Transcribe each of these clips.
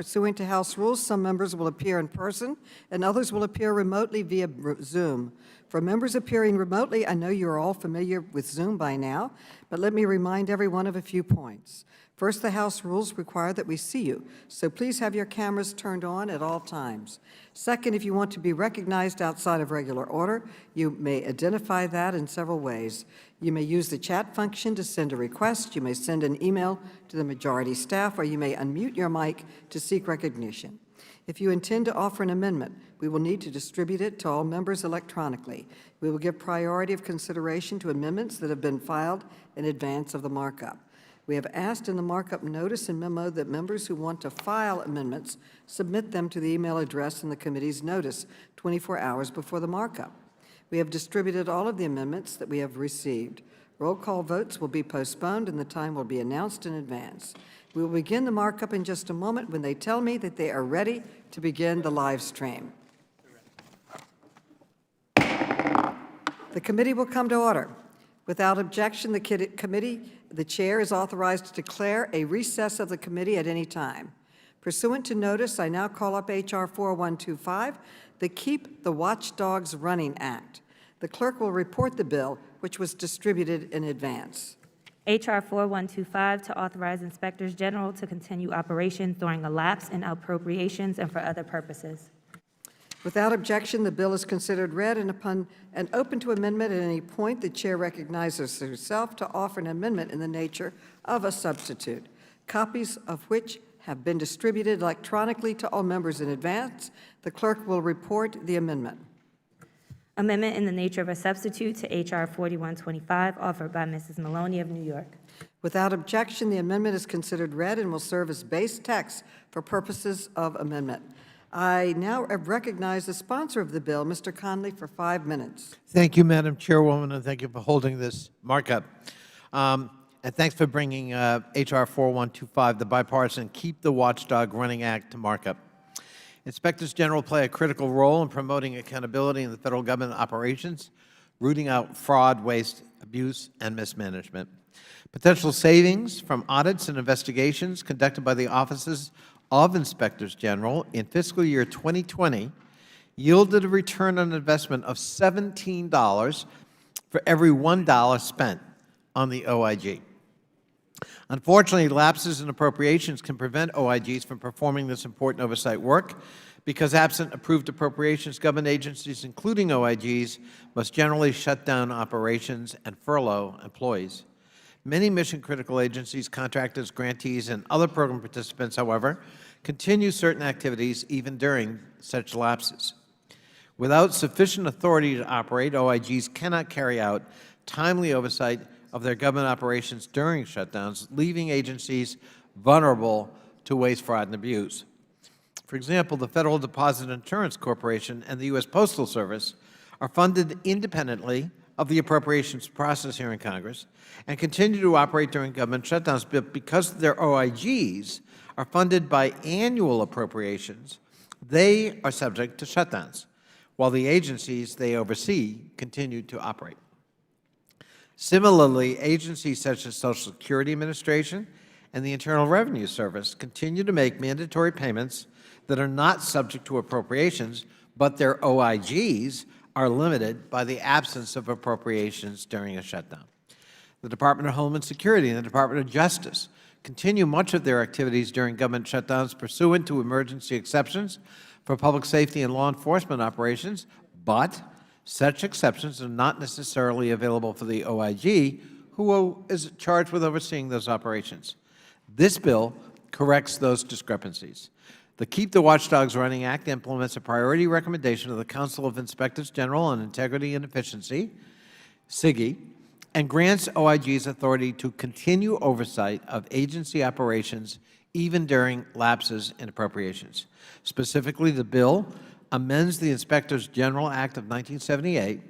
Pursuant to House rules, some members will appear in person and others will appear remotely via Zoom. For members appearing remotely, I know you're all familiar with Zoom by now, but let me remind everyone of a few points. First, the House rules require that we see you, so please have your cameras turned on at all times. Second, if you want to be recognized outside of regular order, you may identify that in several ways. You may use the chat function to send a request, you may send an email to the majority staff, or you may unmute your mic to seek recognition. If you intend to offer an amendment, we will need to distribute it to all members electronically. We will give priority of consideration to amendments that have been filed in advance of the markup. We have asked in the markup notice and memo that members who want to file amendments submit them to the email address in the committee's notice 24 hours before the markup. We have distributed all of the amendments that we have received. Roll call votes will be postponed and the time will be announced in advance. We will begin the markup in just a moment when they tell me that they are ready to begin the live stream. The committee will come to order. Without objection, the chair is authorized to declare a recess of the committee at any time. Pursuant to notice, I now call up H.R. 4125, the Keep the Watchdogs Running Act. The clerk will report the bill, which was distributed in advance. H.R. 4125 to authorize inspectors general to continue operations during a lapse in appropriations and for other purposes. Without objection, the bill is considered read and open to amendment at any point. The chair recognizes herself to offer an amendment in the nature of a substitute, copies of which have been distributed electronically to all members in advance. The clerk will report the amendment. Amendment in the nature of a substitute to H.R. 4125 offered by Mrs. Maloney of New York. Without objection, the amendment is considered read and will serve as base text for purposes of amendment. I now recognize the sponsor of the bill, Mr. Conley, for 5 minutes. Thank you, Madam Chairwoman, and thank you for holding this markup. And thanks for bringing H.R. 4125, the bipartisan Keep the Watchdog Running Act, to markup. Inspectors General play a critical role in promoting accountability in the federal government operations, rooting out fraud, waste, abuse, and mismanagement. Potential savings from audits and investigations conducted by the offices of Inspectors General in fiscal year 2020 yielded a return on investment of $17 for every $1 spent on the OIG. Unfortunately, lapses in appropriations can prevent OIGs from performing this important oversight work because absent approved appropriations, government agencies, including OIGs, must generally shut down operations and furlough employees. Many mission-critical agencies, contractors, grantees, and other program participants, however, continue certain activities even during such lapses. Without sufficient authority to operate, OIGs cannot carry out timely oversight of their government operations during shutdowns, leaving agencies vulnerable to waste, fraud, and abuse. For example, the Federal Deposit Insurance Corporation and the U.S. Postal Service are funded independently of the appropriations process here in Congress and continue to operate during government shutdowns, but because their OIGs are funded by annual appropriations, they are subject to shutdowns, while the agencies they oversee continue to operate. Similarly, agencies such as Social Security Administration and the Internal Revenue Service continue to make mandatory payments that are not subject to appropriations, but their OIGs are limited by the absence of appropriations during a shutdown. The Department of Homeland Security and the Department of Justice continue much of their activities during government shutdowns pursuant to emergency exceptions for public safety and law enforcement operations, but such exceptions are not necessarily available for the OIG, who is charged with overseeing those operations. This bill corrects those discrepancies. The Keep the Watchdogs Running Act implements a priority recommendation of the Council of Inspectors General on Integrity and Efficiency, CIGI, and grants OIGs authority to continue oversight of agency operations even during lapses in appropriations. Specifically, the bill amends the Inspectors General Act of 1978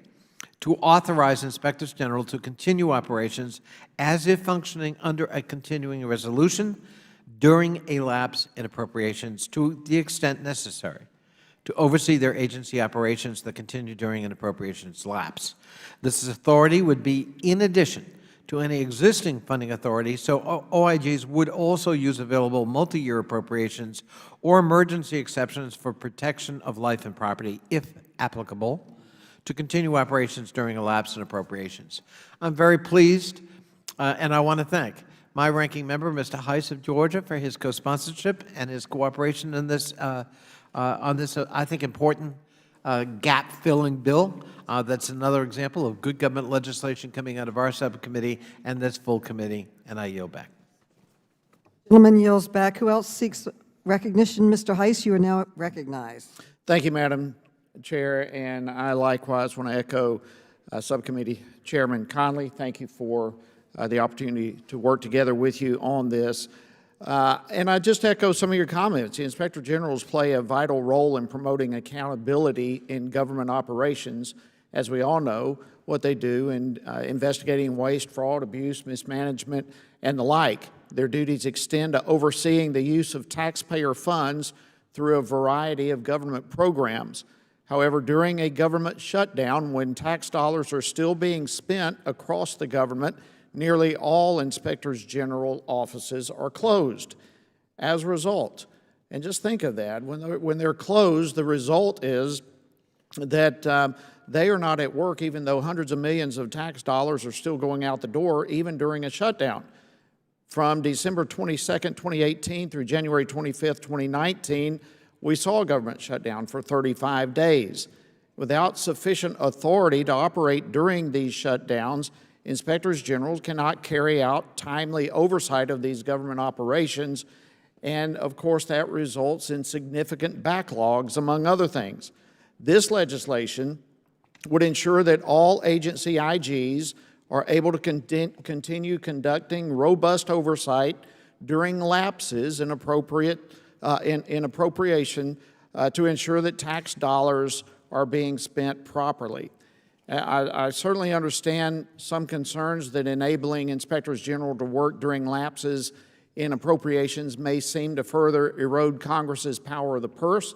to authorize Inspectors General to continue operations as if functioning under a continuing resolution during a lapse in appropriations to the extent necessary to oversee their agency operations that continue during an appropriations lapse. This authority would be in addition to any existing funding authority, so OIGs would also use available multi-year appropriations or emergency exceptions for protection of life and property, if applicable, to continue operations during a lapse in appropriations. I'm very pleased, and I want to thank my ranking member, Mr. Heiss of Georgia, for his co-sponsorship and his cooperation in this, on this, I think, important gap-filling bill. That's another example of good government legislation coming out of our subcommittee and this full committee, and I yield back. Gentleman yields back. Who else seeks recognition? Mr. Heiss, you are now recognized. Thank you, Madam Chair, and I likewise want to echo Subcommittee Chairman Conley. Thank you for the opportunity to work together with you on this. And I just echo some of your comments. The Inspector Generals play a vital role in promoting accountability in government operations. As we all know, what they do in investigating waste, fraud, abuse, mismanagement, and the like. Their duties extend to overseeing the use of taxpayer funds through a variety of government programs. However, during a government shutdown, when tax dollars are still being spent across the government, nearly all inspectors general offices are closed. As a result, and just think of that, when they're closed, the result is that they are not at work, even though hundreds of millions of tax dollars are still going out the door, even during a shutdown. From December 22nd, 2018 through January 25th, 2019, we saw a government shutdown for 35 days. Without sufficient authority to operate during these shutdowns, inspectors general cannot carry out timely oversight of these government operations, and of course that results in significant backlogs, among other things. This legislation would ensure that all agency IGs are able to continue conducting robust oversight during lapses in appropriation to ensure that tax dollars are being spent properly. I certainly understand some concerns that enabling inspectors general to work during lapses in appropriations may seem to further erode Congress's power of the purse,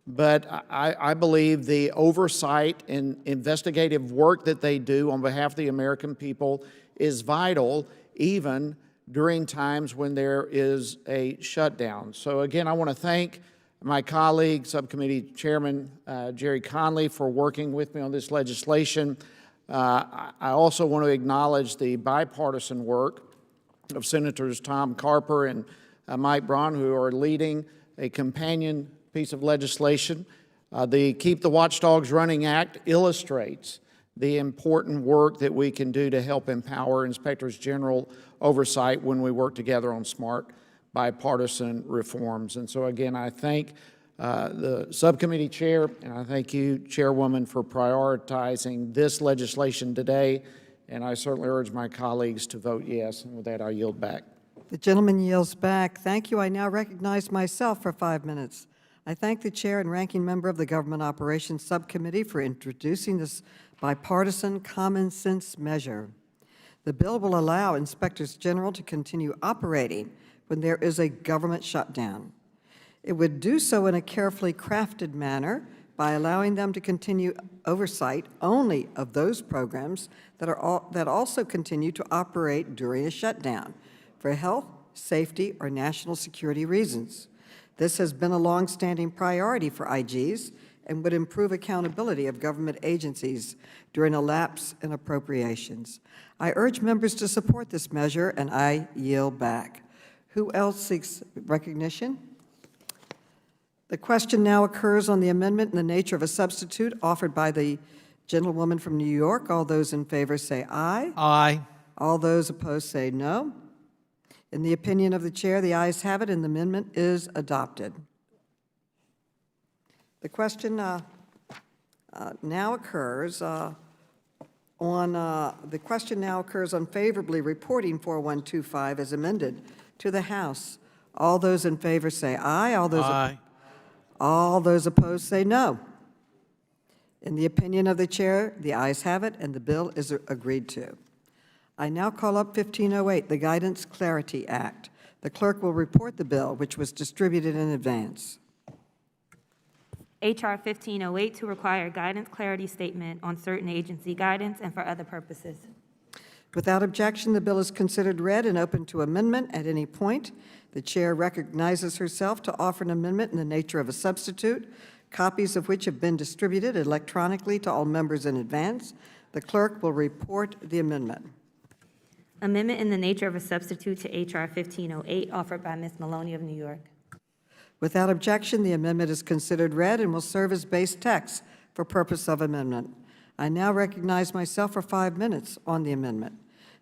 but I believe the oversight and investigative work that they do on behalf of the American people is vital, even during times when there is a shutdown. So again, I want to thank my colleague, Subcommittee Chairman Jerry Conley, for working with me on this legislation. I also want to acknowledge the bipartisan work of Senators Tom Carper and Mike Braun, who are leading a companion piece of legislation. The Keep the Watchdogs Running Act illustrates the important work that we can do to help empower inspectors general oversight when we work together on smart bipartisan reforms. And so again, I thank the subcommittee chair, and I thank you, Chairwoman, for prioritizing this legislation today, and I certainly urge my colleagues to vote yes, and with that I yield back. The gentleman yields back. Thank you. I now recognize myself for 5 minutes. I thank the chair and ranking member of the Government Operations Subcommittee for introducing this bipartisan common sense measure. The bill will allow inspectors general to continue operating when there is a government shutdown. It would do so in a carefully crafted manner by allowing them to continue oversight only of those programs that also continue to operate during a shutdown for health, safety, or national security reasons. This has been a longstanding priority for IGs and would improve accountability of government agencies during a lapse in appropriations. I urge members to support this measure, and I yield back. Who else seeks recognition? The question now occurs on the amendment in the nature of a substitute offered by the gentlewoman from New York. All those in favor say aye. Aye. All those opposed say no. In the opinion of the chair, the ayes have it, and the amendment is adopted. The question now occurs on favorably reporting 4125 as amended to the House. All those in favor say aye. All those opposed say no. In the opinion of the chair, the ayes have it, and the bill is agreed to. I now call up 1508, the Guidance Clarity Act. The clerk will report the bill, which was distributed in advance. H.R. 1508 to require guidance clarity statement on certain agency guidance and for other purposes. Without objection, the bill is considered read and open to amendment at any point. The chair recognizes herself to offer an amendment in the nature of a substitute, copies of which have been distributed electronically to all members in advance. The clerk will report the amendment. Amendment in the nature of a substitute to H.R. 1508, offered by Ms. Maloney of New York. Without objection, the amendment is considered read and will serve as base text for purpose of amendment. I now recognize myself for 5 minutes on the amendment.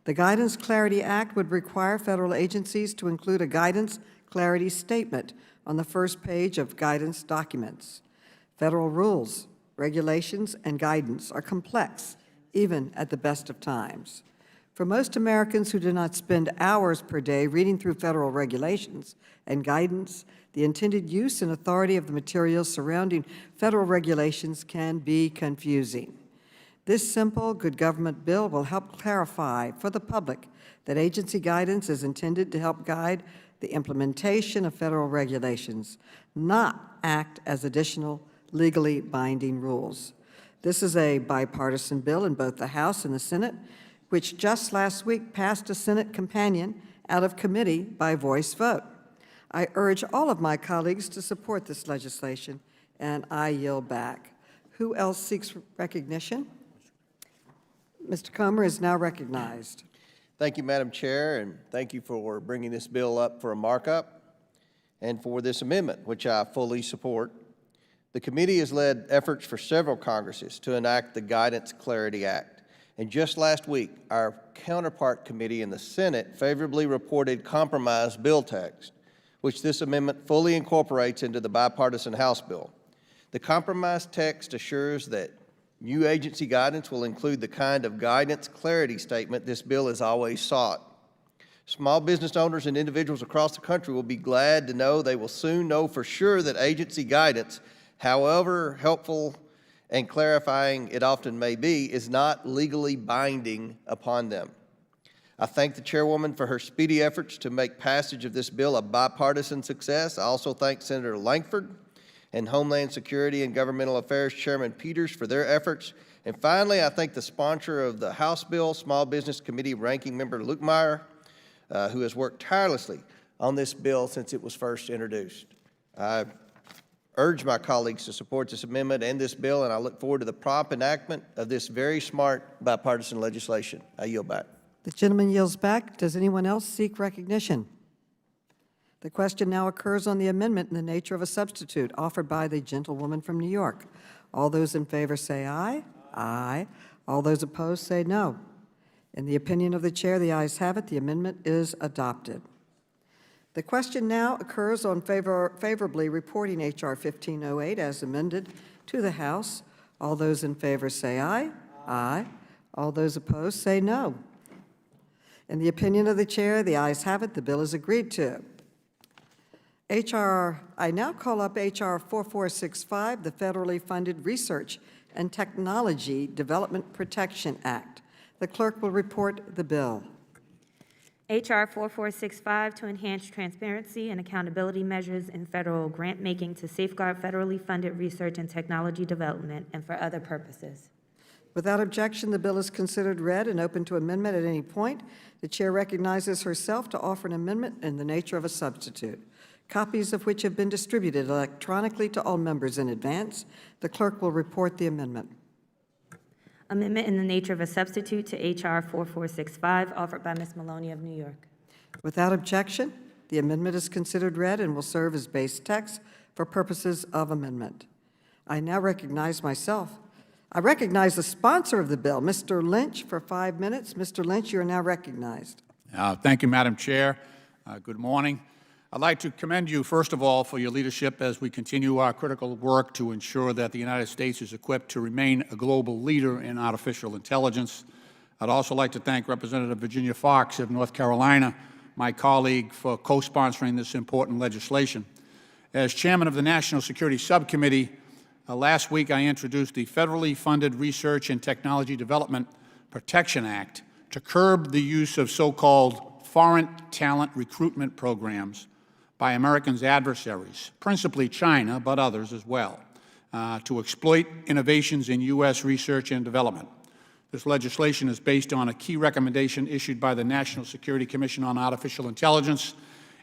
The Guidance Clarity Act would require federal agencies to include a guidance clarity statement on the first page of guidance documents. Federal rules, regulations, and guidance are complex, even at the best of times. For most Americans who do not spend hours per day reading through federal regulations and guidance, the intended use and authority of the materials surrounding federal regulations can be confusing. This simple, good government bill will help clarify for the public that agency guidance is intended to help guide the implementation of federal regulations, not act as additional legally binding rules. This is a bipartisan bill in both the House and the Senate, which just last week passed a Senate companion out of committee by voice vote. I urge all of my colleagues to support this legislation, and I yield back. Who else seeks recognition? Mr. Comer is now recognized. Thank you, Madam Chair, and thank you for bringing this bill up for a markup and for this amendment, which I fully support. The committee has led efforts for several Congresses to enact the Guidance Clarity Act. And just last week, our counterpart committee in the Senate favorably reported compromise bill text, which this amendment fully incorporates into the bipartisan House bill. The compromise text assures that new agency guidance will include the kind of guidance clarity statement this bill has always sought. Small business owners and individuals across the country will be glad to know they will soon know for sure that agency guidance, however helpful and clarifying it often may be, is not legally binding upon them. I thank the Chairwoman for her speedy efforts to make passage of this bill a bipartisan success. I also thank Senator Lankford and Homeland Security and Governmental Affairs Chairman Peters for their efforts. And finally, I thank the sponsor of the House bill, Small Business Committee Ranking Member Luke Meyer, who has worked tirelessly on this bill since it was first introduced. I urge my colleagues to support this amendment and this bill, and I look forward to the prompt enactment of this very smart bipartisan legislation. I yield back. The gentleman yields back. Does anyone else seek recognition? The question now occurs on the amendment in the nature of a substitute offered by the gentlewoman from New York. All those in favor say aye. Aye. All those opposed say no. In the opinion of the chair, the ayes have it. The amendment is adopted. The question now occurs on favorably reporting H.R. 1508 as amended to the House. All those in favor say aye. Aye. All those opposed say no. In the opinion of the chair, the ayes have it. The bill is agreed to. I now call up H.R. 4465, the Federally Funded Research and Technology Development Protection Act. The clerk will report the bill. H.R. 4465 to enhance transparency and accountability measures in federal grant-making to safeguard federally funded research and technology development and for other purposes. Without objection, the bill is considered read and open to amendment at any point. The chair recognizes herself to offer an amendment in the nature of a substitute, copies of which have been distributed electronically to all members in advance. The clerk will report the amendment. Amendment in the nature of a substitute to H.R. 4465, offered by Ms. Maloney of New York. Without objection, the amendment is considered read and will serve as base text for purposes of amendment. I now recognize myself. I recognize the sponsor of the bill, Mr. Lynch, for 5 minutes. Mr. Lynch, you are now recognized. Thank you, Madam Chair. Good morning. I'd like to commend you, first of all, for your leadership as we continue our critical work to ensure that the United States is equipped to remain a global leader in artificial intelligence. I'd also like to thank Representative Virginia Foxx of North Carolina, my colleague, for co-sponsoring this important legislation. As chairman of the National Security Subcommittee, last week I introduced the Federally Funded Research and Technology Development Protection Act to curb the use of so-called foreign talent recruitment programs by Americans' adversaries, principally China, but others as well, to exploit innovations in U.S. research and development. This legislation is based on a key recommendation issued by the National Security Commission on Artificial Intelligence,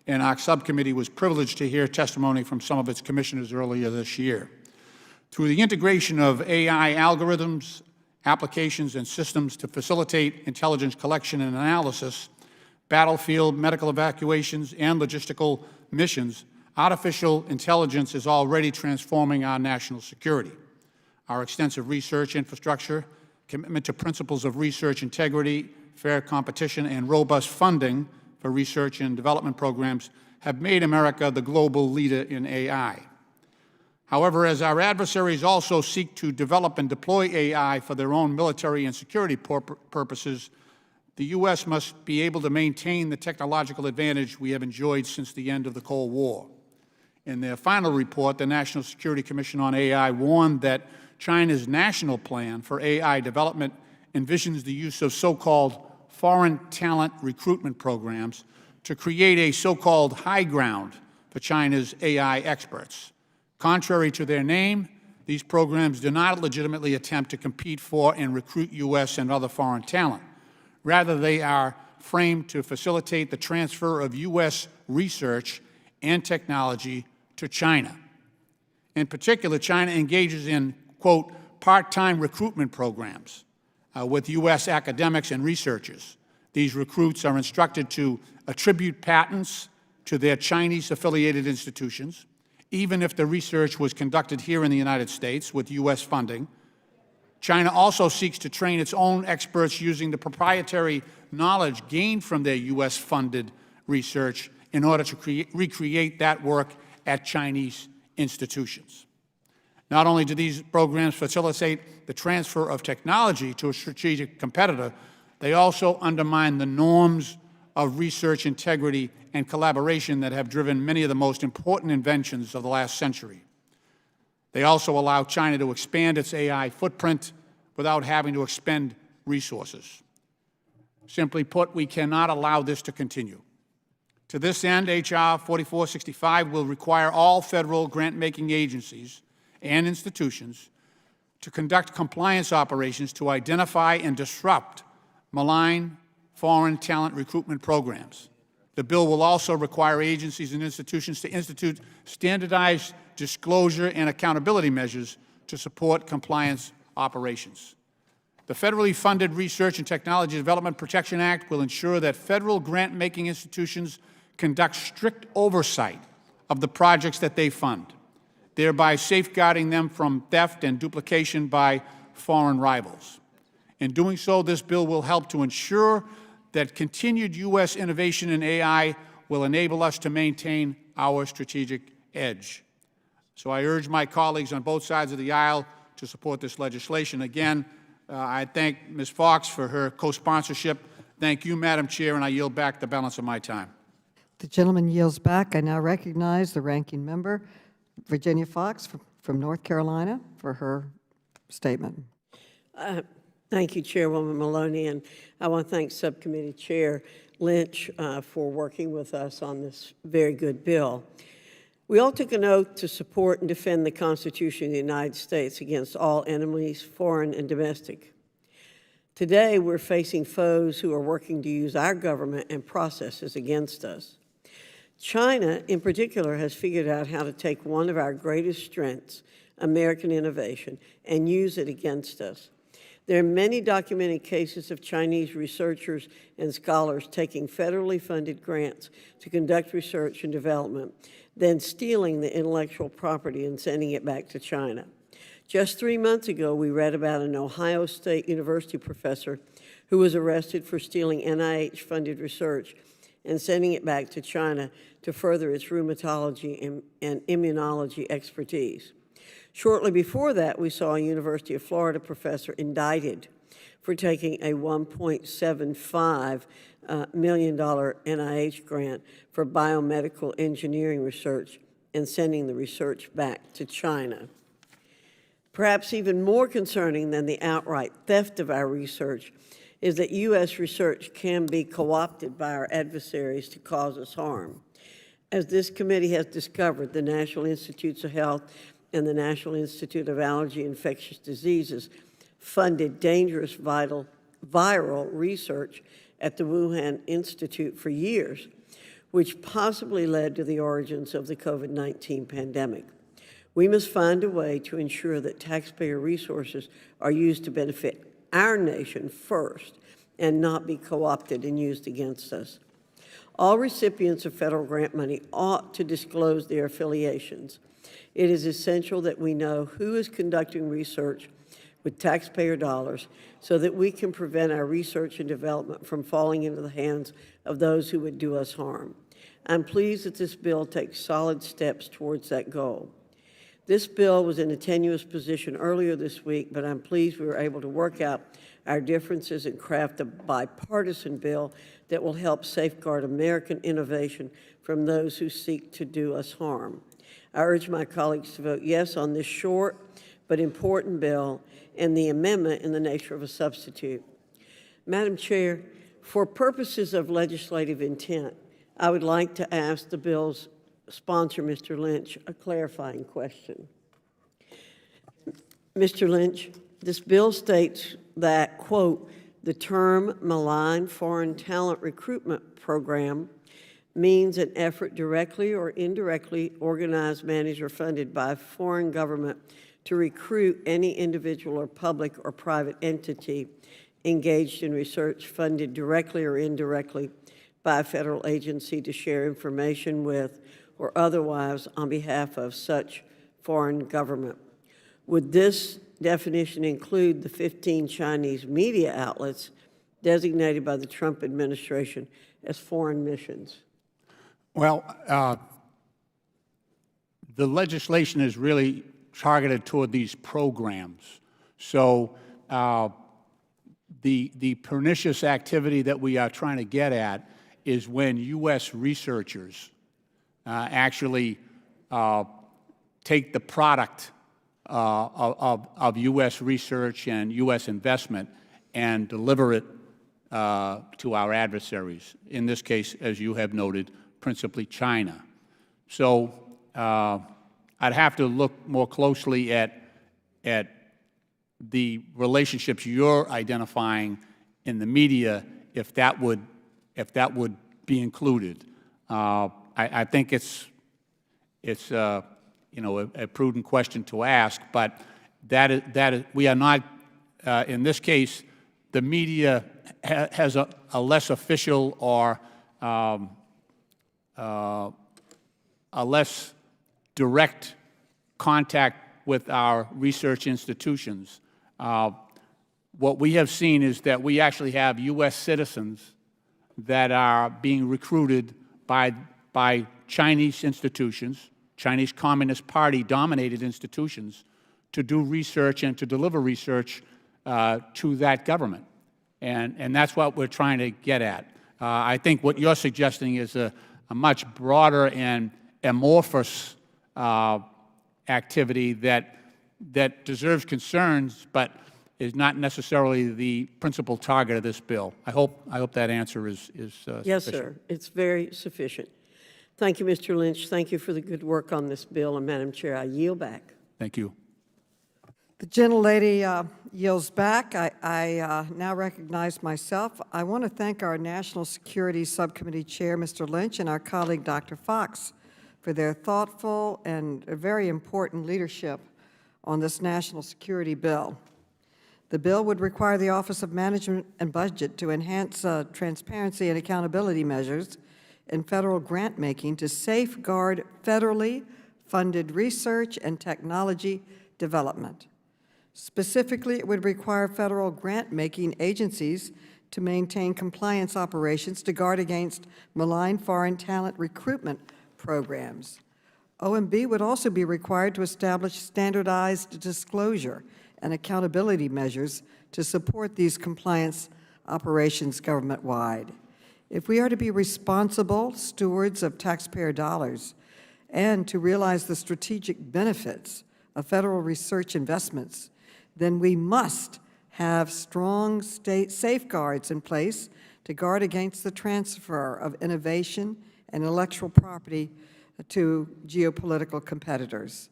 and our subcommittee was privileged to hear testimony from some of its commissioners earlier this year. Through the integration of AI algorithms, applications, and systems to facilitate intelligence collection and analysis, battlefield, medical evacuations, and logistical missions, artificial intelligence is already transforming our national security. Our extensive research infrastructure, commitment to principles of research integrity, fair competition, and robust funding for research and development programs have made America the global leader in AI. However, as our adversaries also seek to develop and deploy AI for their own military and security purposes, the U.S. must be able to maintain the technological advantage we have enjoyed since the end of the Cold War. In their final report, the National Security Commission on AI warned that China's national plan for AI development envisions the use of so-called foreign talent recruitment programs to create a so-called high ground for China's AI experts. Contrary to their name, these programs do not legitimately attempt to compete for and recruit U.S. and other foreign talent. Rather, they are framed to facilitate the transfer of U.S. research and technology to China. In particular, China engages in, quote, part-time recruitment programs with U.S. academics and researchers. These recruits are instructed to attribute patents to their Chinese-affiliated institutions, even if the research was conducted here in the United States with U.S. funding. China also seeks to train its own experts using the proprietary knowledge gained from their U.S.-funded research in order to recreate that work at Chinese institutions. Not only do these programs facilitate the transfer of technology to a strategic competitor, they also undermine the norms of research integrity and collaboration that have driven many of the most important inventions of the last century. They also allow China to expand its AI footprint without having to expend resources. Simply put, we cannot allow this to continue. To this end, H.R. 4465 will require all federal grant-making agencies and institutions to conduct compliance operations to identify and disrupt malign foreign talent recruitment programs. The bill will also require agencies and institutions to institute standardized disclosure and accountability measures to support compliance operations. The federally funded Research and Technology Development Protection Act will ensure that federal grant-making institutions conduct strict oversight of the projects that they fund, thereby safeguarding them from theft and duplication by foreign rivals. In doing so, this bill will help to ensure that continued U.S. innovation in AI will enable us to maintain our strategic edge. So I urge my colleagues on both sides of the aisle to support this legislation. Again, I thank Ms. Fox for her co-sponsorship. Thank you, Madam Chair, and I yield back the balance of my time. The gentleman yields back. I now recognize the ranking member, Virginia Fox from North Carolina, for her statement. Thank you, Chairwoman Maloney, and I want to thank Subcommittee Chair Lynch for working with us on this very good bill. We all took an oath to support and defend the Constitution of the United States against all enemies, foreign and domestic. Today, we're facing foes who are working to use our government and processes against us. China, in particular, has figured out how to take one of our greatest strengths, American innovation, and use it against us. There are many documented cases of Chinese researchers and scholars taking federally funded grants to conduct research and development, then stealing the intellectual property and sending it back to China. Just 3 months ago, we read about an Ohio State University professor who was arrested for stealing NIH-funded research and sending it back to China to further its rheumatology and immunology expertise. Shortly before that, we saw a University of Florida professor indicted for taking a $1.75 million NIH grant for biomedical engineering research and sending the research back to China. Perhaps even more concerning than the outright theft of our research is that U.S. research can be co-opted by our adversaries to cause us harm. As this committee has discovered, the National Institutes of Health and the National Institute of Allergy and Infectious Diseases funded dangerous viral research at the Wuhan Institute for years, which possibly led to the origins of the COVID-19 pandemic. We must find a way to ensure that taxpayer resources are used to benefit our nation first and not be co-opted and used against us. All recipients of federal grant money ought to disclose their affiliations. It is essential that we know who is conducting research with taxpayer dollars so that we can prevent our research and development from falling into the hands of those who would do us harm. I'm pleased that this bill takes solid steps towards that goal. This bill was in a tenuous position earlier this week, but I'm pleased we were able to work out our differences and craft a bipartisan bill that will help safeguard American innovation from those who seek to do us harm. I urge my colleagues to vote yes on this short but important bill and the amendment in the nature of a substitute. Madam Chair, for purposes of legislative intent, I would like to ask the bill's sponsor, Mr. Lynch, a clarifying question. Mr. Lynch, this bill states that, quote, the term malign foreign talent recruitment program means an effort directly or indirectly organized, managed, or funded by a foreign government to recruit any individual or public or private entity engaged in research funded directly or indirectly by a federal agency to share information with or otherwise on behalf of such foreign government. Would this definition include the 15 Chinese media outlets designated by the Trump administration as foreign missions? Well, the legislation is really targeted toward these programs. So the pernicious activity that we are trying to get at is when U.S. researchers actually take the product of U.S. research and U.S. investment and deliver it to our adversaries. In this case, as you have noted, principally China. So I'd have to look more closely at the relationships you're identifying in the media if that would be included. I think it's you know, a prudent question to ask, but that is we are not in this case. The media has a less official or a less direct contact with our research institutions. What we have seen is that we actually have U.S. citizens that are being recruited by Chinese institutions, Chinese Communist Party-dominated institutions, to do research and to deliver research to that government. And that's what we're trying to get at. I think what you're suggesting is a much broader and amorphous activity that deserves concerns, but is not necessarily the principal target of this bill. I hope that answer is Yes, sufficient. sir. It's very sufficient. Thank you, Mr. Lynch. Thank you for the good work on this bill. And Madam Chair, I yield back. Thank you. The gentlelady yields back. I now recognize myself. I want to thank our National Security Subcommittee Chair, Mr. Lynch, and our colleague, Dr. Fox, for their thoughtful and very important leadership on this national security bill. The bill would require the Office of Management and Budget to enhance transparency and accountability measures in federal grant-making to safeguard federally funded research and technology development. Specifically, it would require federal grant-making agencies to maintain compliance operations to guard against malign foreign talent recruitment programs. OMB would also be required to establish standardized disclosure and accountability measures to support these compliance operations government-wide. If we are to be responsible stewards of taxpayer dollars and to realize the strategic benefits of federal research investments, then we must have strong state safeguards in place to guard against the transfer of innovation and intellectual property to geopolitical competitors.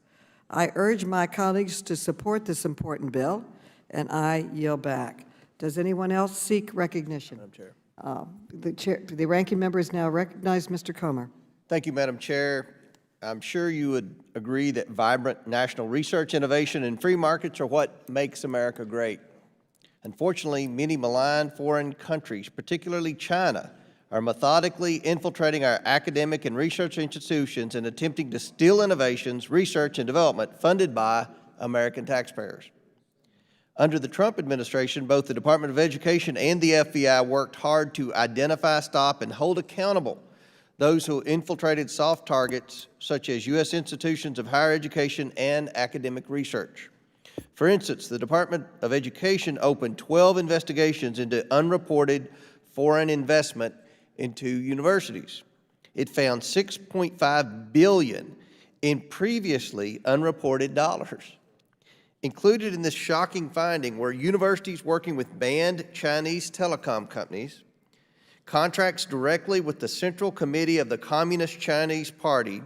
I urge my colleagues to support this important bill and I yield back. Does anyone else seek recognition? Madam Chair. The ranking member is now recognized. Mr. Comer. Thank you, Madam Chair. I'm sure you would agree that vibrant national research, innovation, and free markets are what makes America great. Unfortunately, many malign foreign countries, particularly China, are methodically infiltrating our academic and research institutions and attempting to steal innovations, research, and development funded by American taxpayers. Under the Trump administration, both the Department of Education and the FBI worked hard to identify, stop, and hold accountable those who infiltrated soft targets such as U.S. institutions of higher education and academic research. For instance, the Department of Education opened 12 investigations into unreported foreign investment into universities. It found $6.5 billion in previously unreported dollars. Included in this shocking finding were universities working with banned Chinese telecom companies, contracts directly with the Central Committee of the Communist Chinese Party,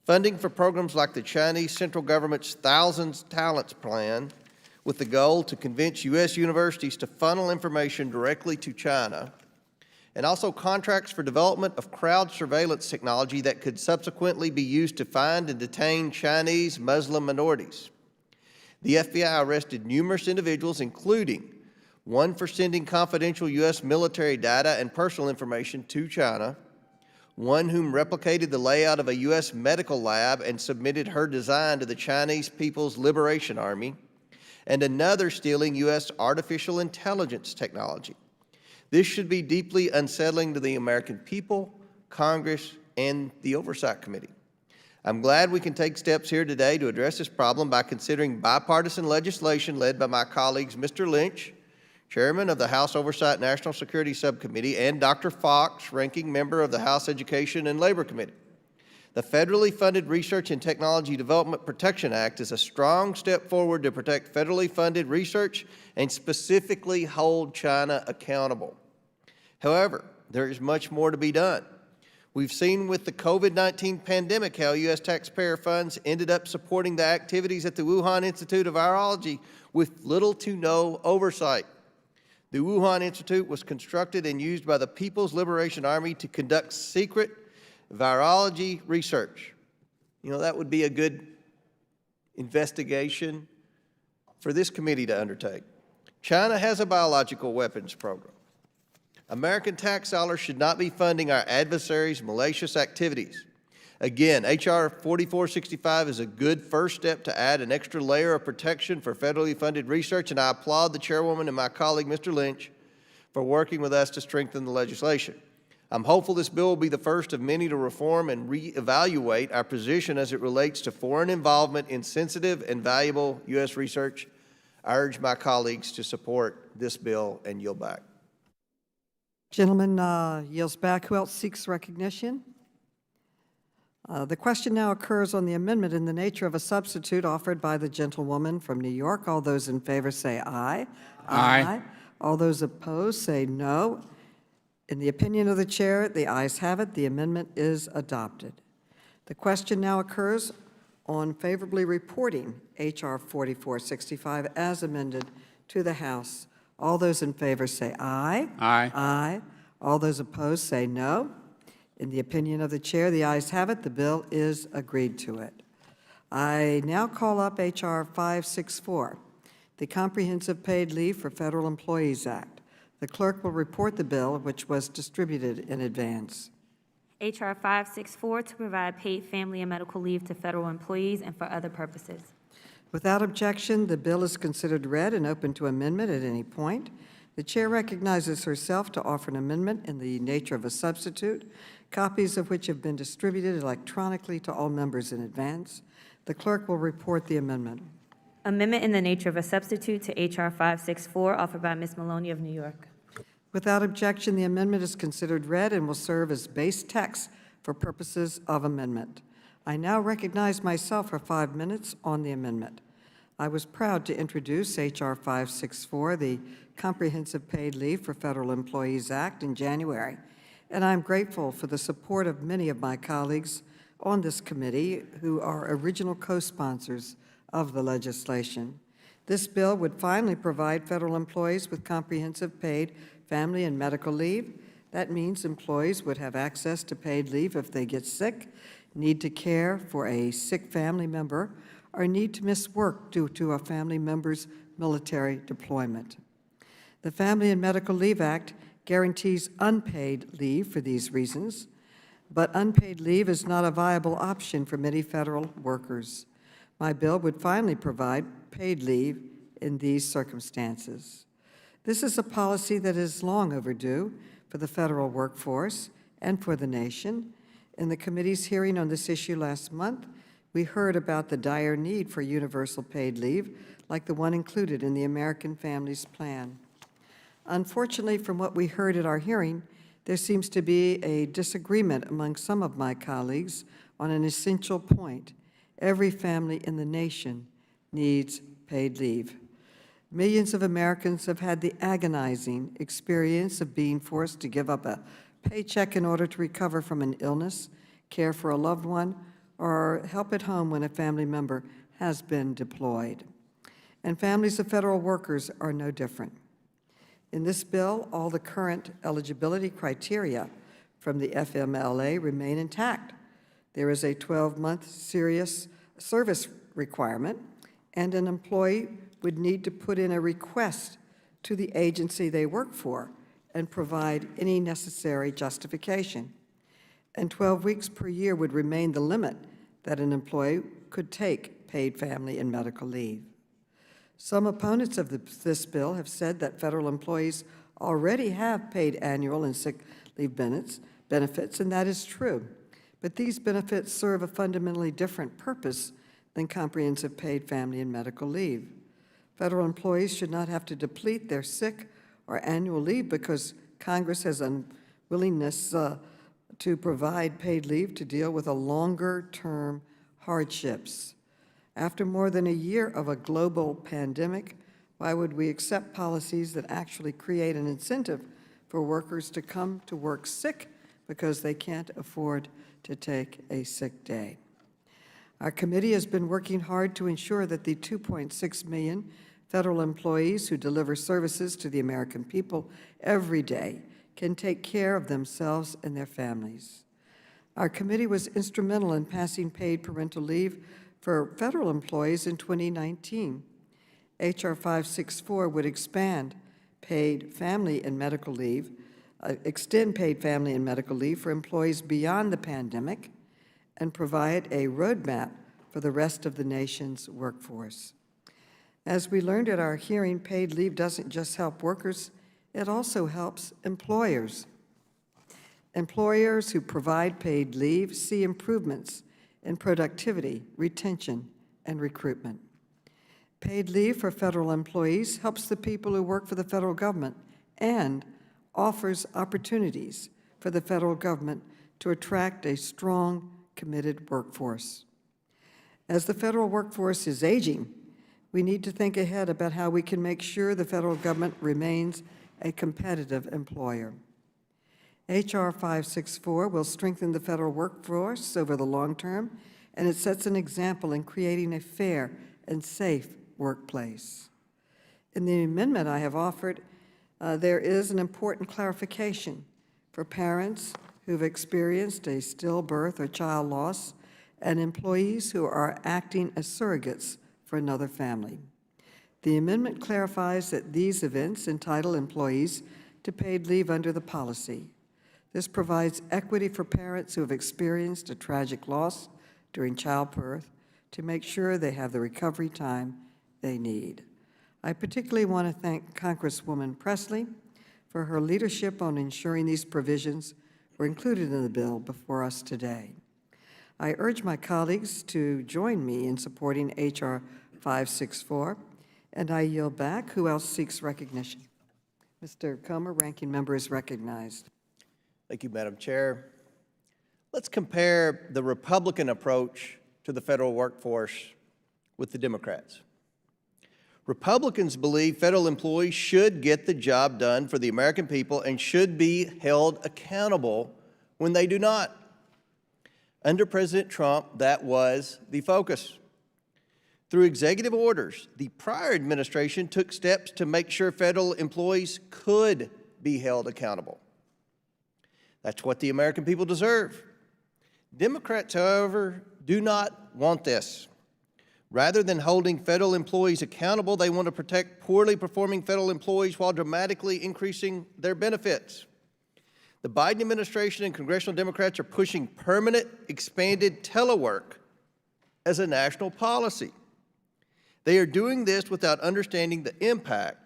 funding for programs like the Chinese central government's Thousands Talents Plan, with the goal to convince U.S. universities to funnel information directly to China, and also contracts for development of crowd surveillance technology that could subsequently be used to find and detain Chinese Muslim minorities. The FBI arrested numerous individuals, including one for sending confidential U.S. military data and personal information to China, one whom replicated the layout of a U.S. medical lab and submitted her design to the Chinese People's Liberation Army, and another stealing U.S. artificial intelligence technology. This should be deeply unsettling to the American people, Congress, and the Oversight Committee. I'm glad we can take steps here today to address this problem by considering bipartisan legislation led by my colleagues Mr. Lynch, Chairman of the House Oversight National Security Subcommittee, and Dr. Fox, Ranking Member of the House Education and Labor Committee. The federally funded Research and Technology Development Protection Act is a strong step forward to protect federally funded research and specifically hold China accountable. However, there is much more to be done. We've seen with the COVID-19 pandemic how U.S. taxpayer funds ended up supporting the activities at the Wuhan Institute of Virology with little to no oversight. The Wuhan Institute was constructed and used by the People's Liberation Army to conduct secret virology research. You know, that would be a good investigation for this committee to undertake. China has a biological weapons program. American tax dollars should not be funding our adversaries' malicious activities. Again, H.R. 4465 is a good first step to add an extra layer of protection for federally funded research, and I applaud the Chairwoman and my colleague, Mr. Lynch, for working with us to strengthen the legislation. I'm hopeful this bill will be the first of many to reform and reevaluate our position as it relates to foreign involvement in sensitive and valuable U.S. research. I urge my colleagues to support this bill and yield back. Gentleman yields back. Who else seeks recognition? The question now occurs on the amendment in the nature of a substitute offered by the gentlewoman from New York. All those in favor say aye. Aye. All those opposed say no. In the opinion of the chair, the ayes have it. The amendment is adopted. The question now occurs on favorably reporting H.R. 4465 as amended to the House. All those in favor say aye. Aye. Aye. All those opposed say no. In the opinion of the chair, the ayes have it. The bill is agreed to it. I now call up H.R. 564, the Comprehensive Paid Leave for Federal Employees Act. The clerk will report the bill, which was distributed in advance. H.R. 564 to provide paid family and medical leave to federal employees and for other purposes. Without objection, the bill is considered read and open to amendment at any point. The chair recognizes herself to offer an amendment in the nature of a substitute, copies of which have been distributed electronically to all members in advance. The clerk will report the amendment. Amendment in the nature of a substitute to H.R. 564 offered by Ms. Maloney of New York. Without objection, the amendment is considered read and will serve as base text for purposes of amendment. I now recognize myself for 5 minutes on the amendment. I was proud to introduce H.R. 564, the Comprehensive Paid Leave for Federal Employees Act, in January, and I'm grateful for the support of many of my colleagues on this committee who are original co-sponsors of the legislation. This bill would finally provide federal employees with comprehensive paid family and medical leave. That means employees would have access to paid leave if they get sick, need to care for a sick family member, or need to miss work due to a family member's military deployment. The Family and Medical Leave Act guarantees unpaid leave for these reasons, but unpaid leave is not a viable option for many federal workers. My bill would finally provide paid leave in these circumstances. This is a policy that is long overdue for the federal workforce and for the nation. In the committee's hearing on this issue last month, we heard about the dire need for universal paid leave, like the one included in the American Families Plan. Unfortunately, from what we heard at our hearing, there seems to be a disagreement among some of my colleagues on an essential point. Every family in the nation needs paid leave. Millions of Americans have had the agonizing experience of being forced to give up a paycheck in order to recover from an illness, care for a loved one, or help at home when a family member has been deployed. And families of federal workers are no different. In this bill, all the current eligibility criteria from the FMLA remain intact. There is a 12-month serious service requirement, and an employee would need to put in a request to the agency they work for and provide any necessary justification. And 12 weeks per year would remain the limit that an employee could take paid family and medical leave. Some opponents of this bill have said that federal employees already have paid annual and sick leave benefits, and that is true. But these benefits serve a fundamentally different purpose than comprehensive paid family and medical leave. Federal employees should not have to deplete their sick or annual leave because Congress has unwillingness to provide paid leave to deal with a longer-term hardships. After more than a year of a global pandemic, why would we accept policies that actually create an incentive for workers to come to work sick because they can't afford to take a sick day? Our committee has been working hard to ensure that the 2.6 million federal employees who deliver services to the American people every day can take care of themselves and their families. Our committee was instrumental in passing paid parental leave for federal employees in 2019. H.R. 564 would expand paid family and medical leave, extend paid family and medical leave for employees beyond the pandemic, and provide a roadmap for the rest of the nation's workforce. As we learned at our hearing, paid leave doesn't just help workers, it also helps employers. Employers who provide paid leave see improvements in productivity, retention, and recruitment. Paid leave for federal employees helps the people who work for the federal government and offers opportunities for the federal government to attract a strong, committed workforce. As the federal workforce is aging, we need to think ahead about how we can make sure the federal government remains a competitive employer. H.R. 564 will strengthen the federal workforce over the long term, and it sets an example in creating a fair and safe workplace. In the amendment I have offered, there is an important clarification for parents who've experienced a stillbirth or child loss and employees who are acting as surrogates for another family. The amendment clarifies that these events entitle employees to paid leave under the policy. This provides equity for parents who have experienced a tragic loss during childbirth to make sure they have the recovery time they need. I particularly want to thank Congresswoman Presley for her leadership on ensuring these provisions were included in the bill before us today. I urge my colleagues to join me in supporting H.R. 564, and I yield back. Who else seeks recognition? Mr. Comer, Ranking Member, is recognized. Thank you, Madam Chair. Let's compare the Republican approach to the federal workforce with the Democrats. Republicans believe federal employees should get the job done for the American people and should be held accountable when they do not. Under President Trump, that was the focus. Through executive orders, the prior administration took steps to make sure federal employees could be held accountable. That's what the American people deserve. Democrats, however, do not want this. Rather than holding federal employees accountable, they want to protect poorly performing federal employees while dramatically increasing their benefits. The Biden administration and congressional Democrats are pushing permanent, expanded telework as a national policy. They are doing this without understanding the impact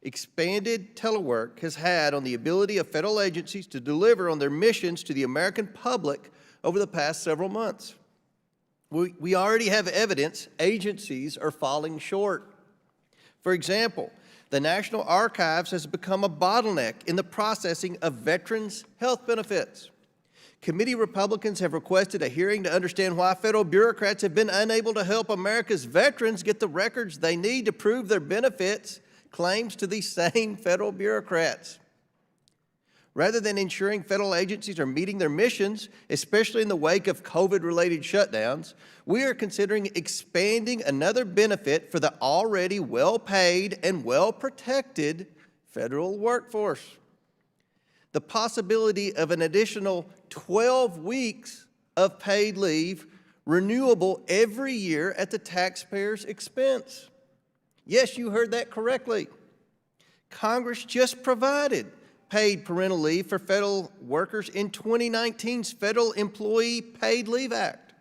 expanded telework has had on the ability of federal agencies to deliver on their missions to the American public over the past several months. We already have evidence agencies are falling short. For example, the National Archives has become a bottleneck in the processing of veterans' health benefits. Committee Republicans have requested a hearing to understand why federal bureaucrats have been unable to help America's veterans get the records they need to prove their benefits claims to these same federal bureaucrats. Rather than ensuring federal agencies are meeting their missions, especially in the wake of COVID-related shutdowns, we are considering expanding another benefit for the already well-paid and well-protected federal workforce. The possibility of an additional 12 weeks of paid leave, renewable every year at the taxpayer's expense. Yes, you heard that correctly. Congress just provided paid parental leave for federal workers in 2019's Federal Employee Paid Leave Act.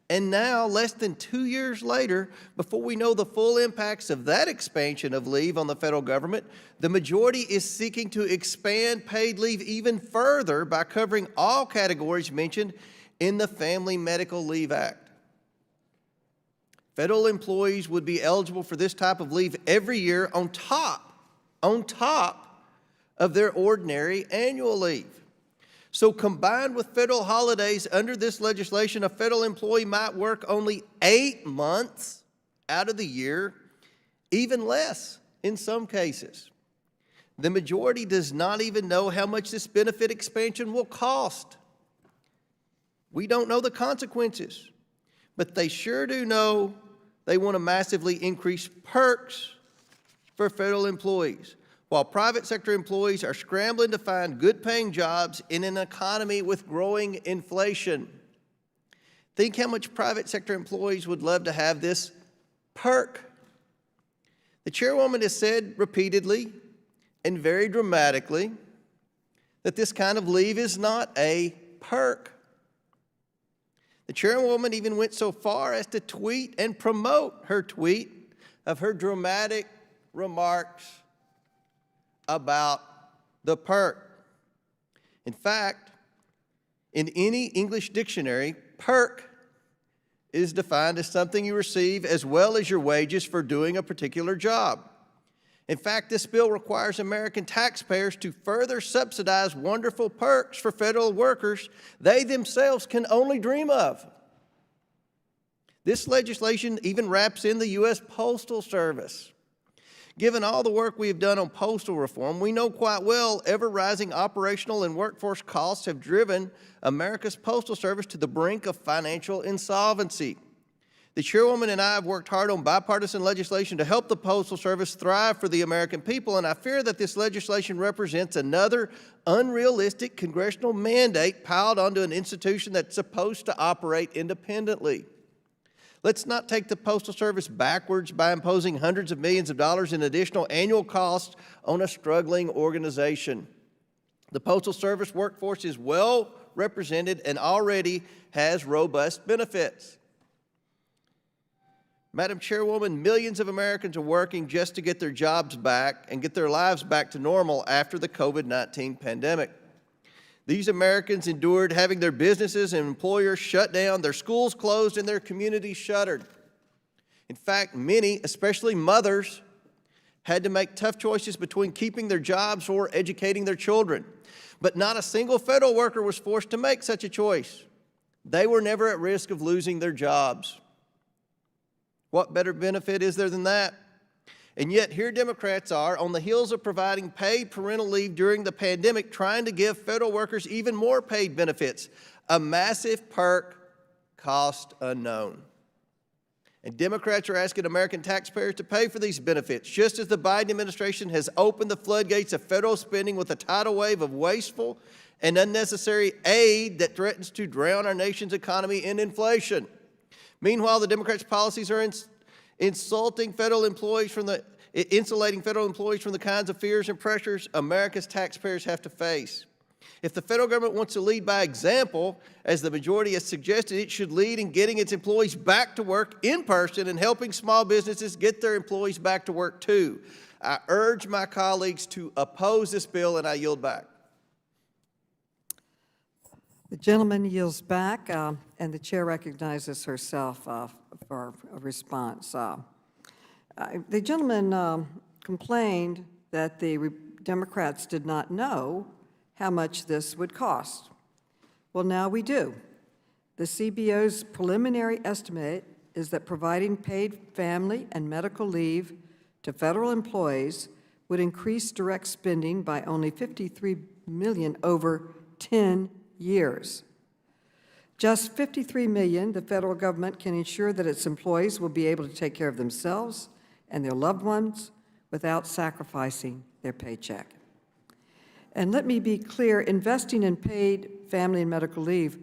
And now, less than 2 years later, before we know the full impacts of that expansion of leave on the federal government, the majority is seeking to expand paid leave even further by covering all categories mentioned in the Family Medical Leave Act. Federal employees would be eligible for this type of leave every year on top of their ordinary annual leave. So combined with federal holidays under this legislation, a federal employee might work only 8 months out of the year, even less in some cases. The majority does not even know how much this benefit expansion will cost. We don't know the consequences, but they sure do know they want to massively increase perks for federal employees, while private sector employees are scrambling to find good-paying jobs in an economy with growing inflation. Think how much private sector employees would love to have this perk. The chairwoman has said repeatedly and very dramatically that this kind of leave is not a perk. The chairwoman even went so far as to tweet and promote her tweet of her dramatic remarks about the perk. In fact, in any English dictionary, perk is defined as something you receive as well as your wages for doing a particular job. In fact, this bill requires American taxpayers to further subsidize wonderful perks for federal workers they themselves can only dream of. This legislation even wraps in the U.S. Postal Service. Given all the work we have done on postal reform, we know quite well ever-rising operational and workforce costs have driven America's Postal Service to the brink of financial insolvency. The chairwoman and I have worked hard on bipartisan legislation to help the Postal Service thrive for the American people, and I fear that this legislation represents another unrealistic congressional mandate piled onto an institution that's supposed to operate independently. Let's not take the Postal Service backwards by imposing hundreds of millions of dollars in additional annual costs on a struggling organization. The Postal Service workforce is well represented and already has robust benefits. Madam Chairwoman, millions of Americans are working just to get their jobs back and get their lives back to normal after the COVID-19 pandemic. These Americans endured having their businesses and employers shut down, their schools closed, and their communities shuttered. In fact, many, especially mothers, had to make tough choices between keeping their jobs or educating their children. But not a single federal worker was forced to make such a choice. They were never at risk of losing their jobs. What better benefit is there than that? And yet here Democrats are on the heels of providing paid parental leave during the pandemic, trying to give federal workers even more paid benefits, a massive perk, cost unknown. And Democrats are asking American taxpayers to pay for these benefits, just as the Biden administration has opened the floodgates of federal spending with a tidal wave of wasteful and unnecessary aid that threatens to drown our nation's economy in inflation. Meanwhile, the Democrats' policies are insulating federal employees from the kinds of fears and pressures America's taxpayers have to face. If the federal government wants to lead by example, as the majority has suggested, it should lead in getting its employees back to work in person and helping small businesses get their employees back to work too. I urge my colleagues to oppose this bill, and I yield back. The gentleman yields back, and the chair recognizes herself for a response. The gentleman complained that the Democrats did not know how much this would cost. Well, now we do. The CBO's preliminary estimate is that providing paid family and medical leave to federal employees would increase direct spending by only $53 million over 10 years. Just $53 million, the federal government can ensure that its employees will be able to take care of themselves and their loved ones without sacrificing their paycheck. And let me be clear, investing in paid family and medical leave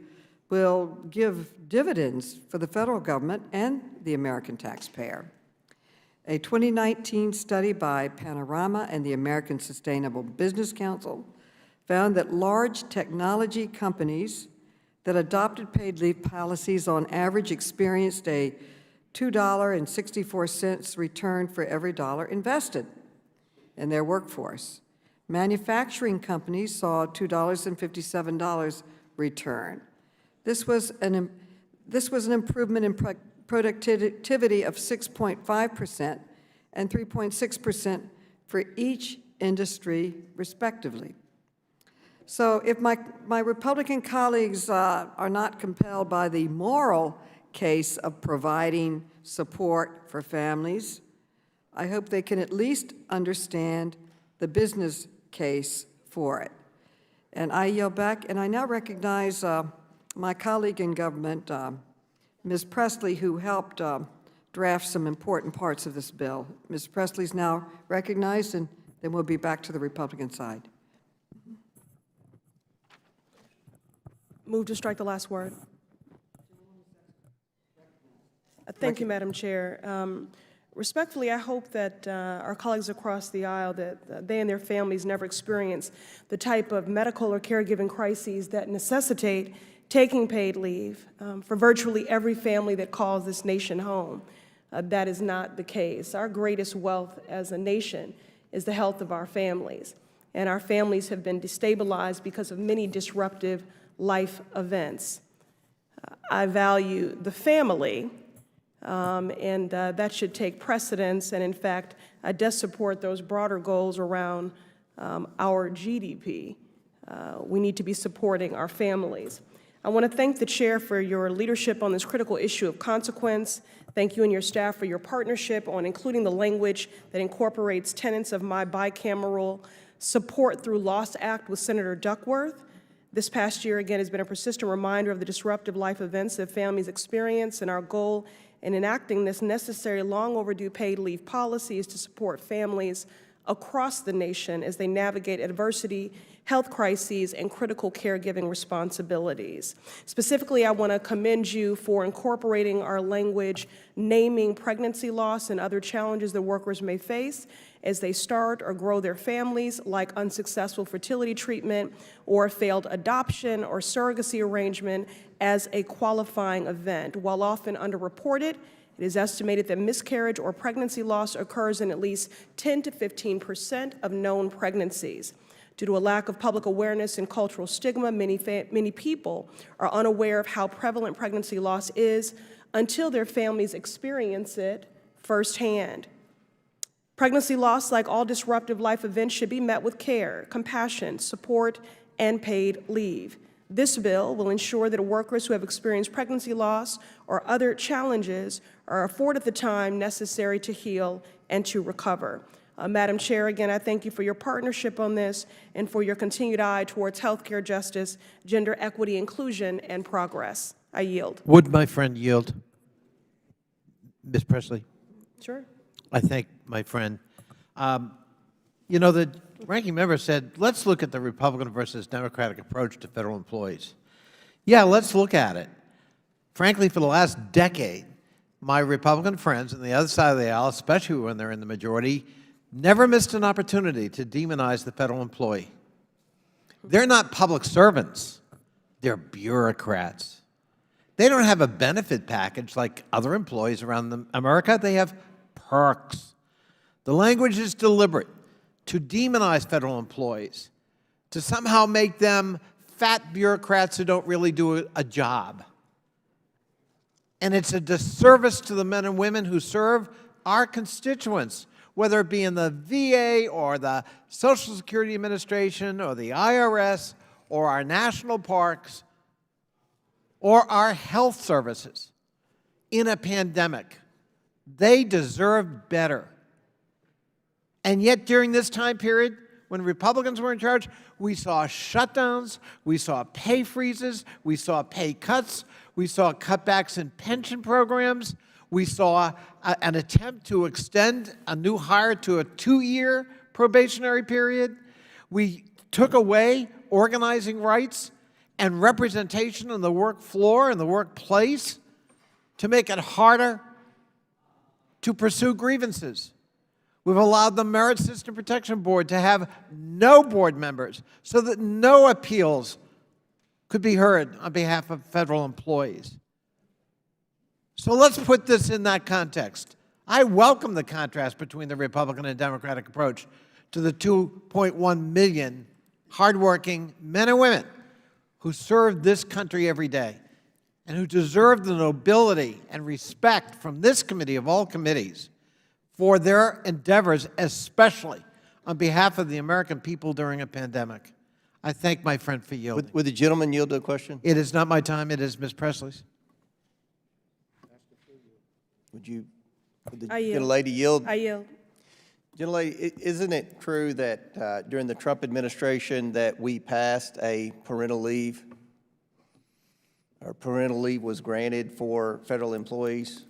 will give dividends for the federal government and the American taxpayer. A 2019 study by Panorama and the American Sustainable Business Council found that large technology companies that adopted paid leave policies on average experienced a $2.64 return for every dollar invested in their workforce. Manufacturing companies saw $2.57 return. This was an improvement in productivity of 6.5% and 3.6% for each industry, respectively. So if my Republican colleagues are not compelled by the moral case of providing support for families, I hope they can at least understand the business case for it. And I yield back, and I now recognize my colleague in government, Ms. Presley, who helped draft some important parts of this bill. Ms. Presley is now recognized, and then we'll be back to the Republican side. Move to strike the last word. Thank you, Madam Chair. Respectfully, I hope that our colleagues across the aisle, that they and their families never experience the type of medical or caregiving crises that necessitate taking paid leave for virtually every family that calls this nation home. That is not the case. Our greatest wealth as a nation is the health of our families, and our families have been destabilized because of many disruptive life events. I value the family, and that should take precedence, and in fact, I does support those broader goals around our GDP. We need to be supporting our families. I want to thank the Chair for your leadership on this critical issue of consequence. Thank you and your staff for your partnership on including the language that incorporates tenets of my bicameral support through Lost Act with Senator Duckworth. This past year, again, has been a persistent reminder of the disruptive life events that families experience, and our goal in enacting this necessary, long overdue paid leave policy is to support families across the nation as they navigate adversity, health crises, and critical caregiving responsibilities. Specifically, I want to commend you for incorporating our language naming pregnancy loss and other challenges that workers may face as they start or grow their families, like unsuccessful fertility treatment or failed adoption or surrogacy arrangement, as a qualifying event. While often underreported, it is estimated that miscarriage or pregnancy loss occurs in at least 10 to 15% of known pregnancies. Due to a lack of public awareness and cultural stigma, many people are unaware of how prevalent pregnancy loss is until their families experience it firsthand. Pregnancy loss, like all disruptive life events, should be met with care, compassion, support, and paid leave. This bill will ensure that workers who have experienced pregnancy loss or other challenges are afforded the time necessary to heal and to recover. Madam Chair, again, I thank you for your partnership on this and for your continued eye towards healthcare justice, gender equity, inclusion, and progress. I yield. Would my friend yield? Ms. Presley, Sure. I thank my friend. You know, the ranking member said, let's look at the Republican versus Democratic approach to federal employees. Yeah, let's look at it. Frankly, for the last decade, my Republican friends on the other side of the aisle, especially when they're in the majority, never missed an opportunity to demonize the federal employee. They're not public servants. They're bureaucrats. They don't have a benefit package like other employees around America. They have perks. The language is deliberate to demonize federal employees, to somehow make them fat bureaucrats who don't really do a job. And it's a disservice to the men and women who serve our constituents, whether it be in the VA or the Social Security Administration or the IRS or our national parks or our health services in a pandemic. They deserve better. And yet during this time period, when Republicans were in charge, we saw shutdowns, we saw pay freezes, we saw pay cuts, we saw cutbacks in pension programs, we saw an attempt to extend a new hire to a 2-year probationary period. We took away organizing rights and representation on the work floor and the workplace to make it harder to pursue grievances. We've allowed the Merit System Protection Board to have no board members so that no appeals could be heard on behalf of federal employees. So let's put this in that context. I welcome the contrast between the Republican and Democratic approach to the 2.1 million hardworking men and women who serve this country every day and who deserve the nobility and respect from this committee of all committees for their endeavors, especially on behalf of the American people during a pandemic. I thank my friend for yielding. Would the gentleman yield to a question? It is not my time, it is Ms. Presley's. Would the I yield. gentlelady yield? I yield. Gentlelady, isn't it true that during the Trump administration that we passed a parental leave? Or parental leave was granted for federal employees?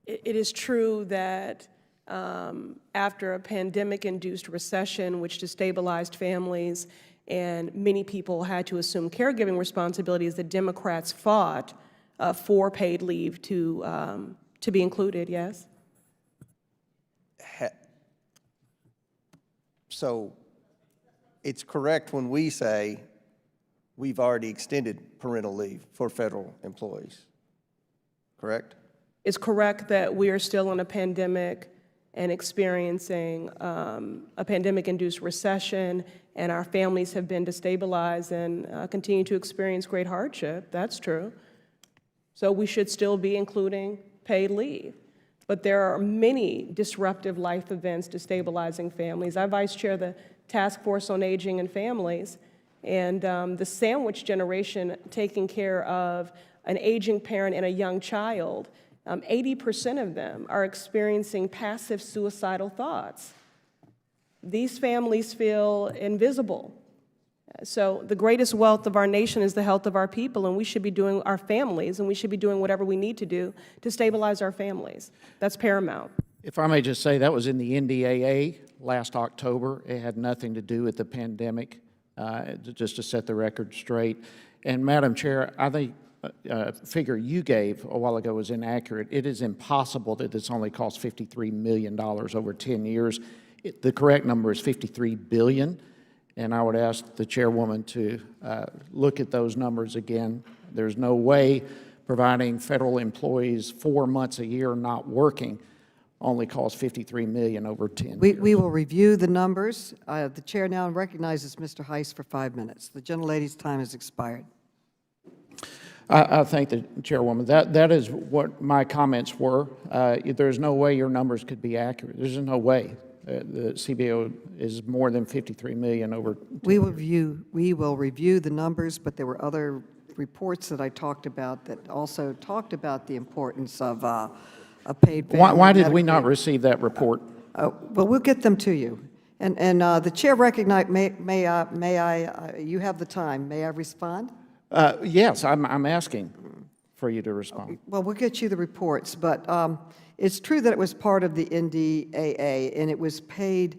It is true that after a pandemic-induced recession, which destabilized families, and many people had to assume caregiving responsibilities, the Democrats fought for paid leave to be included, yes? So it's correct when we say we've already extended parental leave for federal employees, correct? It's correct that we are still in a pandemic and experiencing a pandemic-induced recession, and our families have been destabilized and continue to experience great hardship. That's true. So we should still be including paid leave. But there are many disruptive life events destabilizing families. I vice chair the Task Force on Aging and Families, and the sandwich generation taking care of an aging parent and a young child, 80% of them are experiencing passive suicidal thoughts. These families feel invisible. So the greatest wealth of our nation is the health of our people, and we should be doing our families, and we should be doing whatever we need to do to stabilize our families. That's paramount. If I may just say, that was in the NDAA last October. It had nothing to do with the pandemic, just to set the record straight. And Madam Chair, I think figure you gave a while ago was inaccurate. It is impossible that this only costs $53 million over 10 years. The correct number is $53 billion, and I would ask the chairwoman to look at those numbers again. There's no way providing federal employees 4 months a year not working only costs $53 million over 10 years. We will review the numbers. The chair now recognizes Mr. Heiss for 5 minutes. The gentlelady's time has expired. I thank the chairwoman. That is what my comments were. There's no way your numbers could be accurate. There's no way. The CBO is more than $53 million over. We will review the numbers, but there were other reports that I talked about that also talked about the importance of a paid family. Why did we not receive that report? Well, we'll get them to you. And the chair recognized. May I? You have the time. May I respond? Yes, I'm asking. for you to respond. Well, we'll get you the reports, but it's true that it was part of the NDAA, and it was paid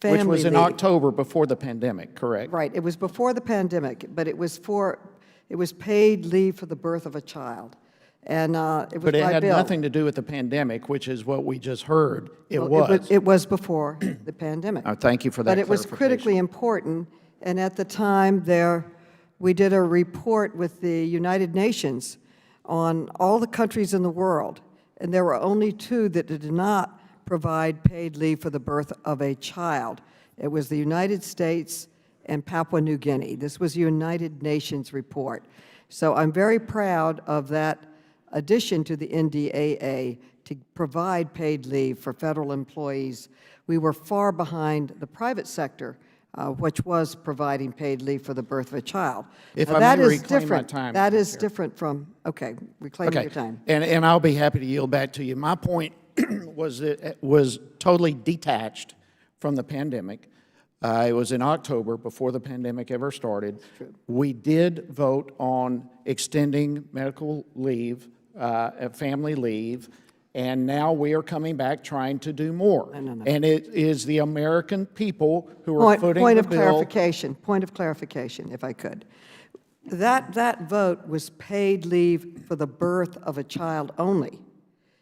family Which was in leave. October before the pandemic, correct? Right, it was before the pandemic, but it was paid leave for the birth of a child. And it was But it by had bill. nothing to do with the pandemic, which is what we just heard. It Well, was. It was before the pandemic. Thank you for that But it was critically important, and at the time we did a report with the United Nations on all the countries in the world, and there were only 2 that did not provide paid leave for the birth of a child. It was the United States and Papua New Guinea. This was a United Nations report. So I'm very proud of that addition to the NDAA to provide paid leave for federal employees. We were far behind the private sector, which was providing paid leave for the birth of a child. If Now, I that may is reclaim my different. time, That Madam is Chair. different from, okay, reclaiming your time. And I'll be happy to yield back to you. My point was that it was totally detached from the pandemic. It was in October, before the pandemic ever started. We did vote on extending medical leave, family leave, and now we are coming back trying to do more. No. And it is the American people who are footing Point the of bill. point of clarification, if I could. That vote was paid leave for the birth of a child only.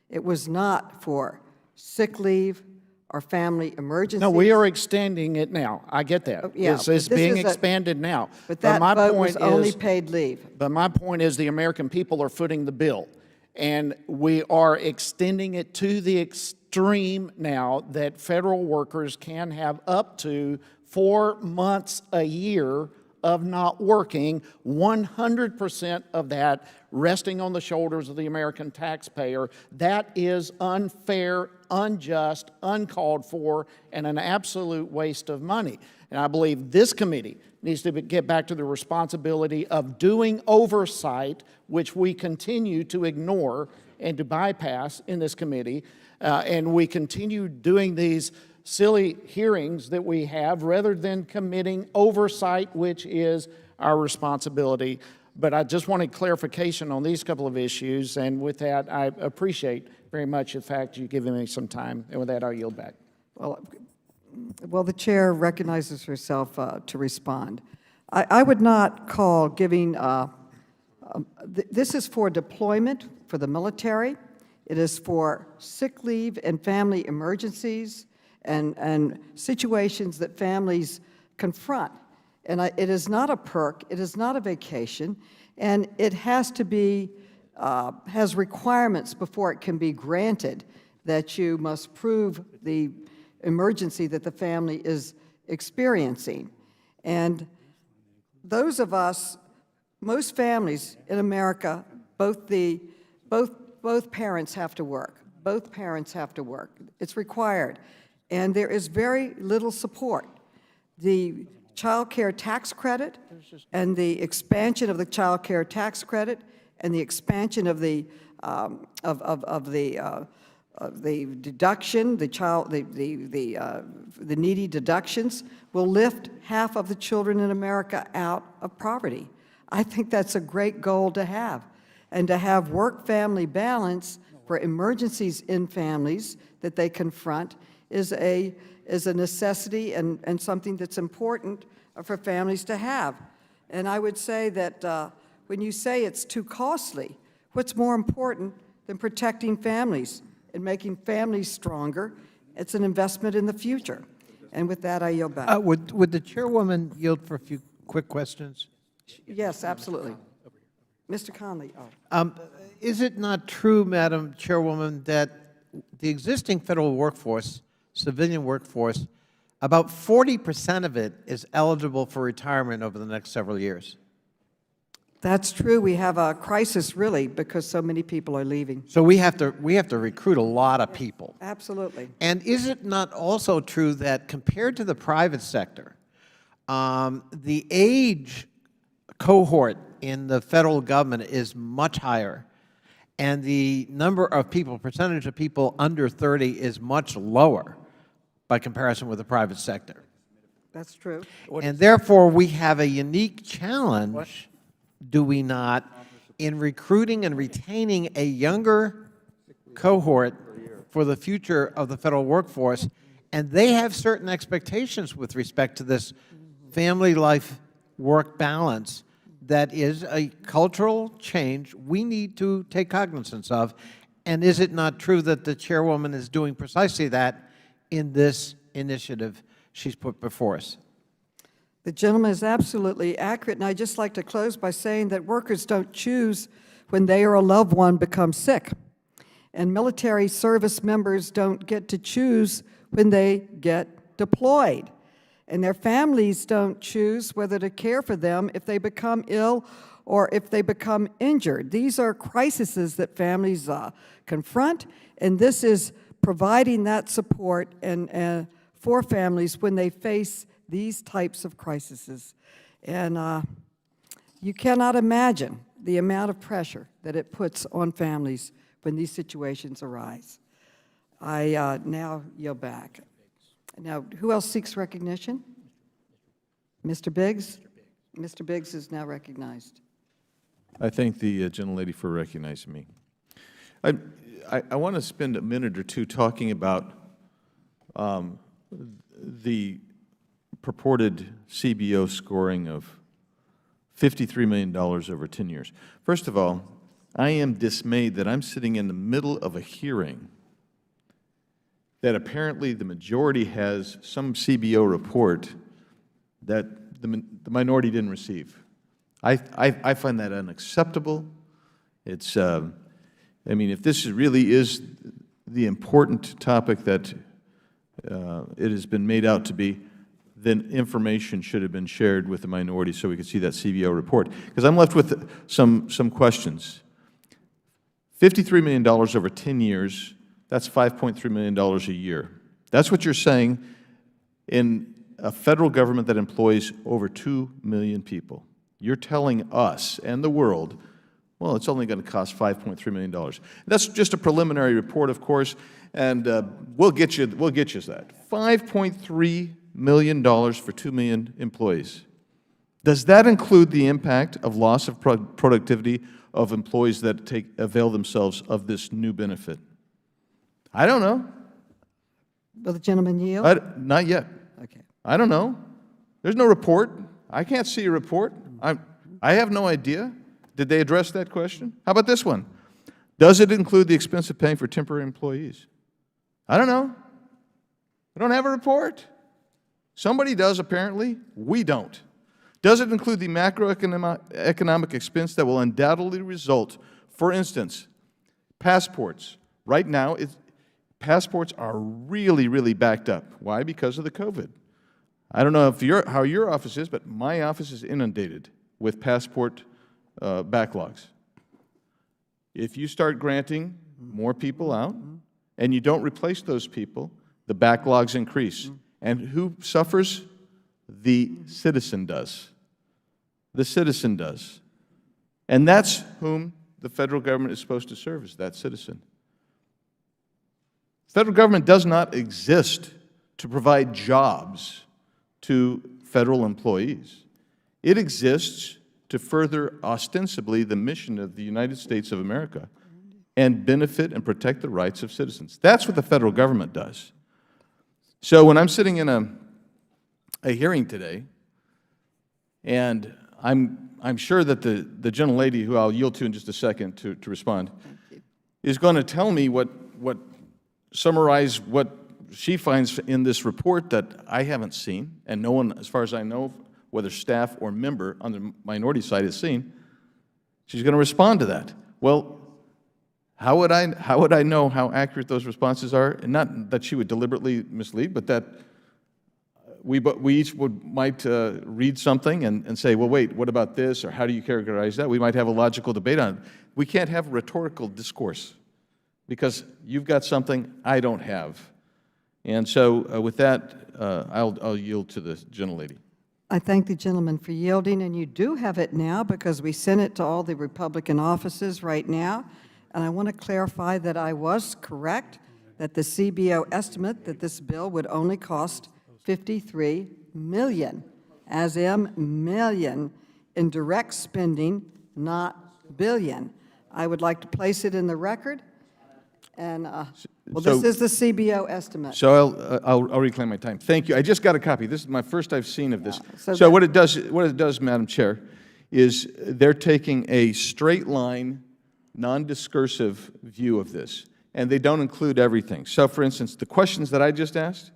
It was not for sick leave or family emergencies. No, we are extending it now. I get that. yeah, It's but this being is a- expanded now. But that my vote point was only is, paid leave. but my point is the American people are footing the bill. And we are extending it to the extreme now that federal workers can have up to 4 months a year of not working, 100% of that resting on the shoulders of the American taxpayer. That is unfair, unjust, uncalled for, and an absolute waste of money. And I believe this committee needs to get back to the responsibility of doing oversight, which we continue to ignore and to bypass in this committee. And we continue doing these silly hearings that we have rather than committing oversight, which is our responsibility. But I just wanted clarification on these couple of issues. And with that, I appreciate very much the fact you've given me some time. And with that, I'll yield back. Well, the chair recognizes herself to respond. I would not call giving, this is for deployment for the military. It is for sick leave and family emergencies and situations that families confront. And it is not a perk, it is not a vacation, and it has to be, has requirements before it can be granted that you must prove the emergency that the family is experiencing. And those of us, most families in America, both parents have to work. Both parents have to work. It's required. And there is very little support. The child care tax credit and the expansion of the child care tax credit and the expansion of the deduction, the needy deductions will lift half of the children in America out of poverty. I think that's a great goal to have. And to have work-family balance for emergencies in families that they confront is a necessity and something that's important for families to have. And I would say that when you say it's too costly, what's more important than protecting families and making families stronger? It's an investment in the future. And with that, I yield back. Would the chairwoman yield for a few quick questions? Yes, absolutely. Mr. Conley. Oh. Is it not true, Madam Chairwoman, that the existing federal workforce, civilian workforce, about 40% of it is eligible for retirement over the next several years? That's true. We have a crisis, really, because so many people are leaving. So we have to recruit a lot of people. Absolutely. And is it not also true that compared to the private sector, the age cohort in the federal government is much higher, and the number of people, percentage of people under 30 is much lower by comparison with the private sector? That's true. And therefore, we have a unique challenge, do we not, in recruiting and retaining a younger cohort for the future of the federal workforce, and they have certain expectations with respect to this family life work balance that is a cultural change we need to take cognizance of. And is it not true that the chairwoman is doing precisely that in this initiative she's put before us? The gentleman is absolutely accurate, and I'd just like to close by saying that workers don't choose when they or a loved one becomes sick, and military service members don't get to choose when they get deployed, and their families don't choose whether to care for them if they become ill or if they become injured. These are crises that families confront, and this is providing that support and for families when they face these types of crises. And you cannot imagine the amount of pressure that it puts on families when these situations arise. I now yield back. Now, who else seeks recognition? Mr. Biggs? Mr. Biggs is now recognized. I thank the gentlelady for recognizing me. I want to spend a minute or two talking about the purported CBO scoring of $53 million over 10 years. First of all, I am dismayed that I'm sitting in the middle of a hearing that apparently the majority has some CBO report that the minority didn't receive. I find that unacceptable. It's, I mean, if this really is the important topic that it has been made out to be, then information should have been shared with the minority so we could see that CBO report. Because I'm left with some questions. $53 million over 10 years, that's $5.3 million a year. That's what you're saying in a federal government that employs over 2 million people. You're telling us and the world, well, it's only going to cost $5.3 million. That's just a preliminary report, of course, and we'll get you that. $5.3 million for 2 million employees. Does that include the impact of loss of productivity of employees that avail themselves of this new benefit? I don't know. Will the gentleman yield? Not yet. Okay. I don't know. There's no report. I can't see a report. I have no idea. Did they address that question? How about this one? Does it include the expense of paying for temporary employees? I don't know. We don't have a report. Somebody does, apparently. We don't. Does it include the macroeconomic expense that will undoubtedly result, for instance, passports? Right now, passports are really, really backed up. Why? Because of the COVID. I don't know how your office is, but my office is inundated with passport backlogs. If you start granting more people out and you don't replace those people, the backlogs increase. And who suffers? The citizen does. The citizen does. And that's whom the federal government is supposed to serve, is that citizen. The federal government does not exist to provide jobs to federal employees. It exists to further ostensibly the mission of the United States of America and benefit and protect the rights of citizens. That's what the federal government does. So when I'm sitting in a hearing today, and I'm sure that the gentlelady, who I'll yield to in just a second to respond, is going to tell me summarize what she finds in this report that I haven't seen, and no one, as far as I know, whether staff or member on the minority side has seen. She's going to respond to that. Well, how would I know how accurate those responses are? And not that she would deliberately mislead, but that we each might read something and say, well, wait, what about this? Or how do you characterize that? We might have a logical debate on it. We can't have rhetorical discourse because you've got something I don't have. And so with that, I'll yield to the gentlelady. I thank the gentleman for yielding, and you do have it now because we sent it to all the Republican offices right now. And I want to clarify that I was correct, that the CBO estimate that this bill would only cost $53 million, as in million, in direct spending, not billion. I would like to place it in the record, and, well, So- this is the CBO estimate. So I'll reclaim my time. Thank you. I just got a copy. This is my first I've seen of this. so So that- what it does, Madam Chair, is they're taking a straight line, non-discursive view of this, and they don't include everything. So for instance, the questions that I just asked,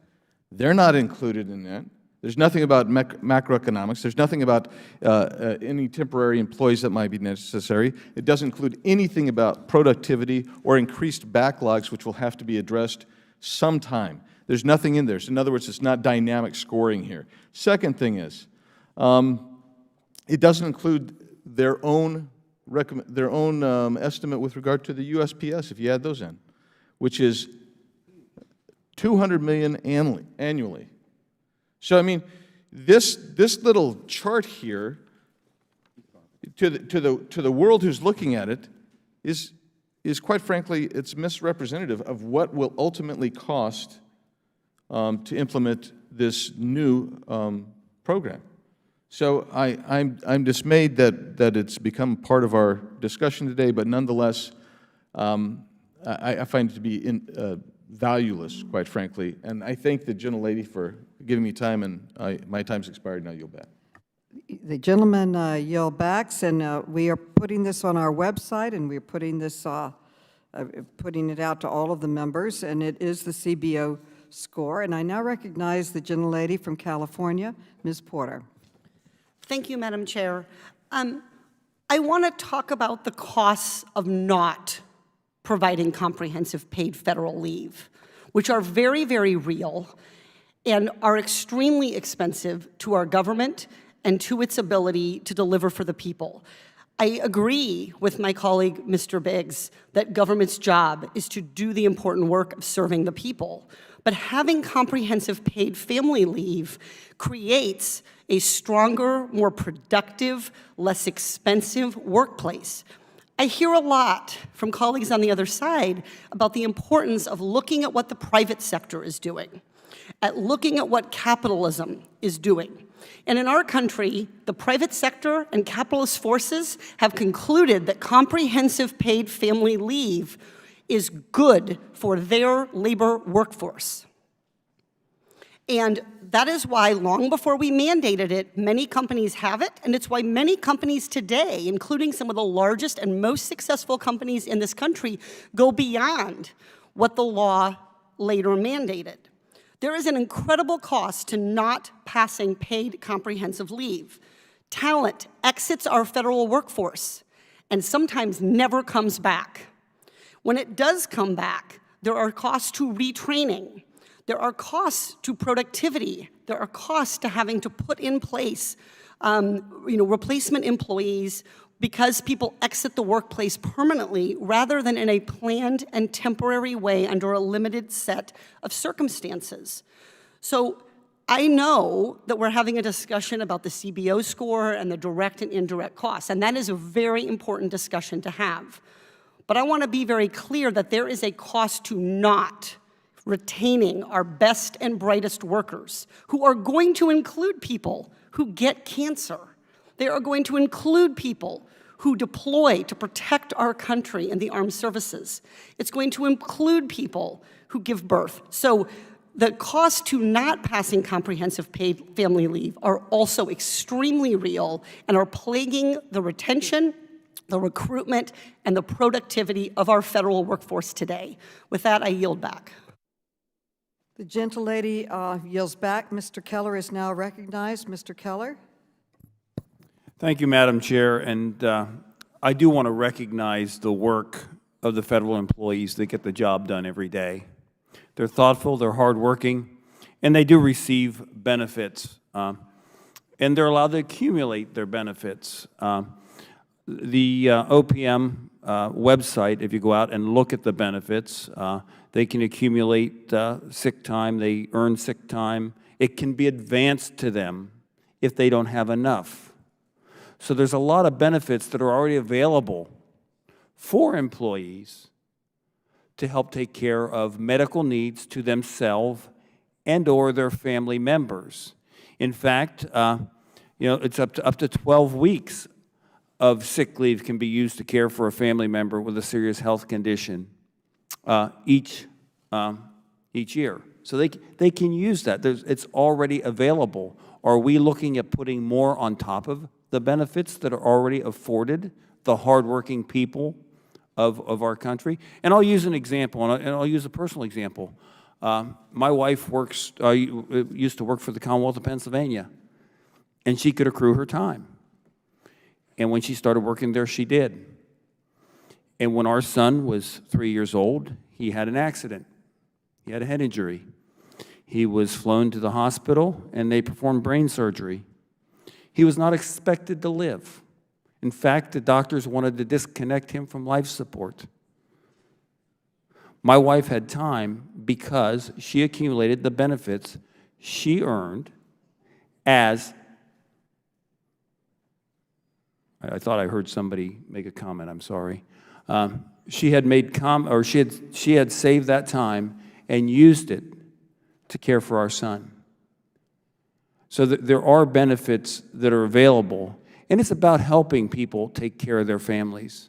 they're not included in that. There's nothing about macroeconomics. There's nothing about any temporary employees that might be necessary. It doesn't include anything about productivity or increased backlogs, which will have to be addressed sometime. There's nothing in there. So in other words, it's not dynamic scoring here. Second thing is, it doesn't include their own estimate with regard to the USPS, if you add those in, which is $200 million annually. So I mean, this little chart here, to the world who's looking at it, is quite frankly, it's misrepresentative of what will ultimately cost to implement this new program. So I'm dismayed that it's become part of our discussion today, but nonetheless, I find it to be valueless, quite frankly. And I thank the gentlelady for giving me time, and my time's expired, now yield back. The gentleman yield backs, and we are putting this on our website, and we're putting this, putting it out to all of the members, and it is the CBO score. And I now recognize the gentlelady from California, Ms. Porter. Thank you, Madam Chair. I want to talk about the costs of not providing comprehensive paid federal leave, which are very, very real and are extremely expensive to our government and to its ability to deliver for the people. I agree with my colleague, Mr. Biggs, that government's job is to do the important work of serving the people. But having comprehensive paid family leave creates a stronger, more productive, less expensive workplace. I hear a lot from colleagues on the other side about the importance of looking at what the private sector is doing, at looking at what capitalism is doing. And in our country, the private sector and capitalist forces have concluded that comprehensive paid family leave is good for their labor workforce. And that is why, long before we mandated it, many companies have it, and it's why many companies today, including some of the largest and most successful companies in this country, go beyond what the law later mandated. There is an incredible cost to not passing paid comprehensive leave. Talent exits our federal workforce and sometimes never comes back. When it does come back, there are costs to retraining. There are costs to productivity. There are costs to having to put in place replacement employees because people exit the workplace permanently rather than in a planned and temporary way under a limited set of circumstances. So I know that we're having a discussion about the CBO score and the direct and indirect costs, and that is a very important discussion to have. But I want to be very clear that there is a cost to not retaining our best and brightest workers, who are going to include people who get cancer. They are going to include people who deploy to protect our country and the armed services. It's going to include people who give birth. So the costs to not passing comprehensive paid family leave are also extremely real and are plaguing the retention, the recruitment, and the productivity of our federal workforce today. With that, I yield back. The gentlelady yields back. Mr. Keller is now recognized. Mr. Keller? Thank you, Madam Chair, and I do want to recognize the work of the federal employees that get the job done every day. They're thoughtful, they're hardworking, and they do receive benefits, and they're allowed to accumulate their benefits. The OPM website, if you go out and look at the benefits, they can accumulate sick time, they earn sick time. It can be advanced to them if they don't have enough. So there's a lot of benefits that are already available for employees to help take care of medical needs to themselves and or their family members. In fact, it's up to 12 weeks of sick leave can be used to care for a family member with a serious health condition each year. So they can use that. It's already available. Are we looking at putting more on top of the benefits that are already afforded the hardworking people of our country? And I'll use an example, and I'll use a personal example. My wife used to work for the Commonwealth of Pennsylvania, and she could accrue her time. And when she started working there, she did. And when our son was 3 years old, he had an accident. He had a head injury. He was flown to the hospital, and they performed brain surgery. He was not expected to live. In fact, the doctors wanted to disconnect him from life support. My wife had time because she accumulated the benefits she earned as, I thought I heard somebody make a comment, I'm sorry. She had saved that time and used it to care for our son. So there are benefits that are available, and it's about helping people take care of their families.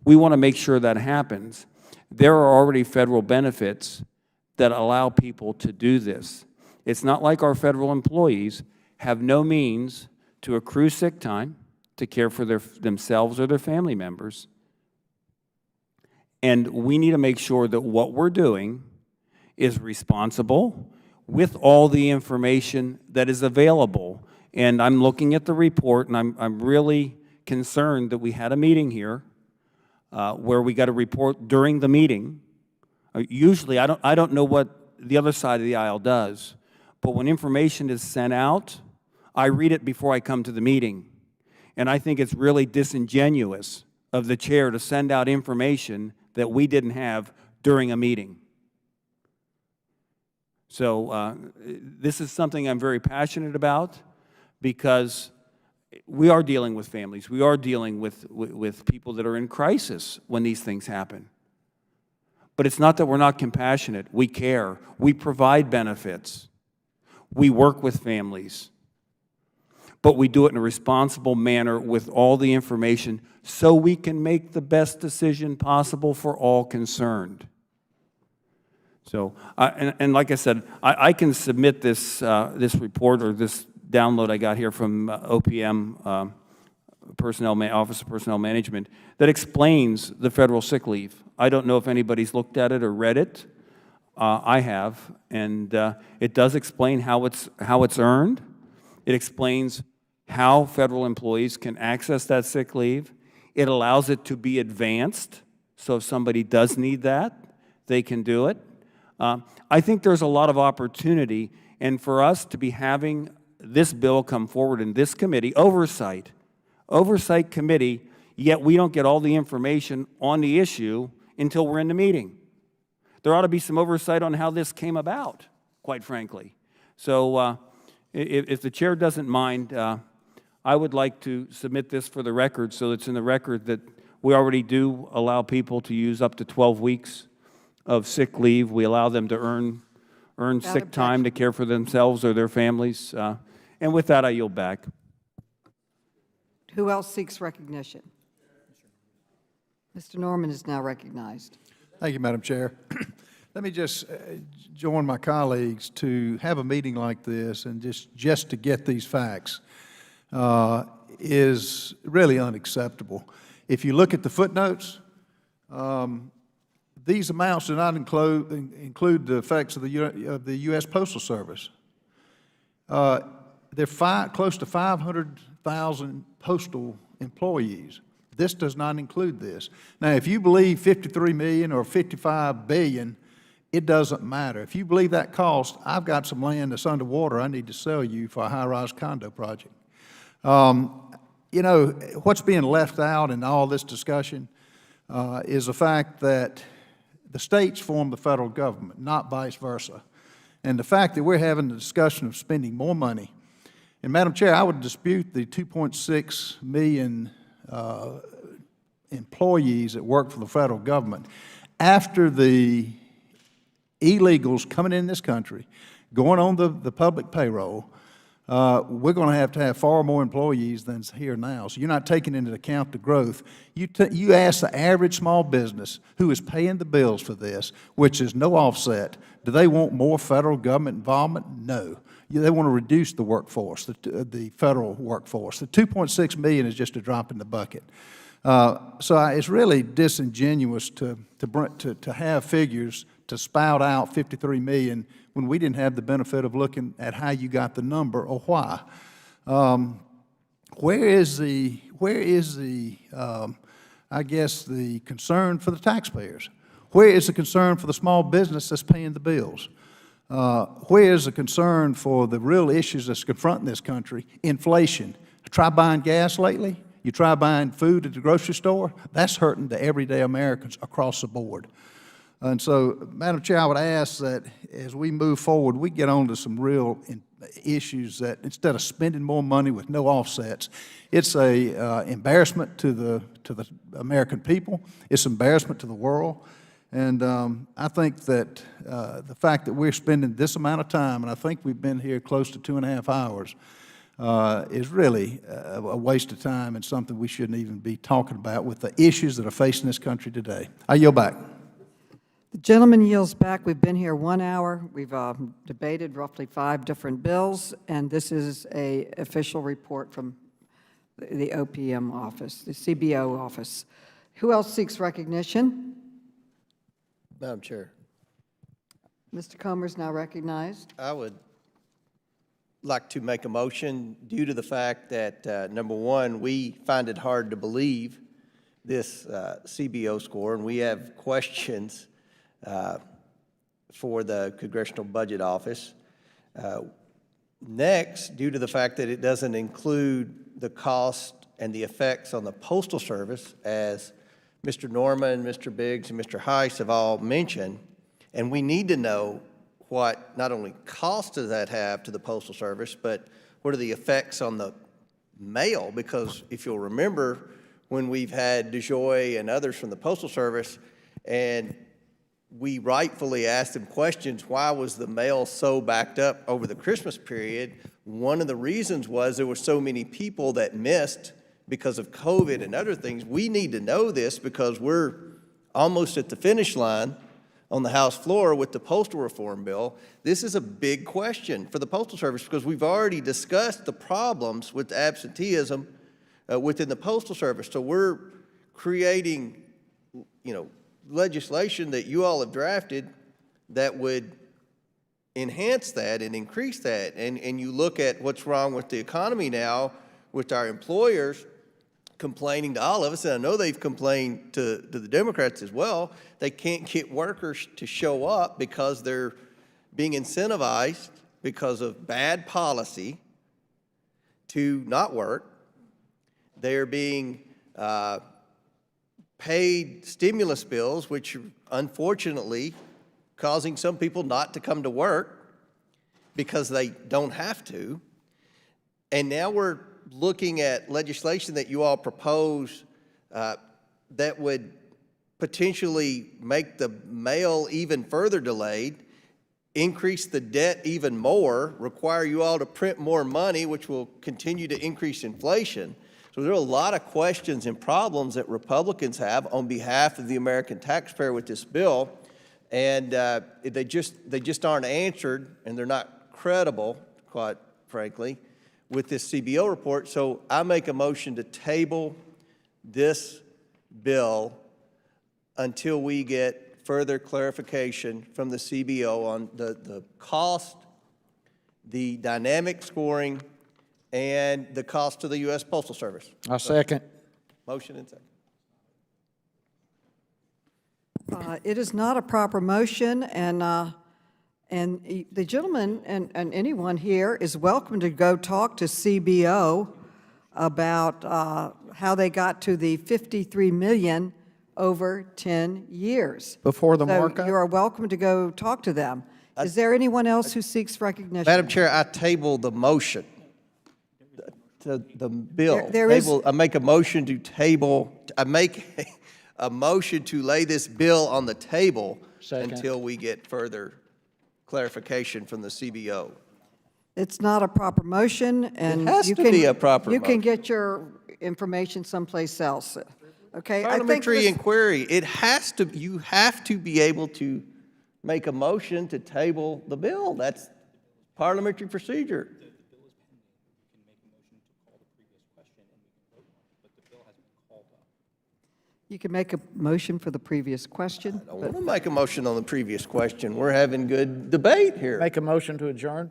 We want to make sure that happens. There are already federal benefits that allow people to do this. It's not like our federal employees have no means to accrue sick time to care for themselves or their family members. And we need to make sure that what we're doing is responsible with all the information that is available. And I'm looking at the report, and I'm really concerned that we had a meeting here where we got a report during the meeting. Usually, I don't know what the other side of the aisle does, but when information is sent out, I read it before I come to the meeting. And I think it's really disingenuous of the chair to send out information that we didn't have during a meeting. So this is something I'm very passionate about because we are dealing with families. We are dealing with people that are in crisis when these things happen. But it's not that we're not compassionate. We care. We provide benefits. We work with families. But we do it in a responsible manner with all the information so we can make the best decision possible for all concerned. So, and like I said, I can submit this report or this download I got here from OPM, Office of Personnel Management, that explains the federal sick leave. I don't know if anybody's looked at it or read it. I have, and it does explain how it's earned. It explains how federal employees can access that sick leave. It allows it to be advanced, so if somebody does need that, they can do it. I think there's a lot of opportunity, and for us to be having this bill come forward in this committee, Oversight Committee, yet we don't get all the information on the issue until we're in the meeting. There ought to be some oversight on how this came about, quite frankly. So if the chair doesn't mind, I would like to submit this for the record so it's in the record that we already do allow people to use up to 12 weeks of sick leave. We allow them to earn sick time to care for themselves or their families. And with that, I yield back. Who else seeks recognition? Mr. Norman is now recognized. Thank you, Madam Chair. Let me just join my colleagues to have a meeting like this and just to get these facts is really unacceptable. If you look at the footnotes, these amounts do not include the effects of the U.S. Postal Service. They're close to 500,000 postal employees. This does not include this. Now, if you believe 53 million or 55 billion, it doesn't matter. If you believe that cost, I've got some land that's underwater I need to sell you for a high-rise condo project. You know, what's being left out in all this discussion is the fact that the states form the federal government, not vice versa. And the fact that we're having the discussion of spending more money. And Madam Chair, I would dispute the 2.6 million employees that work for the federal government. After the illegals coming in this country, going on the public payroll, we're going to have far more employees than's here now. So you're not taking into account the growth. You ask the average small business who is paying the bills for this, which is no offset, do they want more federal government involvement? No. They want to reduce the workforce, the federal workforce. The $2.6 million is just a drop in the bucket. So it's really disingenuous to have figures to spout out $53 million when we didn't have the benefit of looking at how you got the number or why. Where is the I guess the concern for the taxpayers? Where is the concern for the small business that's paying the bills? Where is the concern for the real issues that's confronting this country? Inflation. Try buying gas lately? You try buying food at the grocery store? That's hurting the everyday Americans across the board. And so, Madam Chair, I would ask that as we move forward, we get on to some real issues that instead of spending more money with no offsets, it's a embarrassment to the American people. It's embarrassment to the world. And I think that the fact that we're spending this amount of time, and I think we've been here close to 2.5 hours, is really a waste of time and something we shouldn't even be talking about with the issues that are facing this country today. I yield back. The gentleman yields back. We've been here 1 hour. We've debated roughly 5 different bills, and this is an official report from the OPM office, the CBO office. Who else seeks recognition? Madam Chair, Mr. Comer's now recognized. I would like to make a motion due to the fact that, number one, we find it hard to believe this CBO score, and we have questions for the Congressional Budget Office. Next, due to the fact that it doesn't include the cost and the effects on the Postal Service, as Mr. Norman, Mr. Biggs, and Mr. Heiss have all mentioned, and we need to know what not only cost does that have to the Postal Service, but what are the effects on the mail, because if you'll remember, when we've had DeJoy and others from the Postal Service, and we rightfully asked them questions, why was the mail so backed up over the Christmas period? One of the reasons was there were so many people that missed because of COVID and other things. We need to know this because we're almost at the finish line on the House floor with the postal reform bill. This is a big question for the Postal Service because we've already discussed the problems with absenteeism within the Postal Service. So we're creating, legislation that you all have drafted that would enhance that and increase that. And you look at what's wrong with the economy now with our employers complaining to all of us, and I know they've complained to the Democrats as well. They can't get workers to show up because they're being incentivized because of bad policy to not work. They're being paid stimulus bills, which are unfortunately causing some people not to come to work because they don't have to. And now we're looking at legislation that you all propose that would potentially make the mail even further delayed, increase the debt even more, require you all to print more money, which will continue to increase inflation. So there are a lot of questions and problems that Republicans have on behalf of the American taxpayer with this bill, and they just aren't answered, and they're not credible, quite frankly, with this CBO report. So I make a motion to table this bill until we get further clarification from the CBO on the cost, the dynamic scoring, and the cost to the U.S. Postal Service. I second. Motion and second. It is not a proper motion, and the gentleman and anyone here is welcome to go talk to CBO about how they got to the $53 million over 10 years. Before the So markup? you are welcome to go talk to them. Is there anyone else who seeks recognition? Madam Chair, I table the motion. The bill. There is- I make a motion to table, I make a motion to lay this bill on the table Second. until we get further clarification from the CBO. It's not a proper motion, and has you to can... be a proper You can motion. get your information someplace else, okay? I think Parliamentary this- inquiry, you have to be able to make a motion to table the bill. That's parliamentary procedure. You can make a motion for the previous question, I don't but want to make a motion on the previous question. We're having good debate here. Make a motion to adjourn?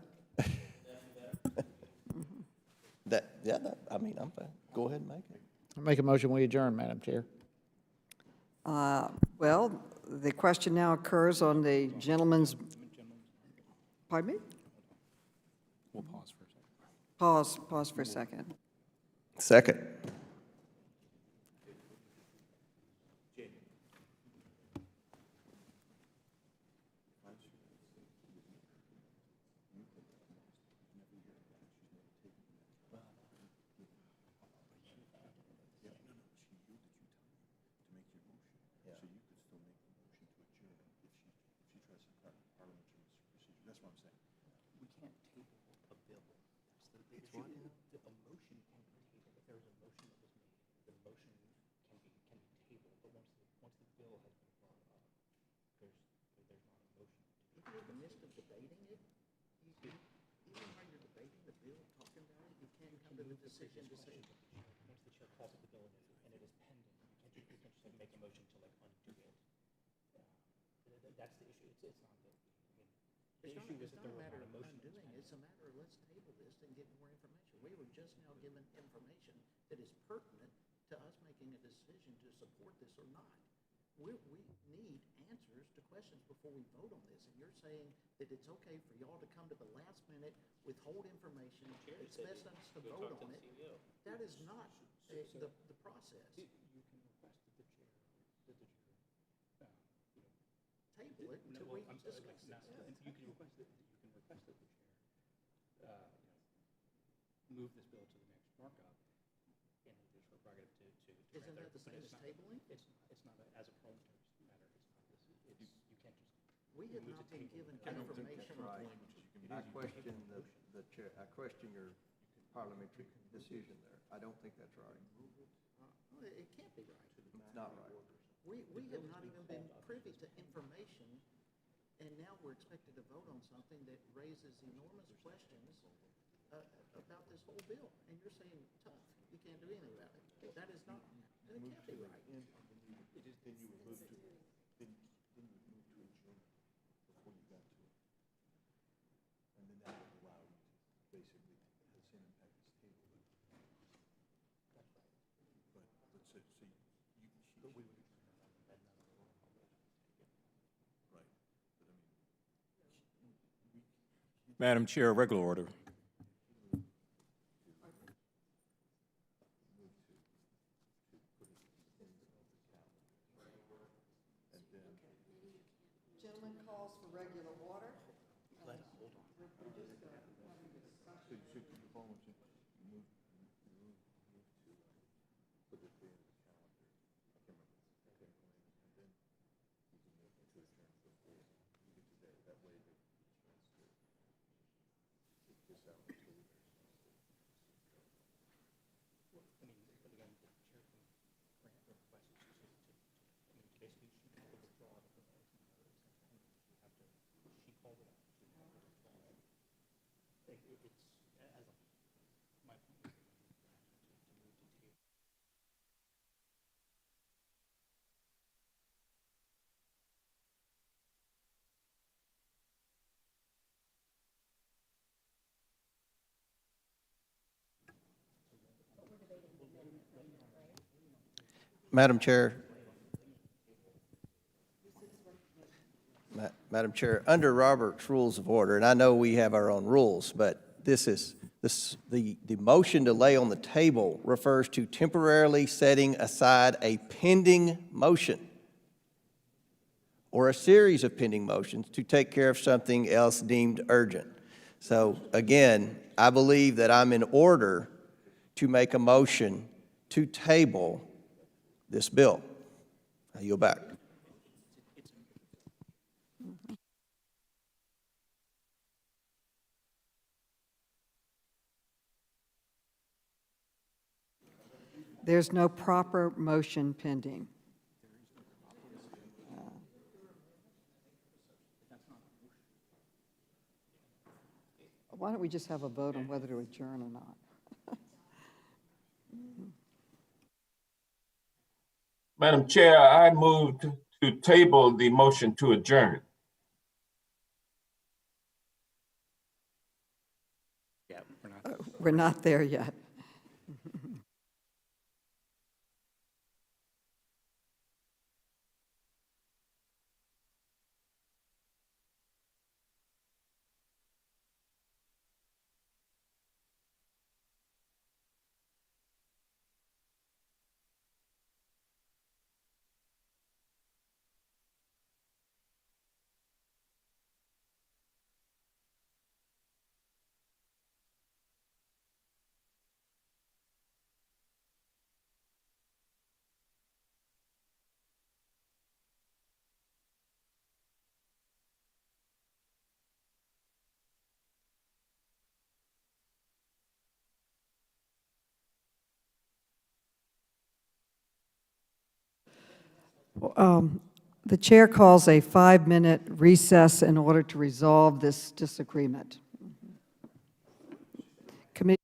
I'm fine. Go ahead and make it. I make a motion, we adjourn, Madam Chair. well, the question now occurs on the gentleman's... Pardon me? We'll pause for a second. Pause for a second. Second. It's a matter of let's table this and get more information. We were just now given information that is pertinent to us making a decision to support this or not. We need answers to questions before we vote on this. And you're saying that it's okay for y'all to come to the last minute, withhold information, expect us to vote on it. That is not the process. You can request that the chair table it until we discuss it. You can request that the chair move this bill to the next markup, and there's a prerogative to Isn't that the same as tabling? It's not as a parliamentary matter. You can't just. We have not been given information. I question your parliamentary decision there. I don't think that's right. It can't be right. It's not right. We have not even been privy to information, and now we're expected to vote on something that raises enormous questions about this whole bill. And you're saying, tough, you can't do anything about it. That is not, that can't be right. Madam Chair, regular order. Gentleman calls for regular order. Madam Chair. Madam Chair, under Robert's Rules of Order, and I know we have our own rules, but the motion to lay on the table refers to temporarily setting aside a pending motion or a series of pending motions to take care of something else deemed urgent. So again, I believe that I'm in order to make a motion to table this bill. I yield back. There's no proper motion pending. Why don't we just have a vote on whether to adjourn or not? Madam Chair, I moved to table the motion to adjourn. We're not there yet. The chair calls a 5-minute recess in order to resolve this disagreement. Committee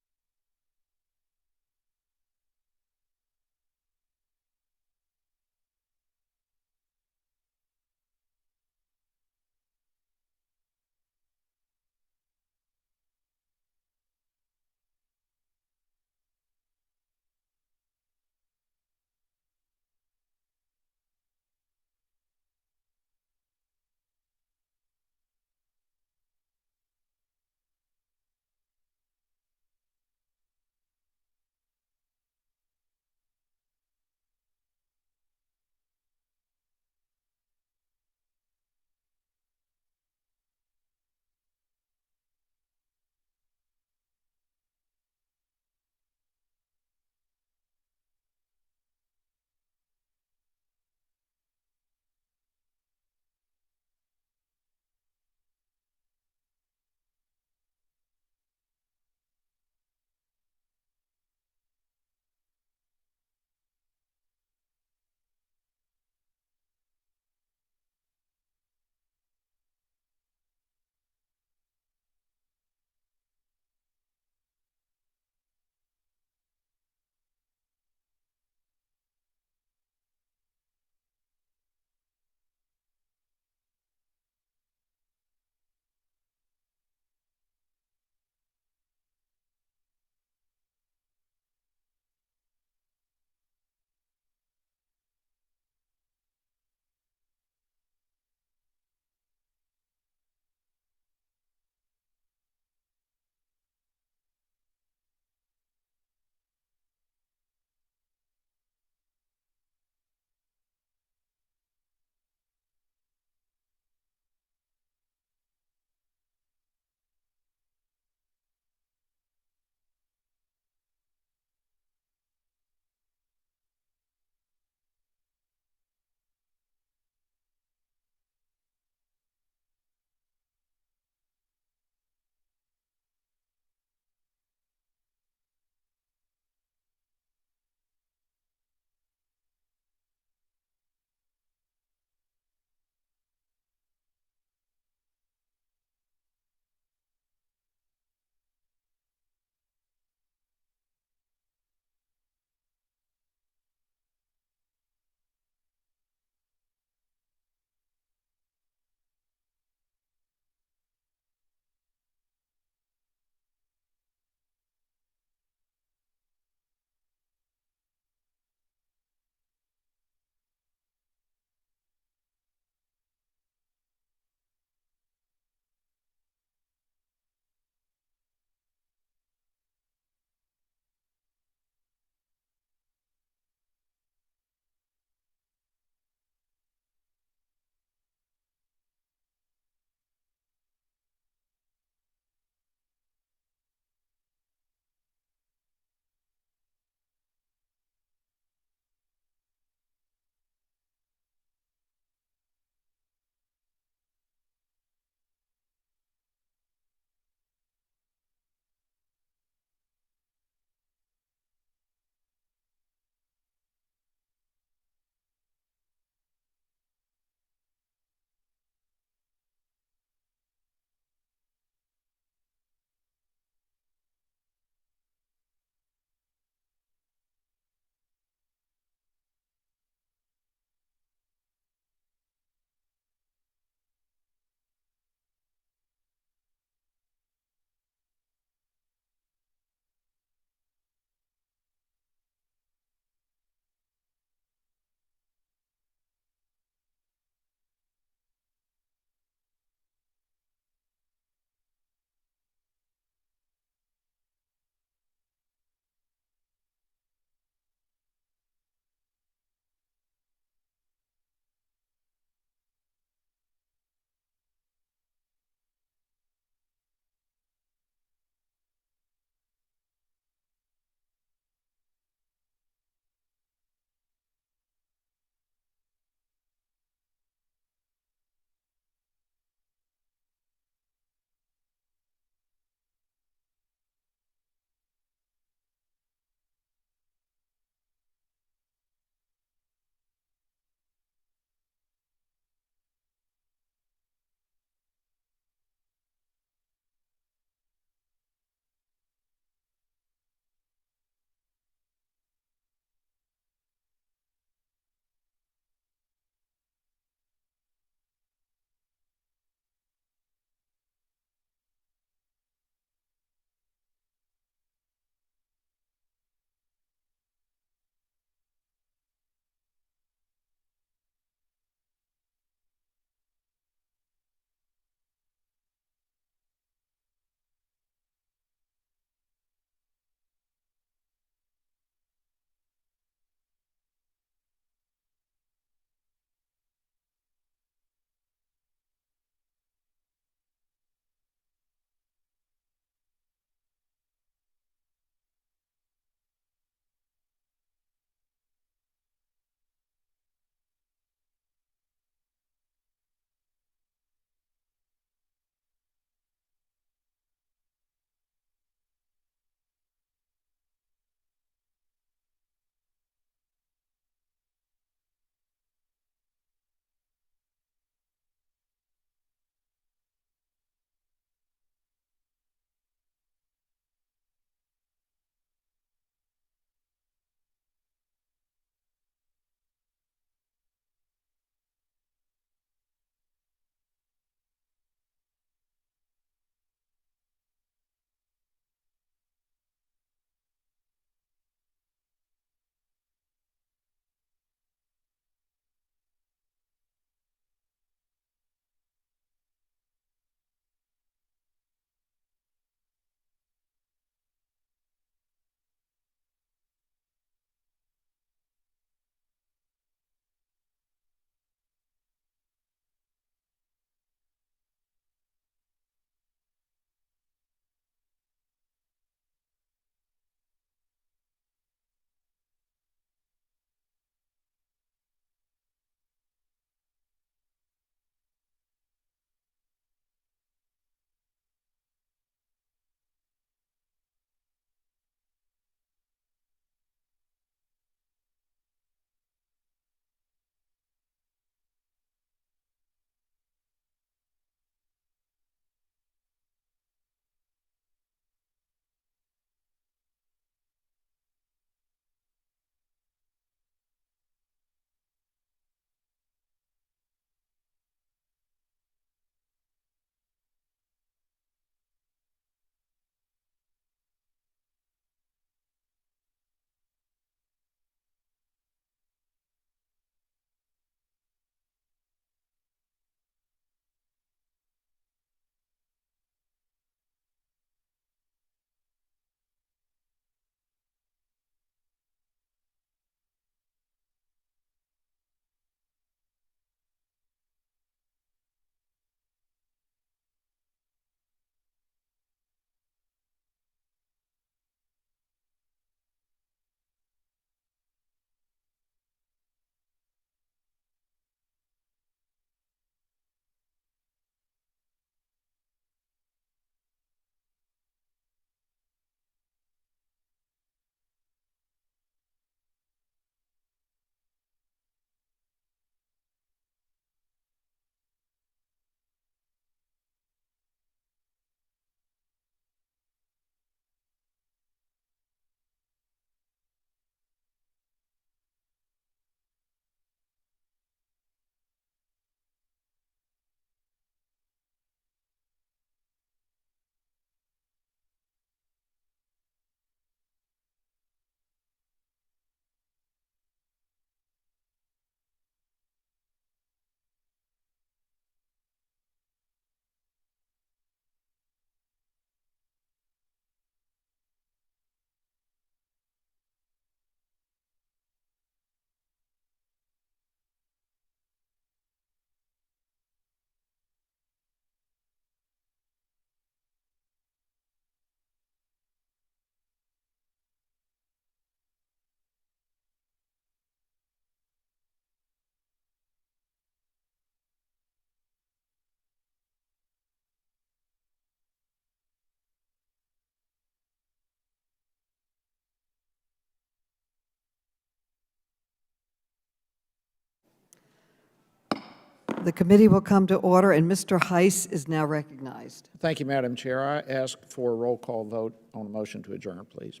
The committee will come to order, and Mr. Heiss is now recognized. Thank you, Madam Chair. I ask for a roll call vote on a motion to adjourn, please.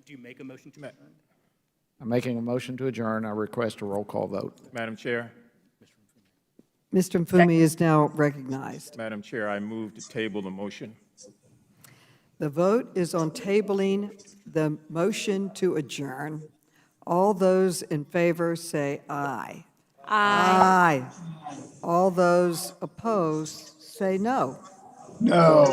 Do you make a motion to? I'm making a motion to adjourn. I request a roll call vote. Madam Chair, Mr. Mfumi is now recognized. Madam Chair, I move to table the motion. The vote is on tabling the motion to adjourn. All those in favor say aye. Aye. All those opposed say no. No.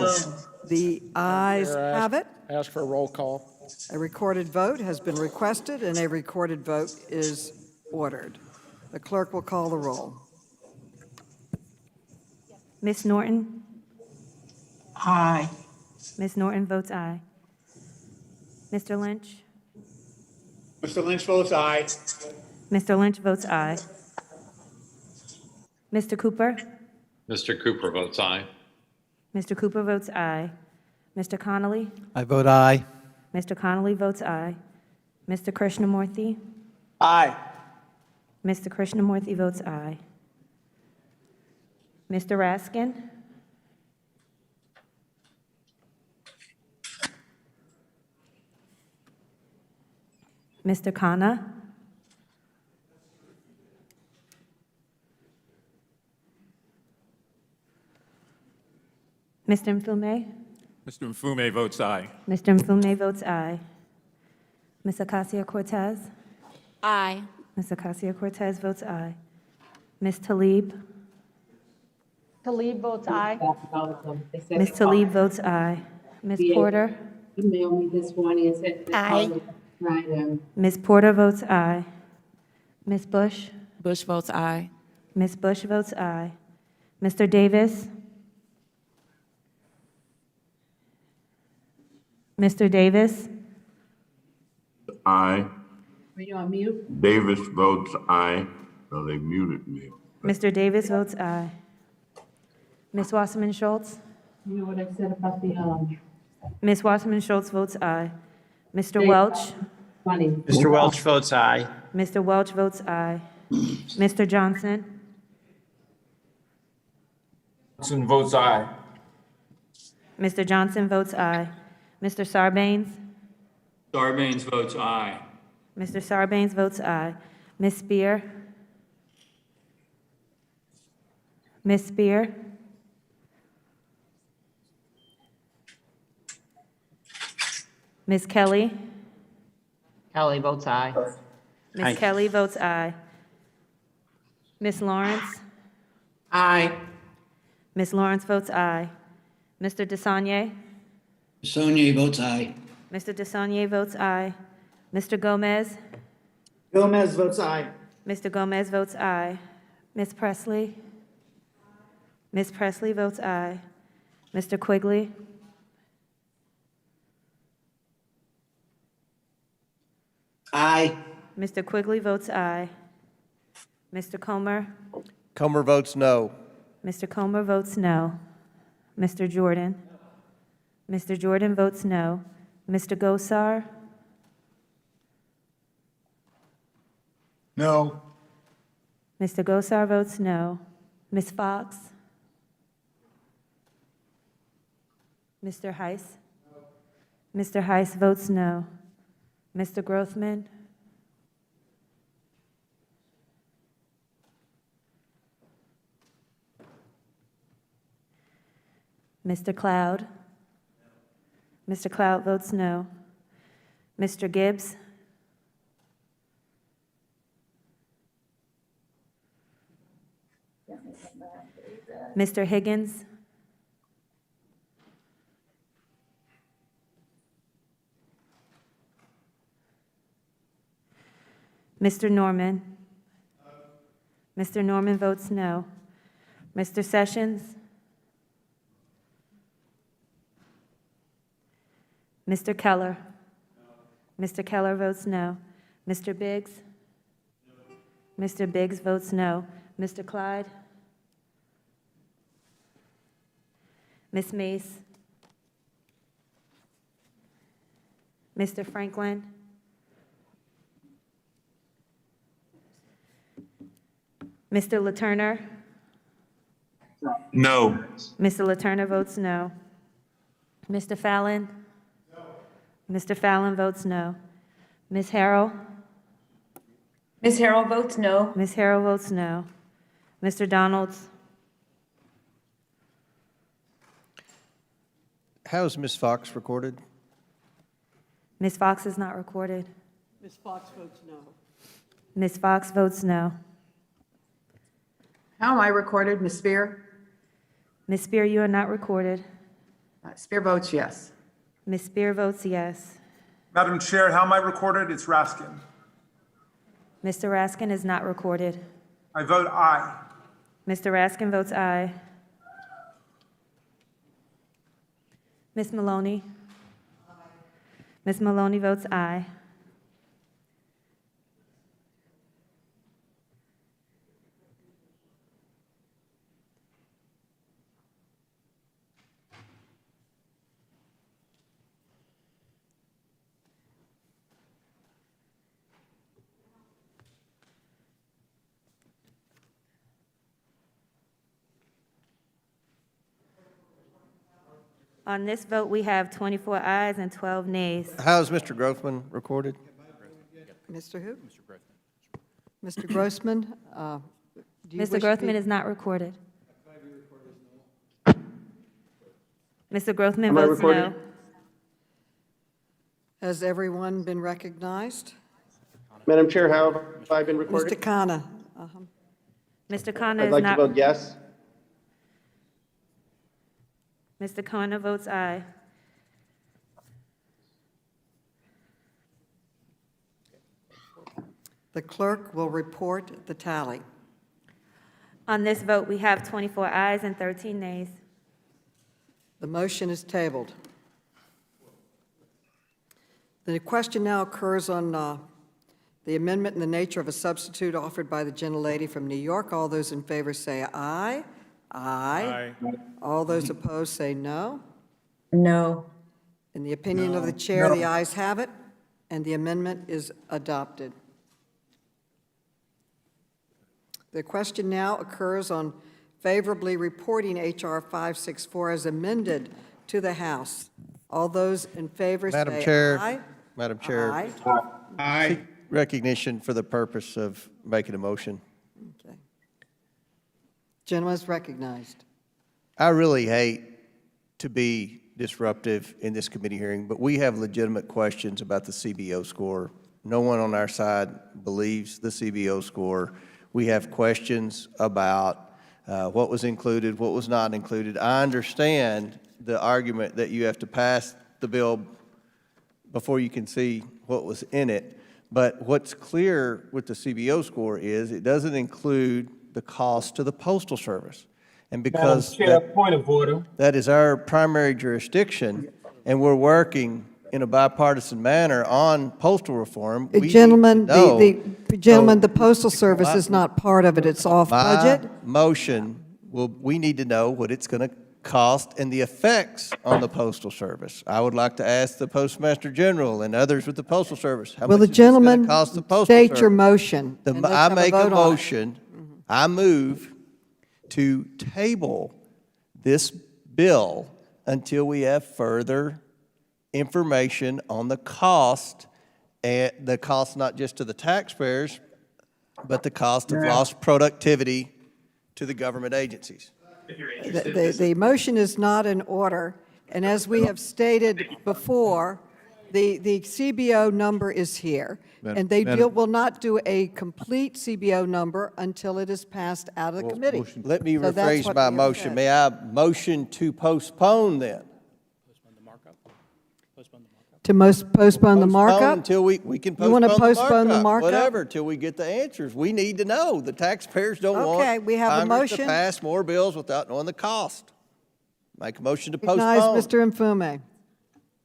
The ayes Chair, have it. Ask for a roll call. A recorded vote has been requested, and a recorded vote is ordered. The clerk will call the roll. Ms. Norton? Aye. Ms. Norton votes aye. Mr. Lynch? Mr. Lynch votes aye. Mr. Lynch votes aye. Mr. Cooper? Mr. Cooper votes aye. Mr. Cooper votes aye. Mr. Connolly? I vote aye. Mr. Connolly votes aye. Mr. Krishnamurthy? Aye. Mr. Krishnamurthy votes aye. Mr. Raskin? Mr. Khanna? Mr. Mfume? Mr. Mfume votes aye. Mr. Mfume votes aye. Ms. Acacia-Cortez? Aye. Ms. Acacia-Cortez votes aye. Ms. Tlaib? Talib votes aye. Ms. Tlaib votes aye. Ms. Porter? Email me this morning and said. Aye. Ms. Porter votes aye. Ms. Bush? Bush votes aye. Ms. Bush votes aye. Mr. Davis? Mr. Davis? Aye. Are you on mute? Davis votes aye. So they muted me. Mr. Davis votes aye. Ms. Wasserman Schultz? You know what I said about the, Ms. Wasserman Schultz votes aye. Mr. Welch? money? Mr. Welch votes aye. Mr. Welch votes aye. Mr. Johnson? Johnson votes aye. Mr. Johnson votes aye. Mr. Sarbanes? Sarbanes votes aye. Mr. Sarbanes votes aye. Ms. Spear? Ms. Spear? Ms. Kelly? Kelly votes aye. Ms. Aye. Kelly votes aye. Ms. Lawrence? Aye. Ms. Lawrence votes aye. Mr. DeSaulnier? Sonny votes aye. Mr. DeSaulnier votes aye. Mr. Gomez? Gomez votes aye. Mr. Gomez votes aye. Ms. Presley? Ms. Presley votes aye. Mr. Quigley? Aye. Mr. Quigley votes aye. Mr. Comer? Comer votes no. Mr. Comer votes no. Mr. Jordan? Mr. Jordan votes no. Mr. Gosar? No. Mr. Gosar votes no. Ms. Fox? Mr. Heiss? Mr. Heiss votes no. Mr. Grothman? Mr. Cloud? Mr. Cloud votes no. Mr. Gibbs? Mr. Higgins? Mr. Norman? Mr. Norman votes no. Mr. Sessions? Mr. Keller? Mr. Keller votes no. Mr. Biggs? Mr. Biggs votes no. Mr. Clyde? Ms. Mace? Mr. Mr. LaTurner? No. Mr. LaTurner votes no. Mr. Fallon? Mr. Fallon votes no. Ms. Harrell? Ms. Harrell votes no. Ms. Harrell votes no. Mr. Donalds? How is Ms. Fox recorded? Ms. Fox is not recorded. Ms. Fox votes no. Ms. Fox votes no. How am I recorded? Ms. Spear? Ms. Spear, you are not recorded. Spear votes yes. Ms. Spear votes yes. Madam Chair, how am I recorded? It's Raskin. Mr. Raskin is not recorded. I vote aye. Mr. Raskin votes aye. Ms. Maloney? Ms. Maloney votes aye. On this vote, we have 24 ayes and 12 nays. How is Mr. Grothman recorded? Mr. who? Mr. Grossman? Do you Mr. wish to Grothman be- is not recorded. Mr. Grothman Am I votes recorded? no. Has everyone been recognized? Madam Chair, how have I been Mr. Kana? Mr. Khanna I'd is like to not. vote yes. Mr. Khanna votes aye. The clerk will report the tally. On this vote, we have 24 ayes and 13 nays. The motion is tabled. The question now occurs on the amendment in the nature of a substitute offered by the gentlelady from New York. All those in favor say aye. Aye. All those opposed say no. No. In the opinion of the chair, the ayes have it, and the amendment is adopted. The question now occurs on favorably reporting H.R. 564 as amended to the House. All those in favor say aye. Madam Chair. Madam Chair. Aye. Aye. Recognition for the purpose of making a motion. Okay. Gentleman is recognized. I really hate to be disruptive in this committee hearing, but we have legitimate questions about the CBO score. No one on our side believes the CBO score. We have questions about what was included, what was not included. I understand the argument that you have to pass the bill before you can see what was in it, but what's clear with the CBO score is it doesn't include the cost to the Postal Service. And because Madam Chair, point of order. that is our primary jurisdiction, and we're working in a bipartisan manner on postal reform, we need to Gentlemen, know. the Postal Service is not part of it. It's off budget. My motion, we need to know what it's going to cost and the effects on the Postal Service. I would like to ask the Postmaster General and others with the Postal Service, how Will much the is this going gentleman to cost the Postal state Service? your motion? and let's I have a make a vote on it. motion, I move to table this bill until we have further information on the cost, and the cost not just to the taxpayers, but the cost of lost productivity to the government agencies. The motion is not in order, and as we have stated before, the CBO number is here, and they will not do a complete CBO number until it is passed out of the committee. Let me So that's rephrase what my we have motion. said. May I motion to postpone then? To postpone the markup? Until we can You wanna postpone the postpone the markup? Whatever, till we get the answers. We need to know. The taxpayers don't Okay, want we have a Congress to motion. pass more bills without knowing the cost. Make a motion to Recognize postpone. Mr. Mfume.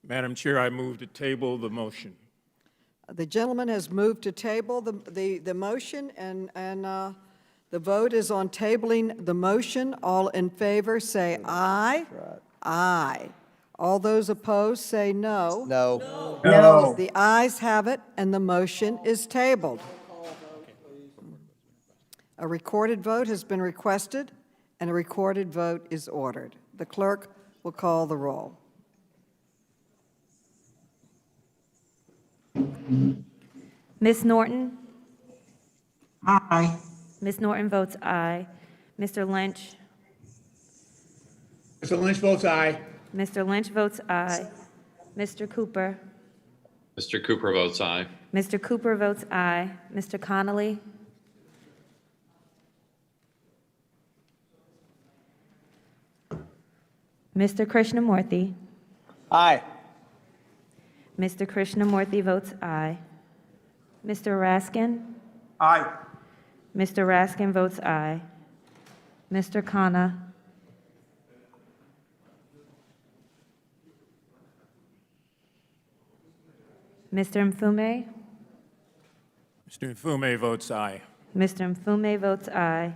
Madam Chair, I move to table the motion. The gentleman has moved to table the motion, and the vote is on tabling the motion. All in favor, say aye. Aye. All those opposed, say no. No. No. The ayes have it, and the motion is tabled. A recorded vote has been requested, and a recorded vote is ordered. The clerk will call the roll. Ms. Norton? Aye. Ms. Norton votes aye. Mr. Lynch? Mr. Lynch votes aye. Mr. Lynch votes aye. Mr. Cooper? Mr. Cooper votes aye. Mr. Cooper votes aye. Mr. Connolly? Mr. Krishnamurthy? Aye. Mr. Krishnamurthy votes aye. Mr. Raskin? Aye. Mr. Raskin votes aye. Mr. Khanna? Mr. Mfume? Mr. Mfume votes aye. Mr. Mfume votes aye.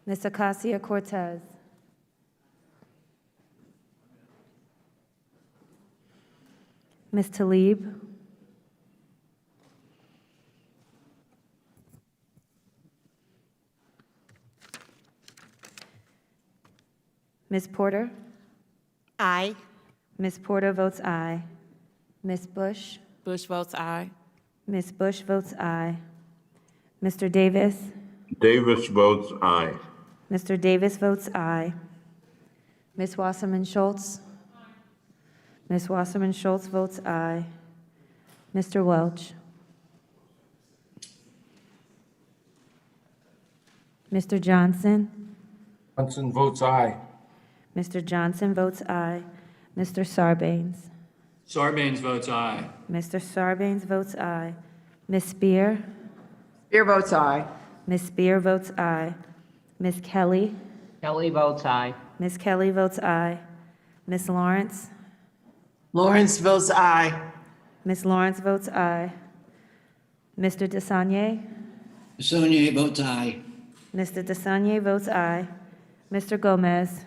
Ms. Ocasio-Cortez? Ms. Tlaib? Ms. Porter? Aye. Ms. Porter votes aye. Ms. Bush? Bush votes aye. Ms. Bush votes aye. Mr. Davis? Davis votes aye. Mr. Davis votes aye. Ms. Wasserman Schultz? Ms. Wasserman Schultz votes aye. Mr. Welch? Mr. Johnson? Johnson votes aye. Mr. Johnson votes aye. Mr. Sarbanes? Sarbanes votes aye. Mr. Sarbanes votes aye. Ms. Spear? Spear votes aye. Ms. Spear votes aye. Ms. Kelly? Kelly votes aye. Ms. Kelly votes aye. Ms. Lawrence? Lawrence votes aye. Ms. Lawrence votes aye. Mr. DeSagne? Sonny votes aye. Mr. DeSagne votes aye. Mr. Gomez?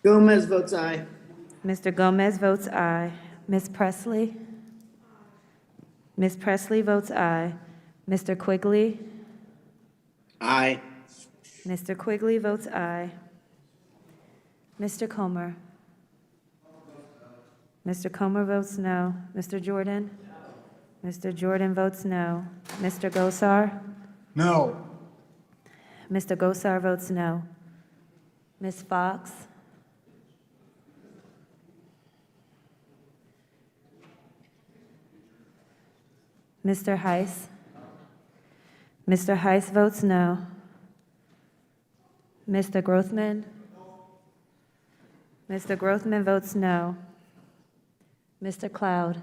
Gomez votes aye. Mr. Gomez votes aye. Ms. Presley? Ms. Presley votes aye. Mr. Quigley? Aye. Mr. Quigley votes aye. Mr. Comer? Mr. Comer votes no. Mr. Jordan? Mr. Jordan votes no. Mr. Gosar? No. Mr. Gosar votes no. Ms. Fox? Mr. Heiss? Mr. Heiss votes no. Mr. Grothman? Mr. Grothman votes no. Mr. Cloud?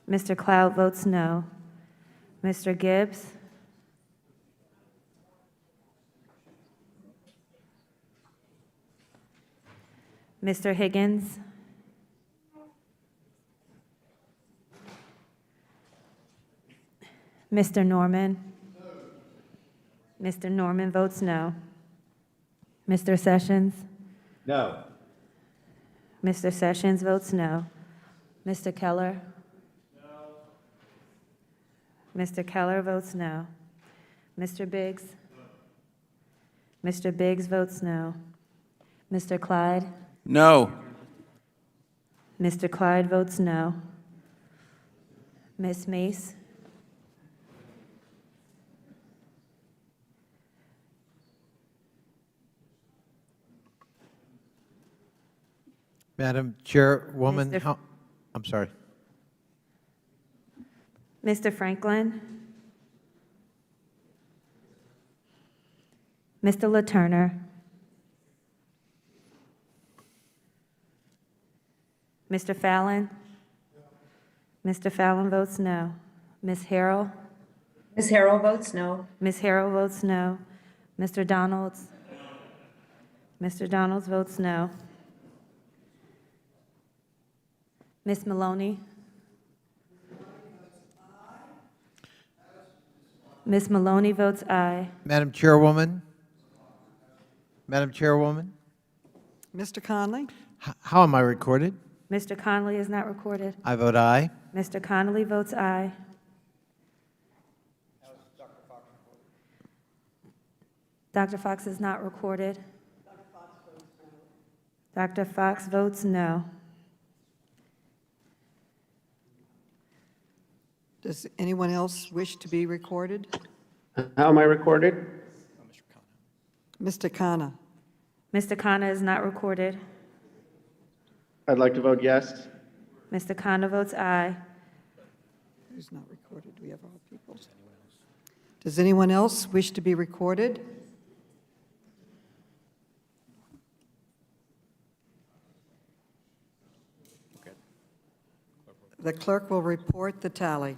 Mr. Cloud votes no. Mr. Gibbs? Mr. Higgins? Mr. Norman? Mr. Norman votes no. Mr. Sessions? No. Mr. Sessions votes no. Mr. Keller? Mr. Keller votes no. Mr. Biggs? Mr. Biggs votes no. Mr. Clyde? No. Mr. Clyde votes no. Ms. Mace? Madam Chairwoman, Mr. I'm sorry. Mr. Franklin? Mr. LaTurner? Mr. Fallon? Mr. Fallon votes no. Ms. Harrell? Ms. Harrell votes no. Ms. Harrell votes no. Mr. Donalds? Mr. Donalds votes no. Ms. Maloney? Ms. Maloney votes aye. Madam Chairwoman? Madam Chairwoman? Mr. Conley? How am I recorded? Mr. Connolly is not recorded. I vote aye. Mr. Connolly votes aye. Dr. Fox is not recorded. Dr. Fox votes no. Does anyone else wish to be recorded? How am I recorded? Mr. Khanna? Mr. Khanna is not recorded. I'd like to vote yes. Mr. Khanna votes aye. Who's not recorded? Do we have all people? Does anyone else wish to be recorded? The clerk will report the tally.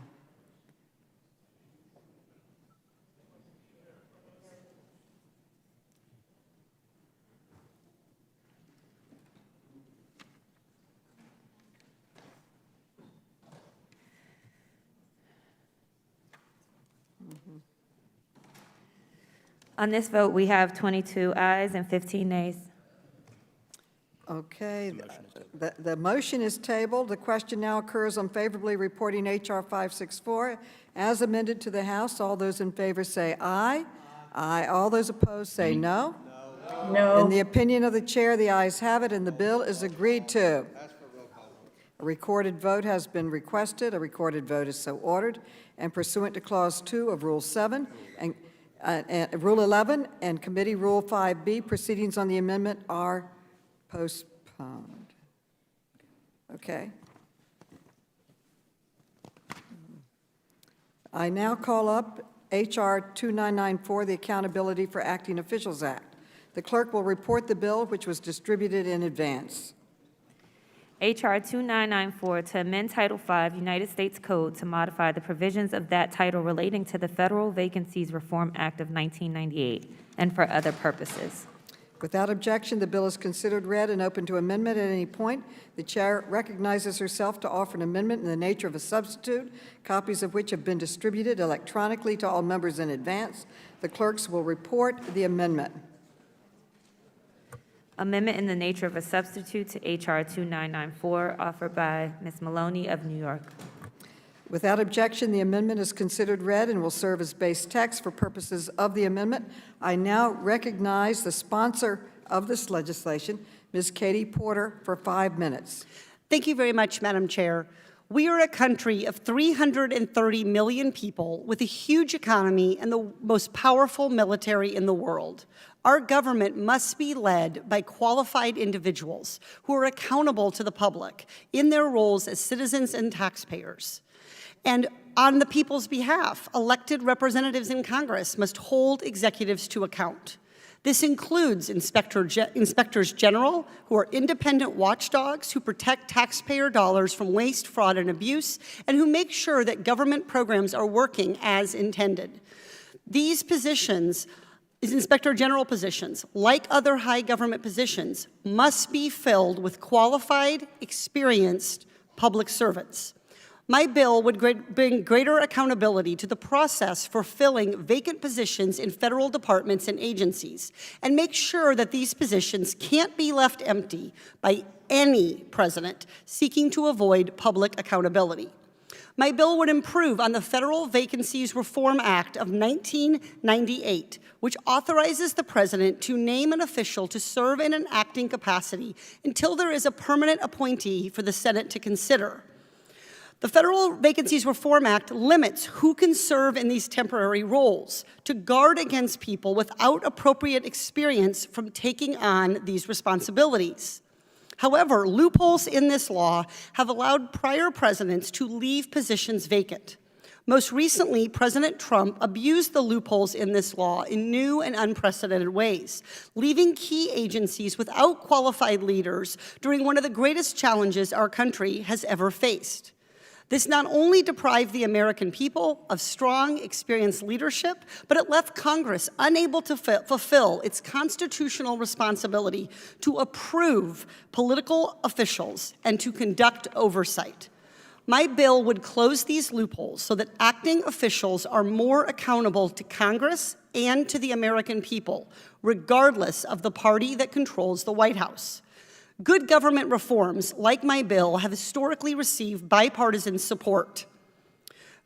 On this vote, we have 22 ayes and 15 nays. Okay, the motion is tabled. The question now occurs on favorably reporting H.R. 564 as amended to the House. All those in favor say aye. Aye. All those opposed say no. No. In the opinion of the chair, the ayes have it, and the bill is agreed to. A recorded vote has been requested. A recorded vote is so ordered, and pursuant to Clause 2 of Rule 7 and Rule 11 and Committee Rule 5B, proceedings on the amendment are postponed. Okay. I now call up H.R. 2994, the Accountability for Acting Officials Act. The clerk will report the bill, which was distributed in advance. H.R. 2994 to amend Title V United States Code to modify the provisions of that title relating to the Federal Vacancies Reform Act of 1998 and for other purposes. Without objection, the bill is considered read and open to amendment at any point. The chair recognizes herself to offer an amendment in the nature of a substitute, copies of which have been distributed electronically to all members in advance. The clerks will report the amendment. Amendment in the nature of a substitute to H.R. 2994, offered by Ms. Maloney of New York. Without objection, the amendment is considered read and will serve as base text for purposes of the amendment. I now recognize the sponsor of this legislation, Ms. Katie Porter, for 5 minutes. Thank you very much, Madam Chair. We are a country of 330 million people with a huge economy and the most powerful military in the world. Our government must be led by qualified individuals who are accountable to the public in their roles as citizens and taxpayers. And on the people's behalf, elected representatives in Congress must hold executives to account. This includes inspectors general, who are independent watchdogs who protect taxpayer dollars from waste, fraud, and abuse, and who make sure that government programs are working as intended. These positions, these inspector general positions, like other high government positions, must be filled with qualified, experienced public servants. My bill would bring greater accountability to the process for filling vacant positions in federal departments and agencies and make sure that these positions can't be left empty by any president seeking to avoid public accountability. My bill would improve on the Federal Vacancies Reform Act of 1998, which authorizes the president to name an official to serve in an acting capacity until there is a permanent appointee for the Senate to consider. The Federal Vacancies Reform Act limits who can serve in these temporary roles to guard against people without appropriate experience from taking on these responsibilities. However, loopholes in this law have allowed prior presidents to leave positions vacant. Most recently, President Trump abused the loopholes in this law in new and unprecedented ways, leaving key agencies without qualified leaders during one of the greatest challenges our country has ever faced. This not only deprived the American people of strong, experienced leadership, but it left Congress unable to fulfill its constitutional responsibility to approve political officials and to conduct oversight. My bill would close these loopholes so that acting officials are more accountable to Congress and to the American people, regardless of the party that controls the White House. Good government reforms, like my bill, have historically received bipartisan support.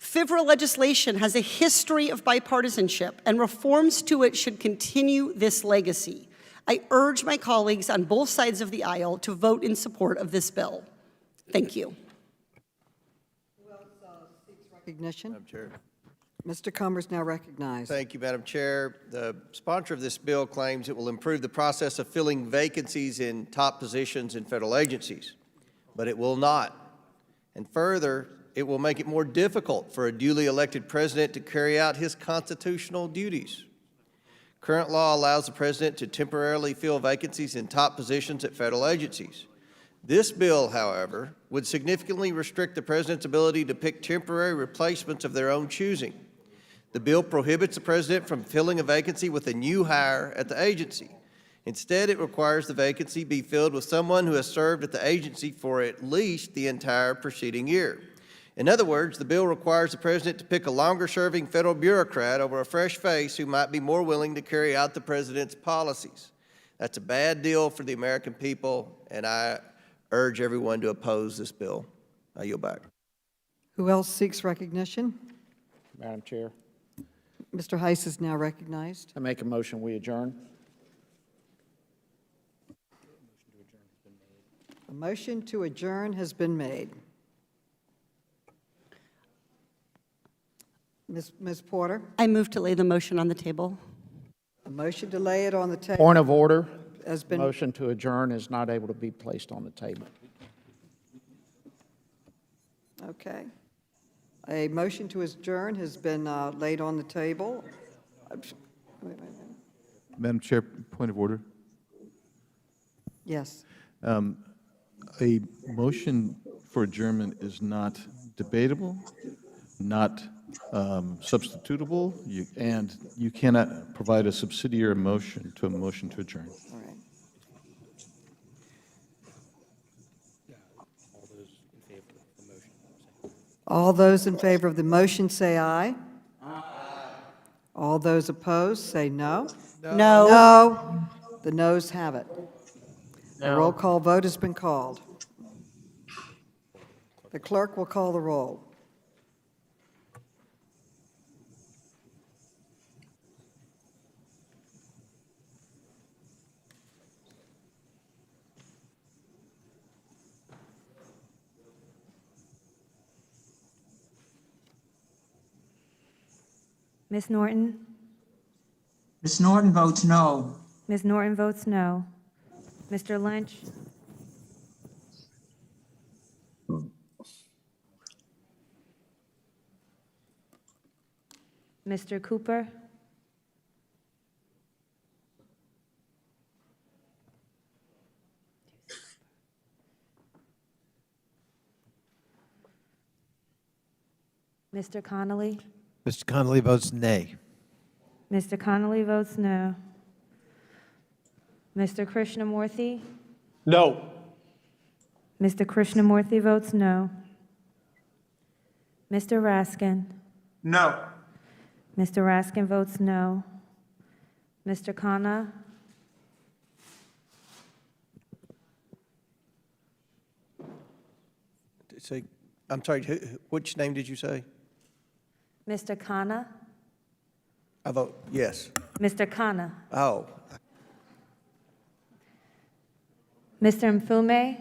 FIVRA legislation has a history of bipartisanship, and reforms to it should continue this legacy. I urge my colleagues on both sides of the aisle to vote in support of this bill. Thank you. Who else seeks recognition? Madam Chair. Mr. Comer's now recognized. Thank you, Madam Chair. The sponsor of this bill claims it will improve the process of filling vacancies in top positions in federal agencies, but it will not. And further, it will make it more difficult for a duly elected president to carry out his constitutional duties. Current law allows the president to temporarily fill vacancies in top positions at federal agencies. This bill, however, would significantly restrict the president's ability to pick temporary replacements of their own choosing. The bill prohibits the president from filling a vacancy with a new hire at the agency. Instead, it requires the vacancy be filled with someone who has served at the agency for at least the entire preceding year. In other words, the bill requires the president to pick a longer-serving federal bureaucrat over a fresh face who might be more willing to carry out the president's policies. That's a bad deal for the American people, and I urge everyone to oppose this bill. I yield back. Who else seeks recognition? Madam Chair, Mr. Heiss is now recognized. I make a motion, we adjourn. A motion to adjourn has been made. Ms. Porter, I move to lay the motion on the table. a motion to lay it on the table Point of order. has been, Motion to adjourn is not able to be placed on the table. okay. A motion to adjourn has been laid on the table. Madam Chair, point of order. Yes. A motion for adjournment is not debatable, not substitutable, and you cannot provide a subsidiary motion to a motion to adjourn. All right. All those in favor of the motion say aye. Aye. All those opposed say no. No. No. The noes have it. A roll call vote has been called. The clerk will call the roll. Ms. Norton? Ms. Norton votes no. Ms. Norton votes no. Mr. Lynch? Mr. Cooper? Mr. Connolly? Mr. Connolly votes nay. Mr. Connolly votes no. Mr. Krishnamurthy? No. Mr. Krishnamurthy votes no. Mr. Raskin? No. Mr. Raskin votes no. Mr. Khanna? I'm sorry, which name did you say? Mr. Khanna? I vote yes. Mr. Khanna? Oh, Mr. Mfume?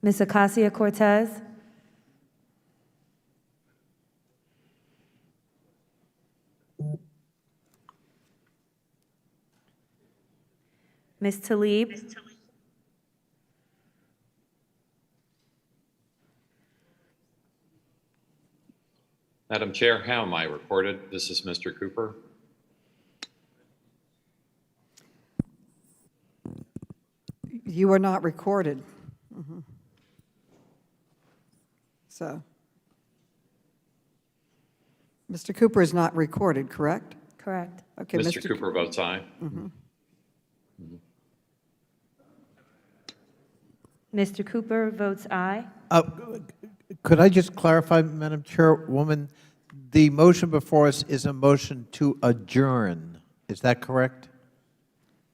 Ms. Acacia-Cortez? Ms. Tlaib? Madam Chair, how am I recorded? This is Mr. Cooper. You are not recorded. So, Mr. Cooper is not recorded, correct? Correct. Okay, Mr. Cooper votes aye. Mr. Cooper votes aye. Could I just clarify, Madam Chairwoman? The motion before us is a motion to adjourn. Is that correct?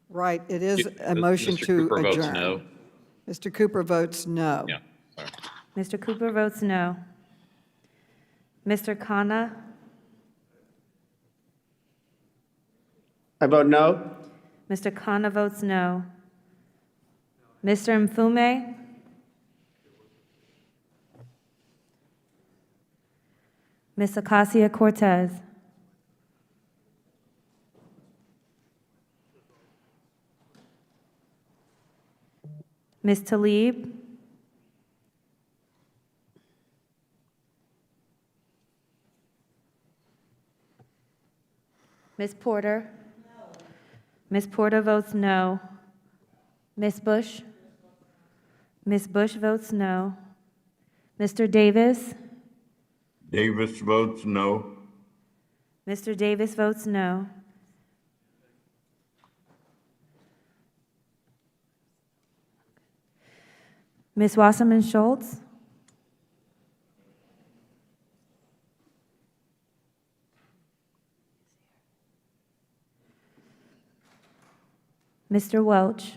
Right, it is a motion Mr. to Cooper votes adjourn. no. Mr. Cooper votes no. Yeah, sorry. Mr. Cooper votes no. Mr. Khanna? I vote no. Mr. Khanna votes no. Mr. Mfume? Ms. Acacia-Cortez? Ms. Tlaib? Ms. Porter? Ms. Porter votes no. Ms. Bush? Ms. Bush votes no. Mr. Davis? Davis votes no. Mr. Davis votes no. Ms. Wasserman Schultz? Mr. Welch?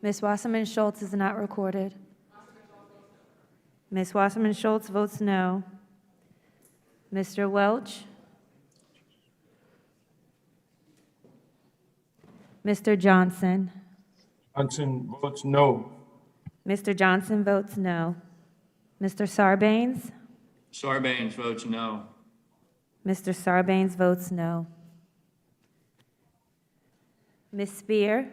Ms. Wasserman Schultz is not recorded. Ms. Wasserman Schultz votes no. Mr. Welch? Mr. Johnson? Johnson votes no. Mr. Johnson votes no. Mr. Sarbanes? Sarbanes votes no. Mr. Sarbanes votes no. Ms. Spear?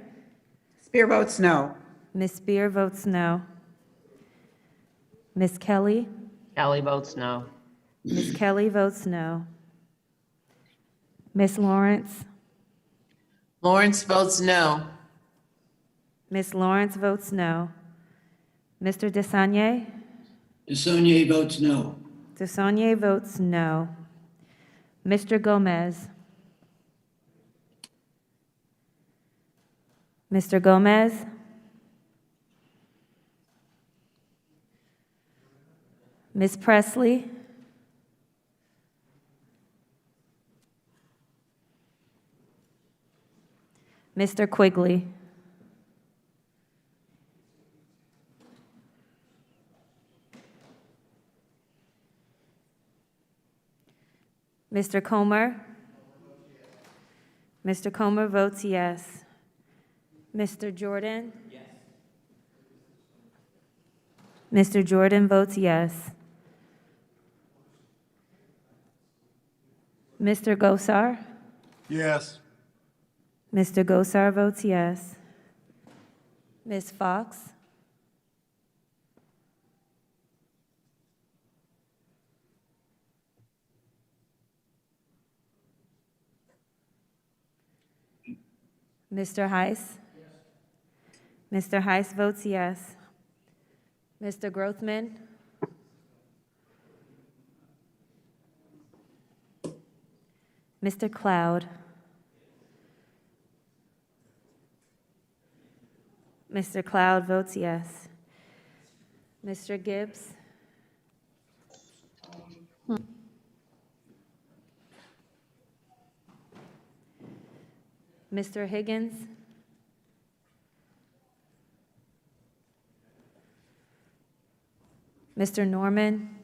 Spear votes no. Ms. Spear votes no. Ms. Kelly? Kelly votes no. Ms. Kelly votes no. Ms. Lawrence? Lawrence votes no. Ms. Lawrence votes no. Mr. Desagne? DeSaulnier votes no. Desagne votes no. Mr. Gomez? Mr. Gomez? Ms. Presley? Mr. Quigley? Mr. Comer? Mr. Comer votes yes. Mr. Jordan? Yes. Mr. Jordan votes yes. Mr. Gosar? Yes. Mr. Gosar votes yes. Ms. Fox? Mr. Heiss? Mr. Heiss votes yes. Mr. Grothman? Mr. Cloud? Mr. Cloud votes yes. Mr. Gibbs? Mr. Higgins? Mr. Norman?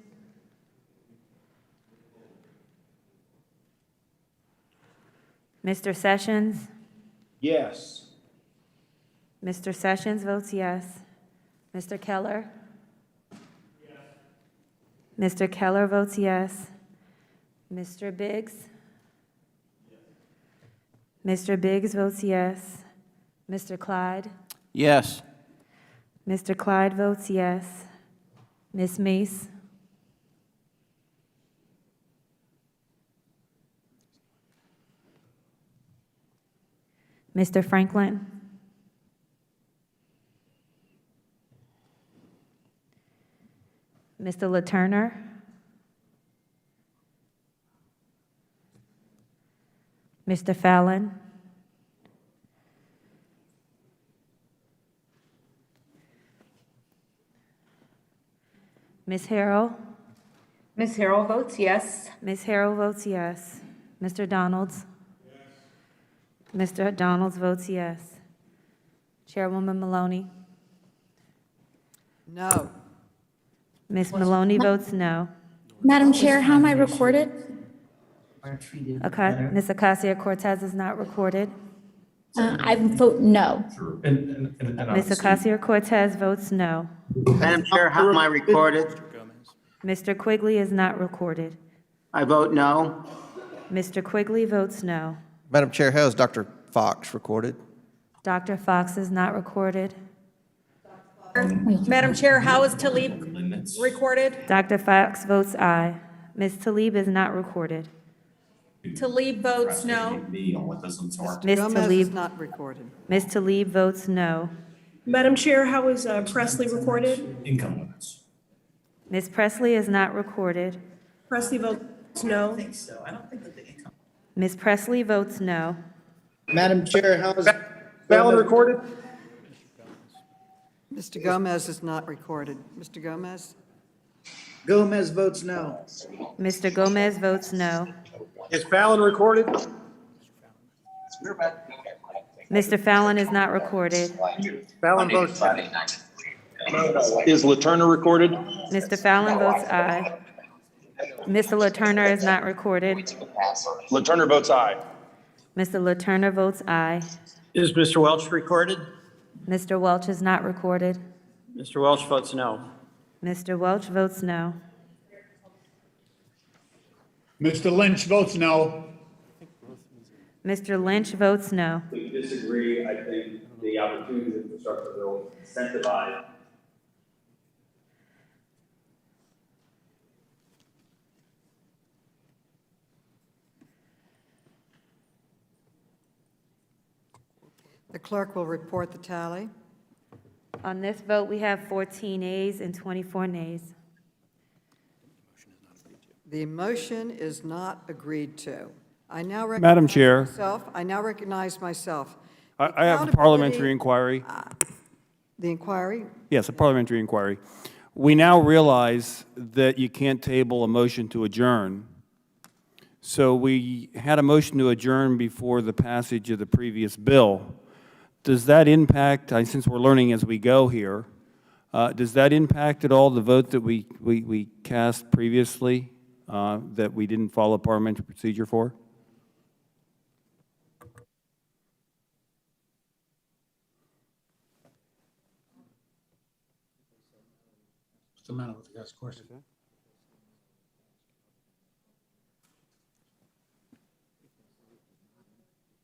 Mr. Sessions? Yes. Mr. Sessions votes yes. Mr. Keller? Yes. Mr. Keller votes yes. Mr. Biggs? Mr. Biggs votes yes. Mr. Clyde? Yes. Mr. Clyde votes yes. Ms. Meese? Mr. Franklin? Mr. LaTurner? Mr. Fallon? Ms. Harrell? Ms. Harrell votes yes. Ms. Harrell votes yes. Mr. Donalds? Mr. Donalds votes yes. Chairwoman Maloney? No. Ms. Maloney votes no. Madam Chair, how am I recorded? Ms. Ocasio-Cortez is not recorded. I vote no. Ms. Ocasio-Cortez votes no. Madam Chair, how am I recorded? Mr. Quigley is not recorded. I vote no. Mr. Quigley votes no. Madam Chair, how is Dr. Fox recorded? Dr. Fox is not recorded. Madam Chair, how is Tlaib recorded? Dr. Fox votes aye. Ms. Tlaib is not recorded. Tlaib votes no. Ms. Gomez is Tlaib, not recorded. Ms. Tlaib votes no. Madam Chair, how is Presley recorded? Ms. Presley is not recorded. Presley votes no. Ms. Presley votes no. Madam Chair, how is Fallon recorded? Mr. Gomez is not recorded. Mr. Gomez? Gomez votes no. Mr. Gomez votes no. Is Fallon recorded? Mr. Fallon is not recorded. Fallon votes no. Is LaTurner recorded? Mr. Fallon votes aye. Mr. LaTurner is not recorded. LaTurner votes aye. Mr. LaTurner votes aye. Is Mr. Welch recorded? Mr. Welch is not recorded. Mr. Welch votes no. Mr. Welch votes no. Mr. Lynch votes no. Mr. Lynch votes no. We disagree. I think the opportunity to construct the bill incentivize. The clerk will report the tally. On this vote, we have 14 ayes and 24 nays. The motion is not agreed to. I now recognize Madam Chair. myself. I now recognize myself. I have a parliamentary inquiry. The inquiry? Yes, a parliamentary inquiry. We now realize that you can't table a motion to adjourn. So we had a motion to adjourn before the passage of the previous bill. Does that impact, since we're learning as we go here, does that impact at all the vote that we cast previously that we didn't follow parliamentary procedure for? What's the matter with the guy's question?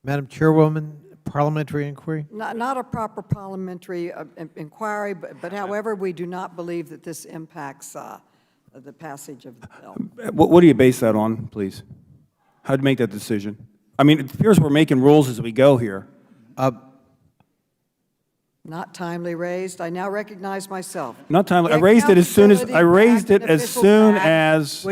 Madam Chairwoman, parliamentary inquiry? Not a proper parliamentary inquiry, but however, we do not believe that this impacts the passage of the bill. What do you base that on, please? How to make that decision? I mean, it appears we're making rules as we go here. Not timely raised. I now recognize myself. Not timely. The I raised it as soon as Would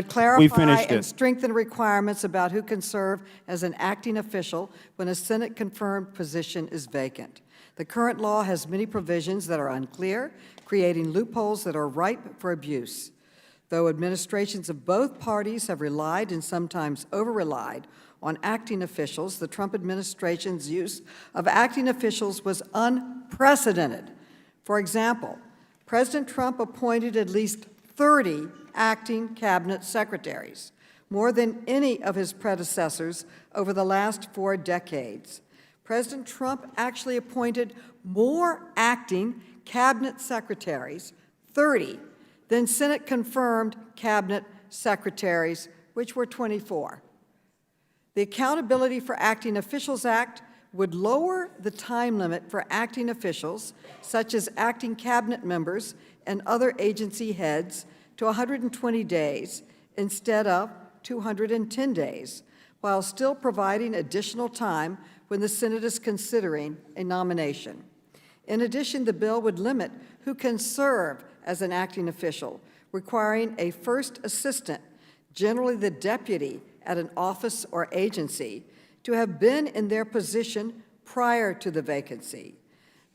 we clarify finished and it. strengthen requirements about who can serve as an acting official when a Senate-confirmed position is vacant. The current law has many provisions that are unclear, creating loopholes that are ripe for abuse. Though administrations of both parties have relied and sometimes over-relied on acting officials, the Trump administration's use of acting officials was unprecedented. For example, President Trump appointed at least 30 acting cabinet secretaries, more than any of his predecessors over the last 4 decades. President Trump actually appointed more acting cabinet secretaries, 30, than Senate-confirmed cabinet secretaries, which were 24. The Accountability for Acting Officials Act would lower the time limit for acting officials, such as acting cabinet members and other agency heads, to 120 days instead of 210 days, while still providing additional time when the Senate is considering a nomination. In addition, the bill would limit who can serve as an acting official, requiring a first assistant, generally the deputy at an office or agency, to have been in their position prior to the vacancy.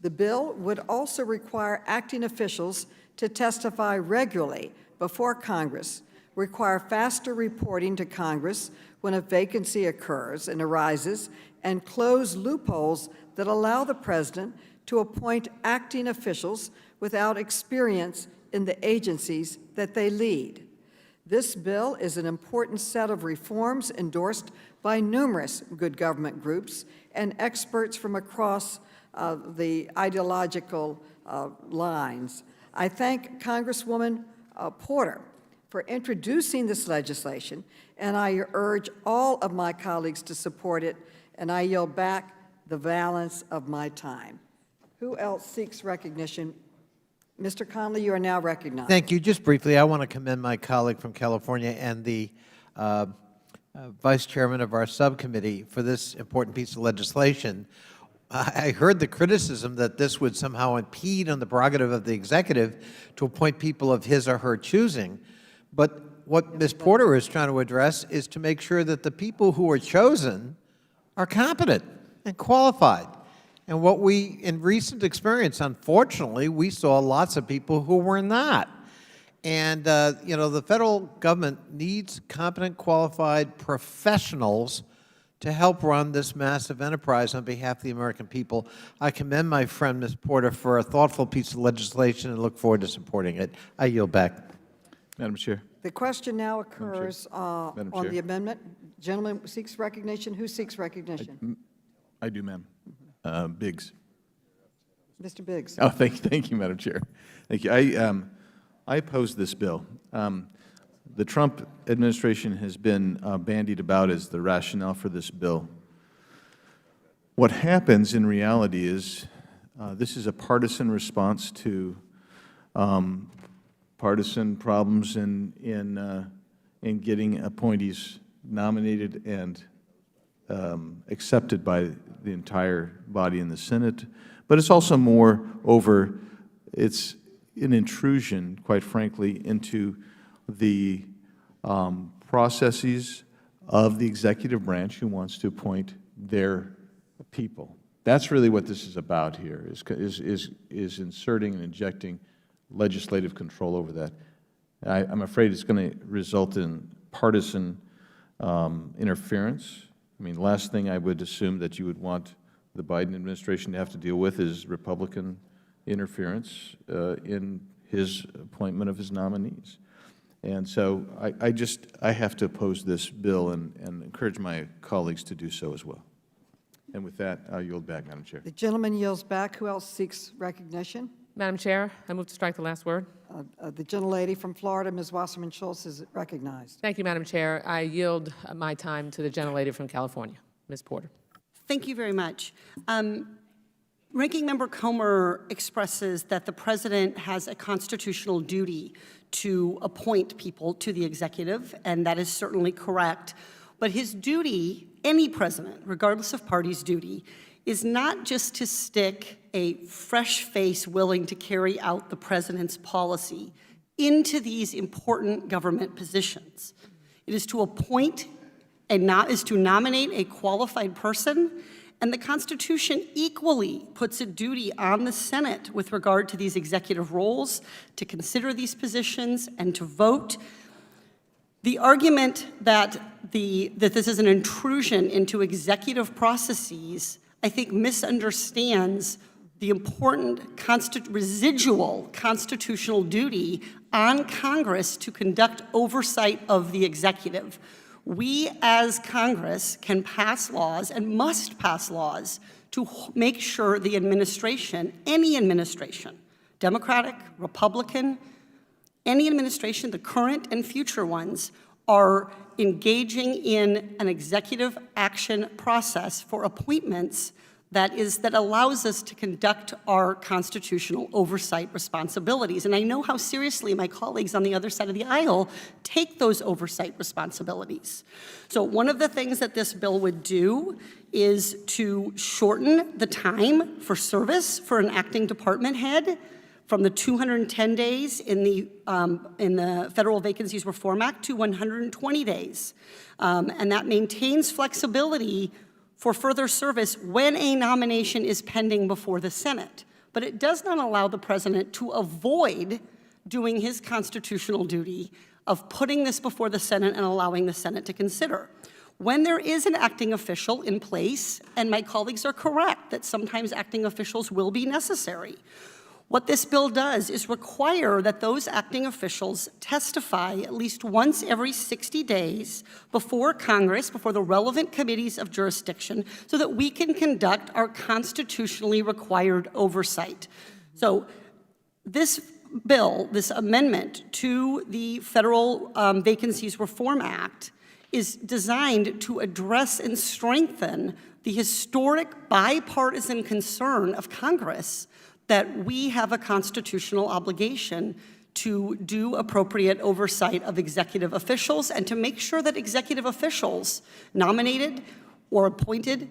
The bill would also require acting officials to testify regularly before Congress require faster reporting to Congress when a vacancy occurs and arises, and close loopholes that allow the President to appoint acting officials without experience in the agencies that they lead. This bill is an important set of reforms endorsed by numerous good government groups and experts from across the ideological lines. I thank Congresswoman Porter for introducing this legislation, and I urge all of my colleagues to support it, and I yield back the balance of my time. Who else seeks recognition? Mr. Conley, you are now recognized. Thank you. Just briefly, I want to commend my colleague from California and the Vice Chairman of our subcommittee for this important piece of legislation. I heard the criticism that this would somehow impede on the prerogative of the executive to appoint people of his or her choosing. But what Ms. Porter is trying to address is to make sure that the people who are chosen are competent and qualified. And what we, in recent experience, unfortunately, we saw lots of people who were not. And, you know, the federal government needs competent, qualified professionals to help run this massive enterprise on behalf of the American people. I commend my friend, Ms. Porter, for a thoughtful piece of legislation and look forward to supporting it. I yield back. Madam Chair. The question now occurs on Chair. the amendment. Gentleman seeks recognition. Who seeks recognition? I do, ma'am. Biggs. Mr. Biggs. Oh, thank you, Madam Chair. Thank you. I oppose this bill. The Trump administration has been bandied about as the rationale for this bill. What happens in reality is this is a partisan response to partisan problems in getting appointees nominated and accepted by the entire body in the Senate. But it's also more over, it's an intrusion, quite frankly, into the processes of the executive branch who wants to appoint their people. That's really what this is about here, is inserting and injecting legislative control over that. I'm afraid it's going to result in partisan interference. I mean, last thing I would assume that you would want the Biden administration to have to deal with is Republican interference in his appointment of his nominees. And so I have to oppose this bill and encourage my colleagues to do so as well. And with that, I'll yield back, Madam Chair. The gentleman yields back. Who else seeks recognition? Madam Chair, I move to strike the last word. The gentlelady from Florida, Ms. Wasserman Schultz, is recognized. Thank you, Madam Chair. I yield my time to the gentlelady from California, Ms. Porter. Thank you very much. Ranking Member Comer expresses that the President has a constitutional duty to appoint people to the executive, and that is certainly correct. But his duty, any president, regardless of party's duty, is not just to stick a fresh face willing to carry out the President's policy into these important government positions. It is to appoint is to nominate a qualified person, and the Constitution equally puts a duty on the Senate with regard to these executive roles to consider these positions and to vote. The argument that this is an intrusion into executive processes, I think, misunderstands the important residual constitutional duty on Congress to conduct oversight of the executive. We as Congress can pass laws and must pass laws to make sure the administration, any administration, Democratic, Republican, any administration, the current and future ones, are engaging in an executive action process for appointments that allows us to conduct our constitutional oversight responsibilities. And I know how seriously my colleagues on the other side of the aisle take those oversight responsibilities. So one of the things that this bill would do is to shorten the time for service for an acting department head from the 210 days in the Federal Vacancies Reform Act to 120 days. And that maintains flexibility for further service when a nomination is pending before the Senate. But it does not allow the President to avoid doing his constitutional duty of putting this before the Senate and allowing the Senate to consider. When there is an acting official in place, and my colleagues are correct that sometimes acting officials will be necessary, what this bill does is require that those acting officials testify at least once every 60 days before Congress, before the relevant committees of jurisdiction, so that we can conduct our constitutionally required oversight. So this bill, this amendment to the Federal Vacancies Reform Act, is designed to address and strengthen the historic bipartisan concern of Congress that we have a constitutional obligation to do appropriate oversight of executive officials and to make sure that executive officials nominated or appointed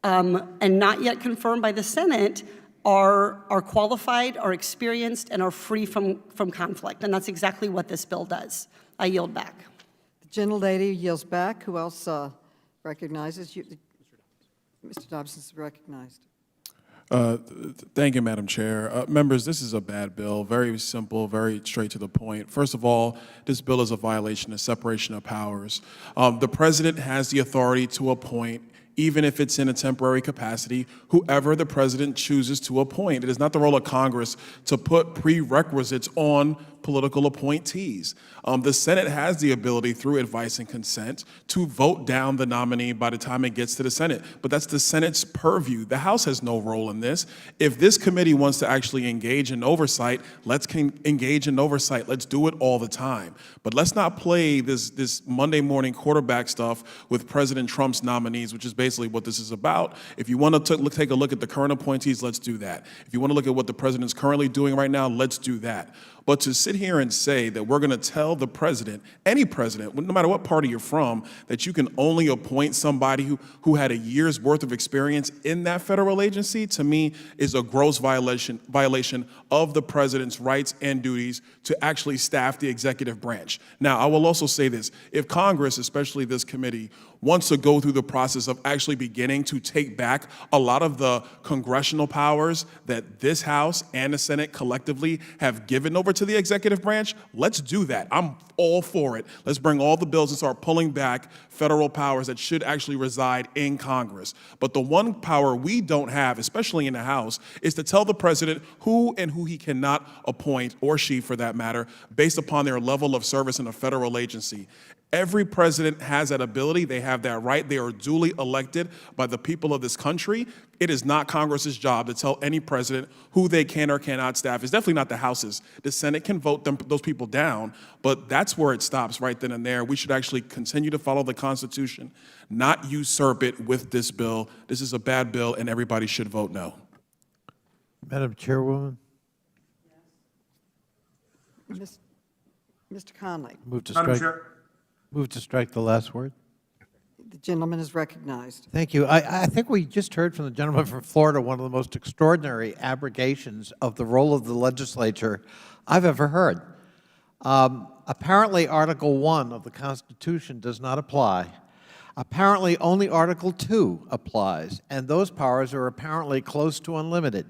and not yet confirmed by the Senate are qualified, are experienced, and are free from conflict. And that's exactly what this bill does. I yield back. The gentlelady yields back. Who else recognizes you? Mr. Dobson is recognized. Thank you, Madam Chair. Members, this is a bad bill, very simple, very straight to the point. First of all, this bill is a violation of separation of powers. The President has the authority to appoint, even if it's in a temporary capacity, whoever the President chooses to appoint. It is not the role of Congress to put prerequisites on political appointees. The Senate has the ability, through advice and consent, to vote down the nominee by the time it gets to the Senate. But that's the Senate's purview. The House has no role in this. If this committee wants to actually engage in oversight, let's engage in oversight. Let's do it all the time. But let's not play this Monday morning quarterback stuff with President Trump's nominees, which is basically what this is about. If you want to take a look at the current appointees, let's do that. If you want to look at what the President's currently doing right now, let's do that. But to sit here and say that we're going to tell the President, any President, no matter what party you're from, that you can only appoint somebody who had a year's worth of experience in that federal agency, to me, is a gross violation of the President's rights and duties to actually staff the executive branch. Now, I will also say this. If Congress, especially this committee, wants to go through the process of actually beginning to take back a lot of the congressional powers that this House and the Senate collectively have given over to the executive branch, let's do that. I'm all for it. Let's bring all the bills and start pulling back federal powers that should actually reside in Congress. But the one power we don't have, especially in the House, is to tell the President who and who he cannot appoint, or she for that matter, based upon their level of service in a federal agency. Every president has that ability. They have that right. They are duly elected by the people of this country. It is not Congress's job to tell any president who they can or cannot staff. It's definitely not the House's. The Senate can vote those people down, but that's where it stops right then and there. We should actually continue to follow the Constitution, not usurp it with this bill. This is a bad bill, and everybody should vote no. Madam Chairwoman? Mr. Conley. Move to Madam strike. Chair. Move to strike the last word. The gentleman is recognized. Thank you. I think we just heard from the gentleman from Florida one of the most extraordinary abrogations of the role of the legislature I've ever heard. Apparently, Article 1 of the Constitution does not apply. Apparently, only Article 2 applies, and those powers are apparently close to unlimited.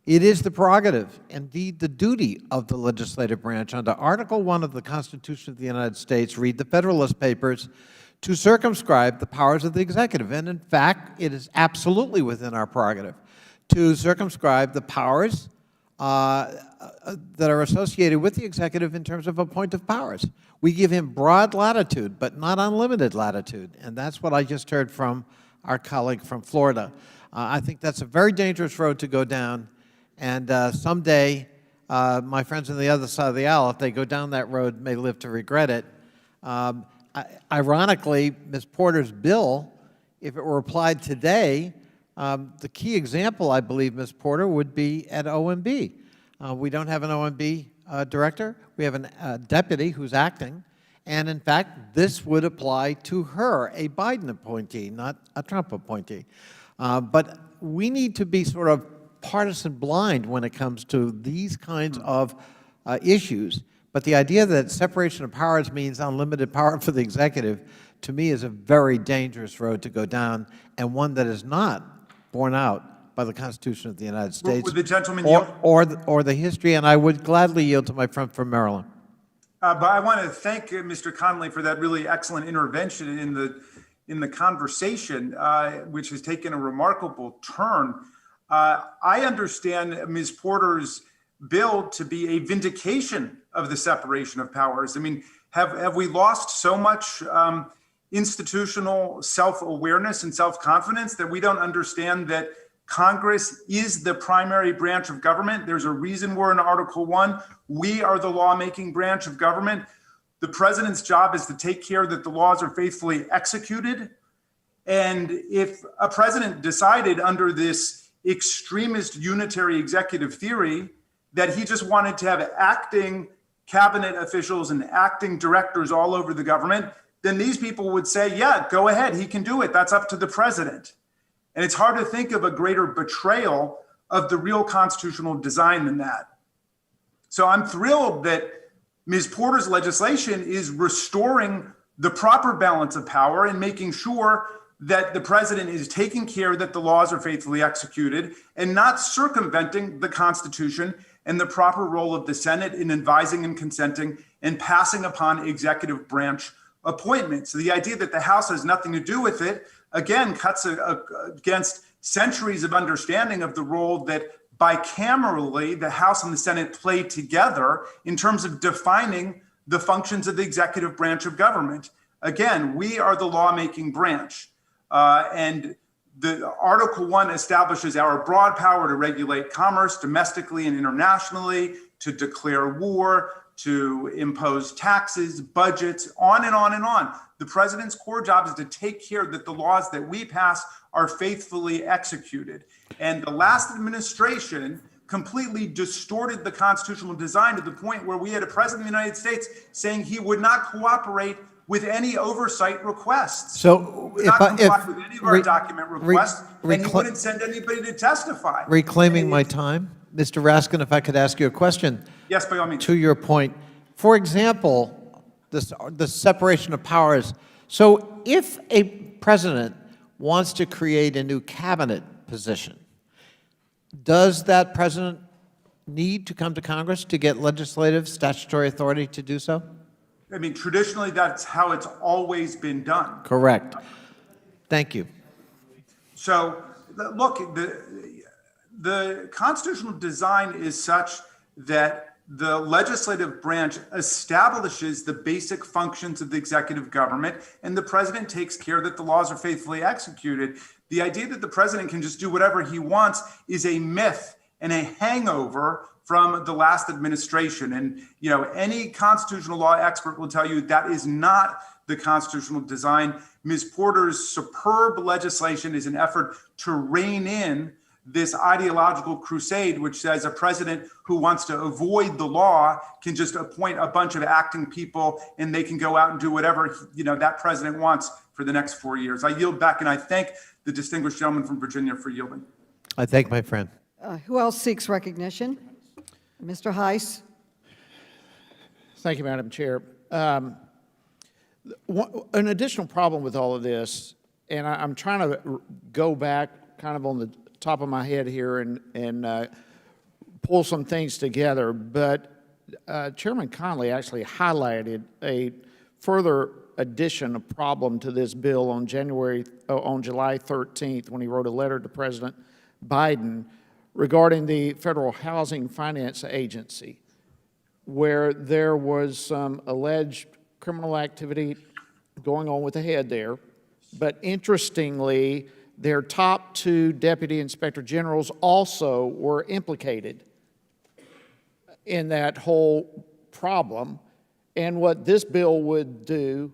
It is the prerogative, indeed the duty, of the legislative branch under Article 1 of the Constitution of the United States, read the Federalist Papers, to circumscribe the powers of the executive. And in fact, it is absolutely within our prerogative to circumscribe the powers that are associated with the executive in terms of appointive powers. We give him broad latitude, but not unlimited latitude. And that's what I just heard from our colleague from Florida. I think that's a very dangerous road to go down. And someday, my friends on the other side of the aisle, if they go down that road, may live to regret it. Ironically, Ms. Porter's bill, if it were applied today, the key example, I believe, Ms. Porter, would be at OMB. We don't have an OMB director. We have a deputy who's acting. And in fact, this would apply to her, a Biden appointee, not a Trump appointee. But we need to be sort of partisan blind when it comes to these kinds of issues. But the idea that separation of powers means unlimited power for the executive, to me, is a very dangerous road to go down, and one that is not borne out by the Constitution of the United States. Would the gentleman yield? Or the history, and I would gladly yield to my friend from Maryland. But I want to thank Mr. Connolly for that really excellent intervention in the conversation, which has taken a remarkable turn. I understand Ms. Porter's bill to be a vindication of the separation of powers. I mean, have we lost so much institutional self-awareness and self-confidence that we don't understand that Congress is the primary branch of government? There's a reason we're in Article 1. We are the lawmaking branch of government. The president's job is to take care that the laws are faithfully executed. And if a president decided under this extremist unitary executive theory that he just wanted to have acting cabinet officials and acting directors all over the government, then these people would say, yeah, go ahead, he can do it. That's up to the president. And it's hard to think of a greater betrayal of the real constitutional design than that. So I'm thrilled that Ms. Porter's legislation is restoring the proper balance of power and making sure that the president is taking care that the laws are faithfully executed and not circumventing the Constitution and the proper role of the Senate in advising and consenting and passing upon executive branch appointments. So the idea that the House has nothing to do with it, again, cuts against centuries of understanding of the role that bicamerally the House and the Senate play together in terms of defining the functions of the executive branch of government. Again, we are the lawmaking branch. And the Article 1 establishes our broad power to regulate commerce domestically and internationally, to declare war, to impose taxes, budgets, on and on and on. The president's core job is to take care that the laws that we pass are faithfully executed. And the last administration completely distorted the constitutional design to the point where we had a president of the United States saying he would not cooperate with any oversight requests. So He would not comply with any of our document requests, and he wouldn't send anybody to testify. Reclaiming my time, Mr. Raskin, if I could ask you a question. Yes, by all means. To your point, for example, the separation of powers. So if a president wants to create a new cabinet position, does that president need to come to Congress to get legislative statutory authority to do so? I mean, traditionally, that's how it's always been done. Correct. Thank you. So, look, the constitutional design is such that the legislative branch establishes the basic functions of the executive government, and the president takes care that the laws are faithfully executed. The idea that the president can just do whatever he wants is a myth and a hangover from the last administration. And, you know, any constitutional law expert will tell you that is not the constitutional design. Ms. Porter's superb legislation is an effort to rein in this ideological crusade, which says a president who wants to avoid the law can just appoint a bunch of acting people and they can go out and do whatever, you know, that president wants for the next 4 years. I yield back, and I thank the distinguished gentleman from Virginia for yielding. I thank my friend. Who else seeks recognition? Mr. Heiss. Thank you, Madam Chair. An additional problem with all of this, and I'm trying to go back kind of on the top of my head here and pull some things together, but Chairman Connolly actually highlighted a further addition, a problem to this bill on July 13th when he wrote a letter to President Biden regarding the Federal Housing Finance Agency, where there was some alleged criminal activity going on with the head there. But interestingly, their top two deputy inspector generals also were implicated in that whole problem. And what this bill would do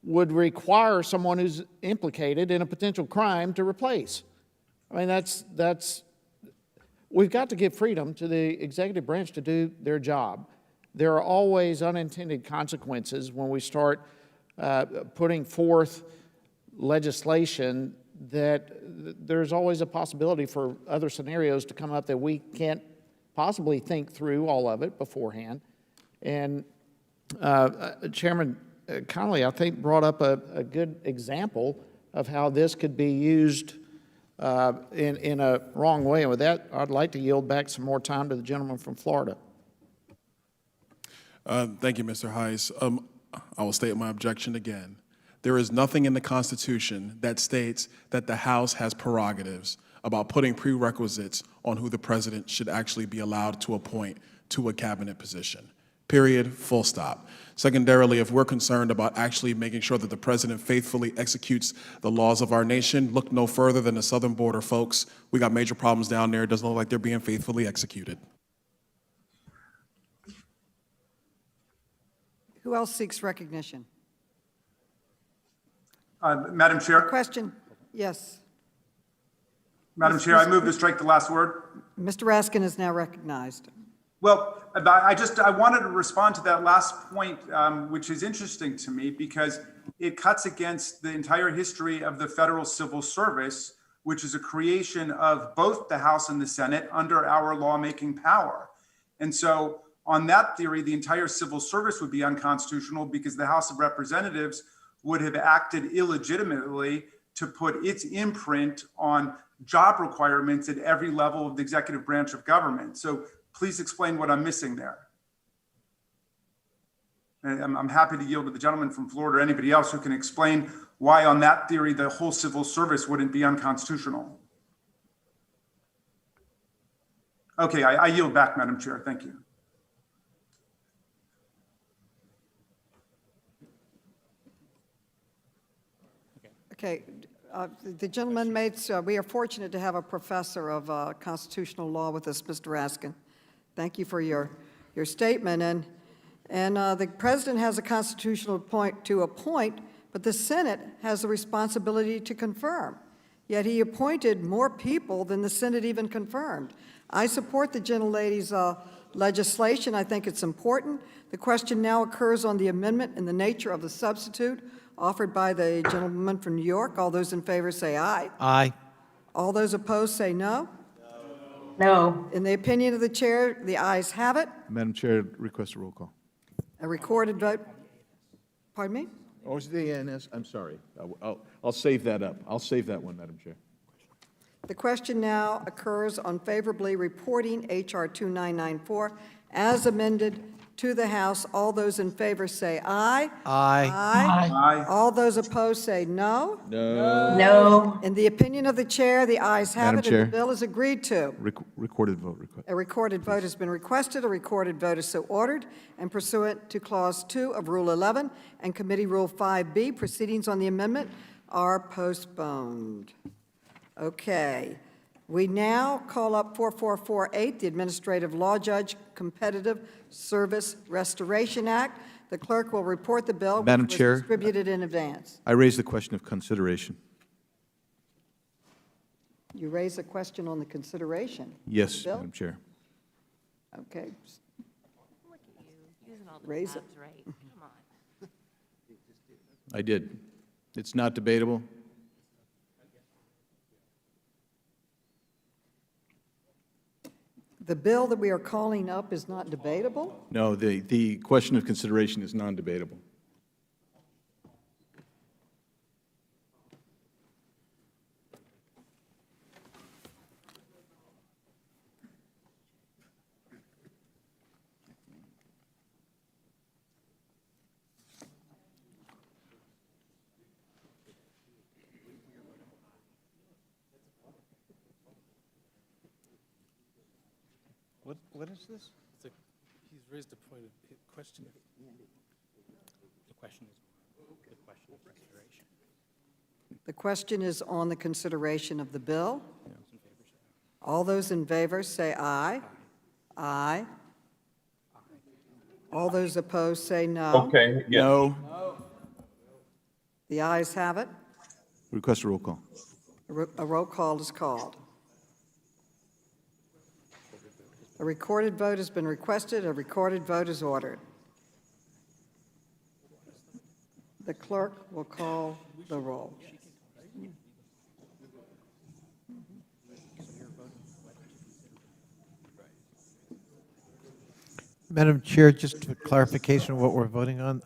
would require someone who's implicated in a potential crime to replace. I mean, that's we've got to give freedom to the executive branch to do their job. There are always unintended consequences when we start putting forth legislation that there's always a possibility for other scenarios to come up that we can't possibly think through all of it beforehand. And Chairman Connolly, I think, brought up a good example of how this could be used in a wrong way. And with that, I'd like to yield back some more time to the gentleman from Florida. Thank you, Mr. Heiss. I will state my objection again. There is nothing in the Constitution that states that the House has prerogatives about putting prerequisites on who the president should actually be allowed to appoint to a cabinet position. Period, full stop. Secondarily, if we're concerned about actually making sure that the president faithfully executes the laws of our nation, look no further than the southern border, folks. We got major problems down there. It doesn't look like they're being faithfully executed. Who else seeks recognition? Madam Chair. Question? Yes. Madam Chair, I move to strike the last word. Mr. Raskin is now recognized. Well, I wanted to respond to that last point, which is interesting to me because it cuts against the entire history of the federal civil service, which is a creation of both the House and the Senate under our lawmaking power. And so on that theory, the entire civil service would be unconstitutional because the House of Representatives would have acted illegitimately to put its imprint on job requirements at every level of the executive branch of government. So please explain what I'm missing there. And I'm happy to yield to the gentleman from Florida or anybody else who can explain why on that theory the whole civil service wouldn't be unconstitutional. Okay, I yield back, Madam Chair. Thank you. Okay, the gentleman made, we are fortunate to have a professor of constitutional law with us, Mr. Raskin. Thank you for your statement. And the president has a constitutional point to appoint, but the Senate has the responsibility to confirm. Yet he appointed more people than the Senate even confirmed. I support the gentlelady's legislation. I think it's important. The question now occurs on the amendment and the nature of the substitute offered by the gentleman from New York. All those in favor say aye. Aye. All those opposed say no. No. In the opinion of the chair, the ayes have it. Madam Chair, request a roll call. A recorded vote. Pardon me? Oh, is the ANS? I'm sorry. I'll save that up. I'll save that one, Madam Chair. The question now occurs on favorably reporting H.R. 2994 as amended to the House. All those in favor say aye. Aye. Aye. All those opposed say no. No. No. In the opinion of the chair, the ayes have Madam it, Chair. and the bill is agreed to. Recorded vote request. A recorded vote has been requested. A recorded vote is so ordered, and pursuant to Clause 2 of Rule 11 and Committee Rule 5B, proceedings on the amendment are postponed. Okay. We now call up 4448, the Administrative Law Judge Competitive Service Restoration Act. The clerk will report the bill, Madam which was Chair. distributed in advance. I raise the question of consideration. You raise a question on the consideration. Yes, Bill? Madam Chair. Okay. Look at you, using all the Raise it. knobs right. Come on. I did. It's not debatable. The bill that we are calling up is not debatable? No, the question of consideration is non-debatable. What is this? He's raised a point of question. The question is the question of consideration. The question is on the consideration of the bill. All those in favor say aye. Aye. All those opposed say no. Okay, yeah. No. The ayes have it. Request a roll call. A roll call is called. A recorded vote has been requested. A recorded vote is ordered. The clerk will call the roll. Madam Chair, just for clarification of what we're voting on,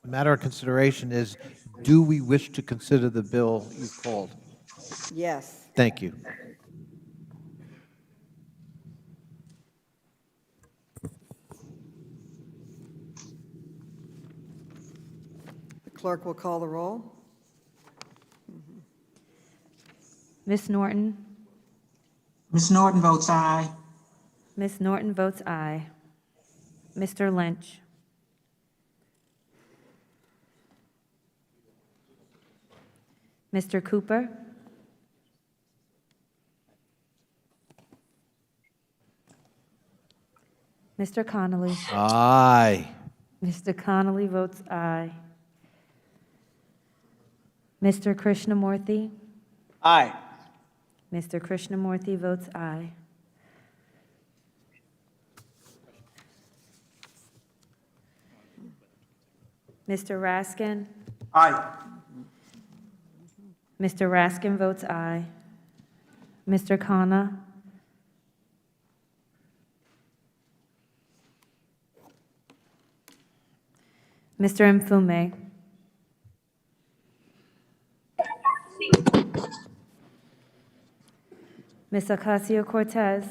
the matter of consideration is, do we wish to consider the bill you've called? Yes. Thank you. The clerk will call the roll. Ms. Norton? Ms. Norton votes aye. Ms. Norton votes aye. Mr. Lynch? Mr. Cooper? Mr. Connolly? Aye. Mr. Connolly votes aye. Mr. Krishnamurthy? Aye. Mr. Krishnamurthy votes aye. Mr. Raskin? Aye. Mr. Raskin votes aye. Mr. Khanna? Mr. Mfume? Ms. Ocasio-Cortez?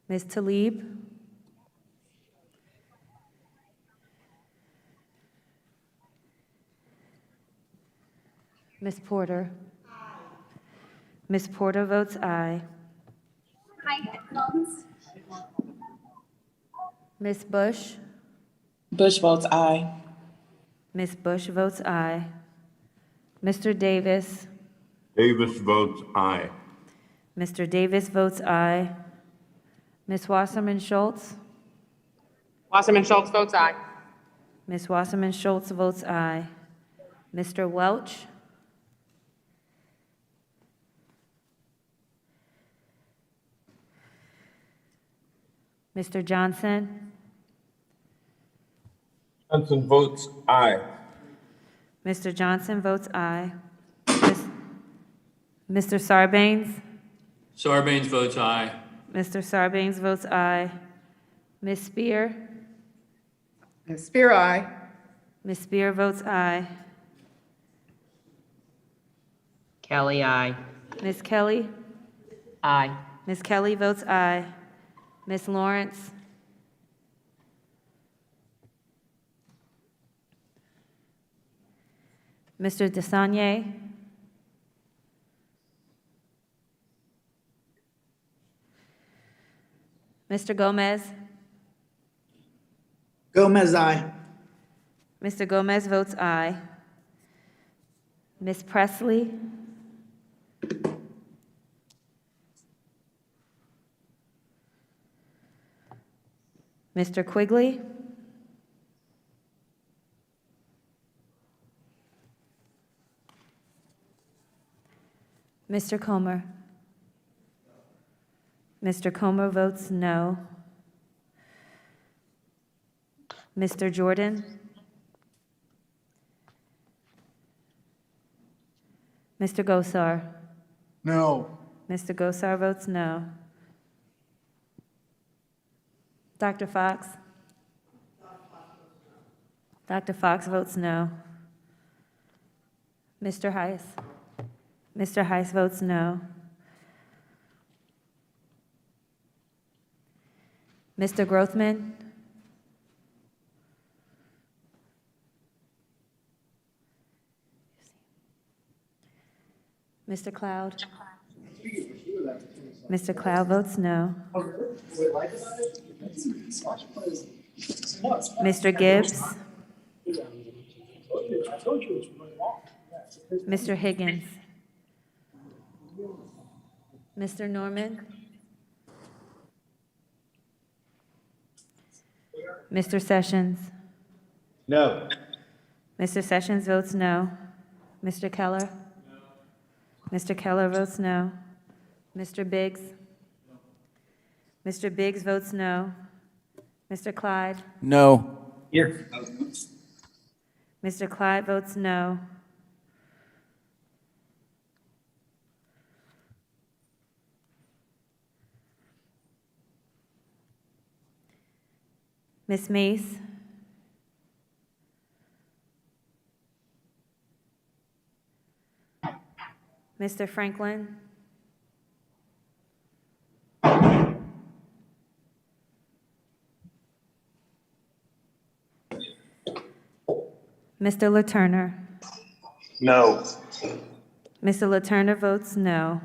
Ms. Tlaib? Ms. Porter? Ms. Porter votes aye. Ms. Bush? Bush votes aye. Ms. Bush votes aye. Mr. Davis? Davis votes aye. Mr. Davis votes aye. Ms. Wasserman Schultz? Wasserman Schultz votes aye. Ms. Wasserman Schultz votes aye. Mr. Welch? Mr. Johnson? Johnson votes aye. Mr. Johnson votes aye. Mr. Sarbanes? Sarbanes votes aye. Mr. Sarbanes votes aye. Ms. Spear? Ms. Spear, aye. Ms. Spear votes aye. Kelly, aye. Ms. Kelly? Aye. Ms. Kelly votes aye. Ms. Lawrence? Mr. Desagne? Mr. Gomez? Gomez, aye. Mr. Gomez votes aye. Ms. Presley? Mr. Quigley? Mr. Comer? Mr. Comer votes no. Mr. Jordan? Mr. Gosar? No. Mr. Gosar votes no. Dr. Fox? Dr. Fox votes no. Mr. Heiss? Mr. Heiss votes no. Mr. Grothman? Mr. Cloud? Mr. Cloud votes no. Mr. Gibbs? Mr. Higgins? Mr. Norman? Mr. Sessions? No. Mr. Sessions votes no. Mr. Keller? Mr. Keller votes no. Mr. Biggs? Mr. Biggs votes no. Mr. Clyde? No. Here. Mr. Clyde votes no. Ms. Mace? Mr. Franklin? Mr. LaTurner? No. Mr. LaTurner votes no.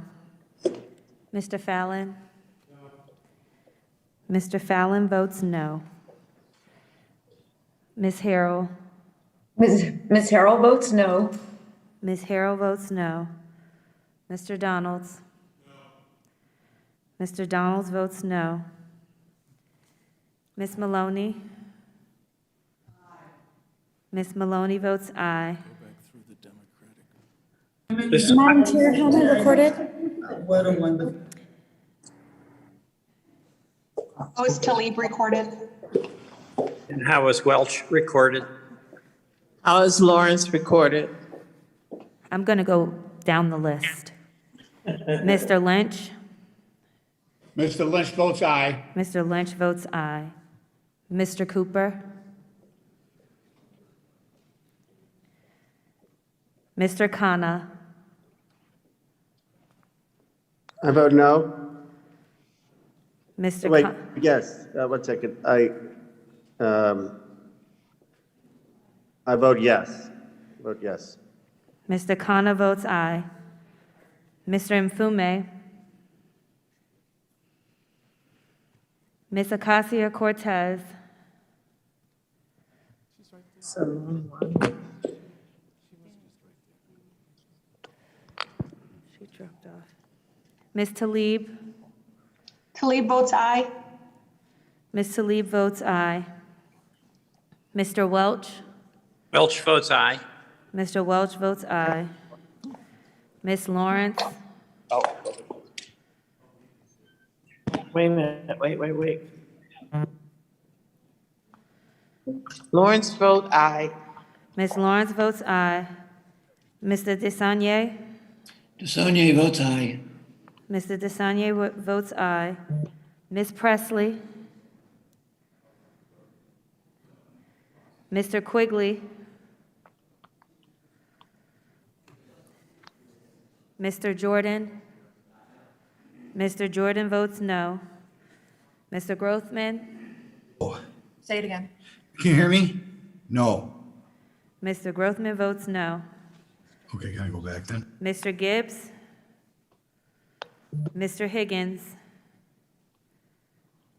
Mr. Fallon? Mr. Fallon votes no. Ms. Harrell? Ms. Harrell votes no. Ms. Harrell votes no. Mr. Donalds? Mr. Donalds votes no. Ms. Maloney? Ms. Maloney votes aye. Madam Chair, how am I recorded? How is Talib recorded? And how is Welch recorded? How is Lawrence recorded? I'm going to go down the list. Mr. Lynch? Mr. Lynch votes aye. Mr. Lynch votes aye. Mr. Cooper? Mr. Khanna? I vote no. Mr. Wait, Khan- yes, 1 second. I vote yes. Vote yes. Mr. Khanna votes aye. Mr. Mfume? Ms. Acacia-Cortez? She dropped off. Ms. Talib? Talib votes aye. Ms. Talib votes aye. Mr. Welch? Welch votes aye. Mr. Welch votes aye. Ms. Lawrence? Wait a minute, wait. Lawrence vote aye. Ms. Lawrence votes aye. Mr. Desagne? DeSaulnier votes aye. Mr. Desagne votes aye. Ms. Presley? Mr. Quigley? Mr. Jordan? Mr. Jordan votes no. Mr. Grothman? Say it again. Can you hear me? No. Mr. Grothman votes no. Okay, can I go back then? Mr. Gibbs? Mr. Higgins?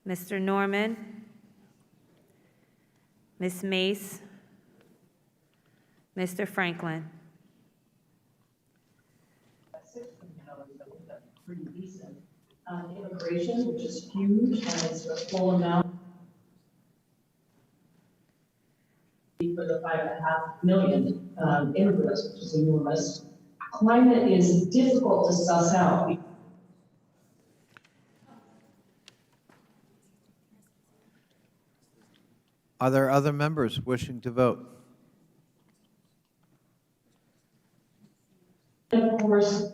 Mr. Norman? Ms. Mace? Mr. Franklin? Pretty decent. Immigration, which is huge, and it's the full amount for the 5.5 million immigrants, which is enormous. Climate is difficult to suss out. Are there other members wishing to vote? And of course,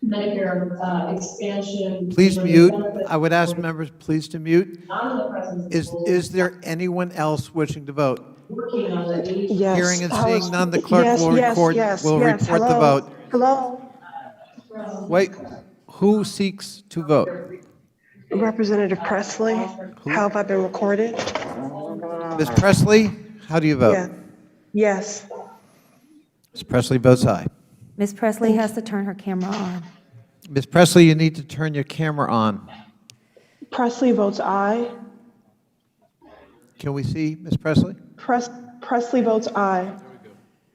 Medicare expansion. Please mute. I would ask members please to mute. Not in the presence of Is there anyone else wishing to vote? working on the Yes. Hearing and seeing none, the clerk will report the vote. Hello? Wait, who seeks to vote? Representative Presley, how have I been recorded? Ms. Presley, how do you vote? Yeah. Yes. Ms. Presley votes aye. Ms. Presley has to turn her camera on. Ms. Presley, you need to turn your camera on. Presley votes aye. Can we see Ms. Presley? Presley votes aye.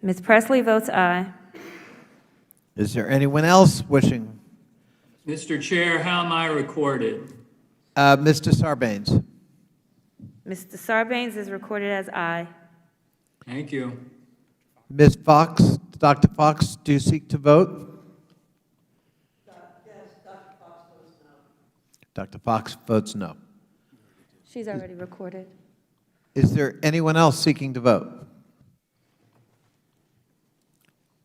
Ms. Presley votes aye. Is there anyone else wishing? Mr. Chair, how am I recorded? Mr. Sarbanes. Mr. Sarbanes is recorded as aye. Thank you. Ms. Fox, Dr. Fox, do you seek to vote? Yes, Dr. Fox votes no. Dr. Fox votes no. She's already recorded. Is there anyone else seeking to vote?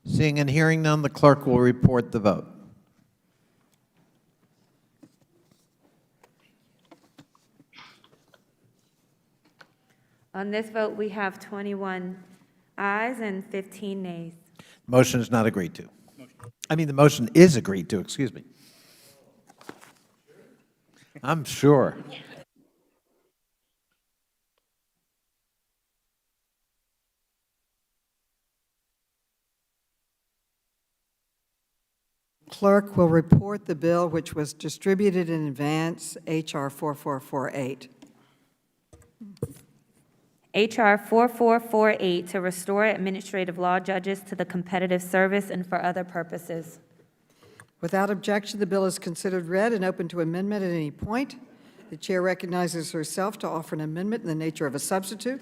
Seeing and hearing none, the clerk will report the vote. On this vote, we have 21 ayes and 15 nays. Motion is not agreed to. The motion is agreed to, excuse me. I'm sure. Clerk will report the bill which was distributed in advance, H.R. 4448. H.R. 4448 to restore administrative law judges to the competitive service and for other purposes. Without objection, the bill is considered read and open to amendment at any point. The chair recognizes herself to offer an amendment in the nature of a substitute,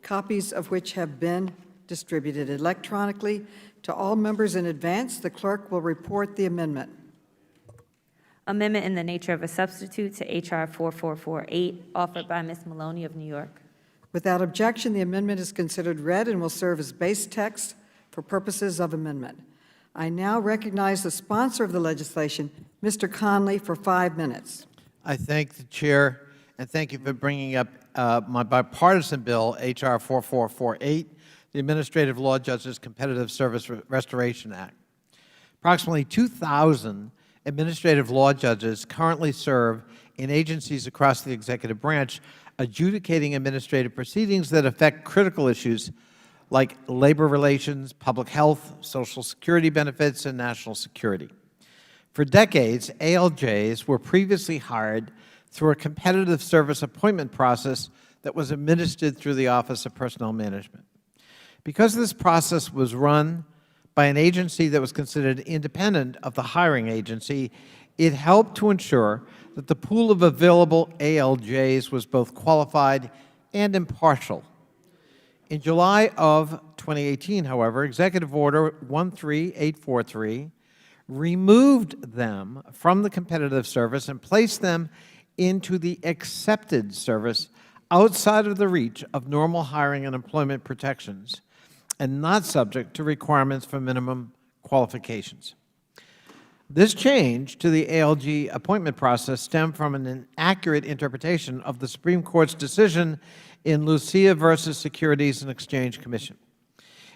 copies of which have been distributed electronically to all members in advance. The clerk will report the amendment. Amendment in the nature of a substitute to H.R. 4448, offered by Ms. Maloney of New York. Without objection, the amendment is considered read and will serve as base text for purposes of amendment. I now recognize the sponsor of the legislation, Mr. Conley, for 5 minutes. I thank the chair, and thank you for bringing up my bipartisan bill, H.R. 4448, the Administrative Law Judges Competitive Service Restoration Act. Approximately 2,000 administrative law judges currently serve in agencies across the executive branch, adjudicating administrative proceedings that affect critical issues like labor relations, public health, Social Security benefits, and national security. For decades, ALJs were previously hired through a competitive service appointment process that was administered through the Office of Personnel Management. Because this process was run by an agency that was considered independent of the hiring agency, it helped to ensure that the pool of available ALJs was both qualified and impartial. In July of 2018, however, Executive Order 13843 removed them from the competitive service and placed them into the accepted service outside of the reach of normal hiring and employment protections and not subject to requirements for minimum qualifications. This change to the ALJ appointment process stemmed from an inaccurate interpretation of the Supreme Court's decision in Lucia versus Securities and Exchange Commission.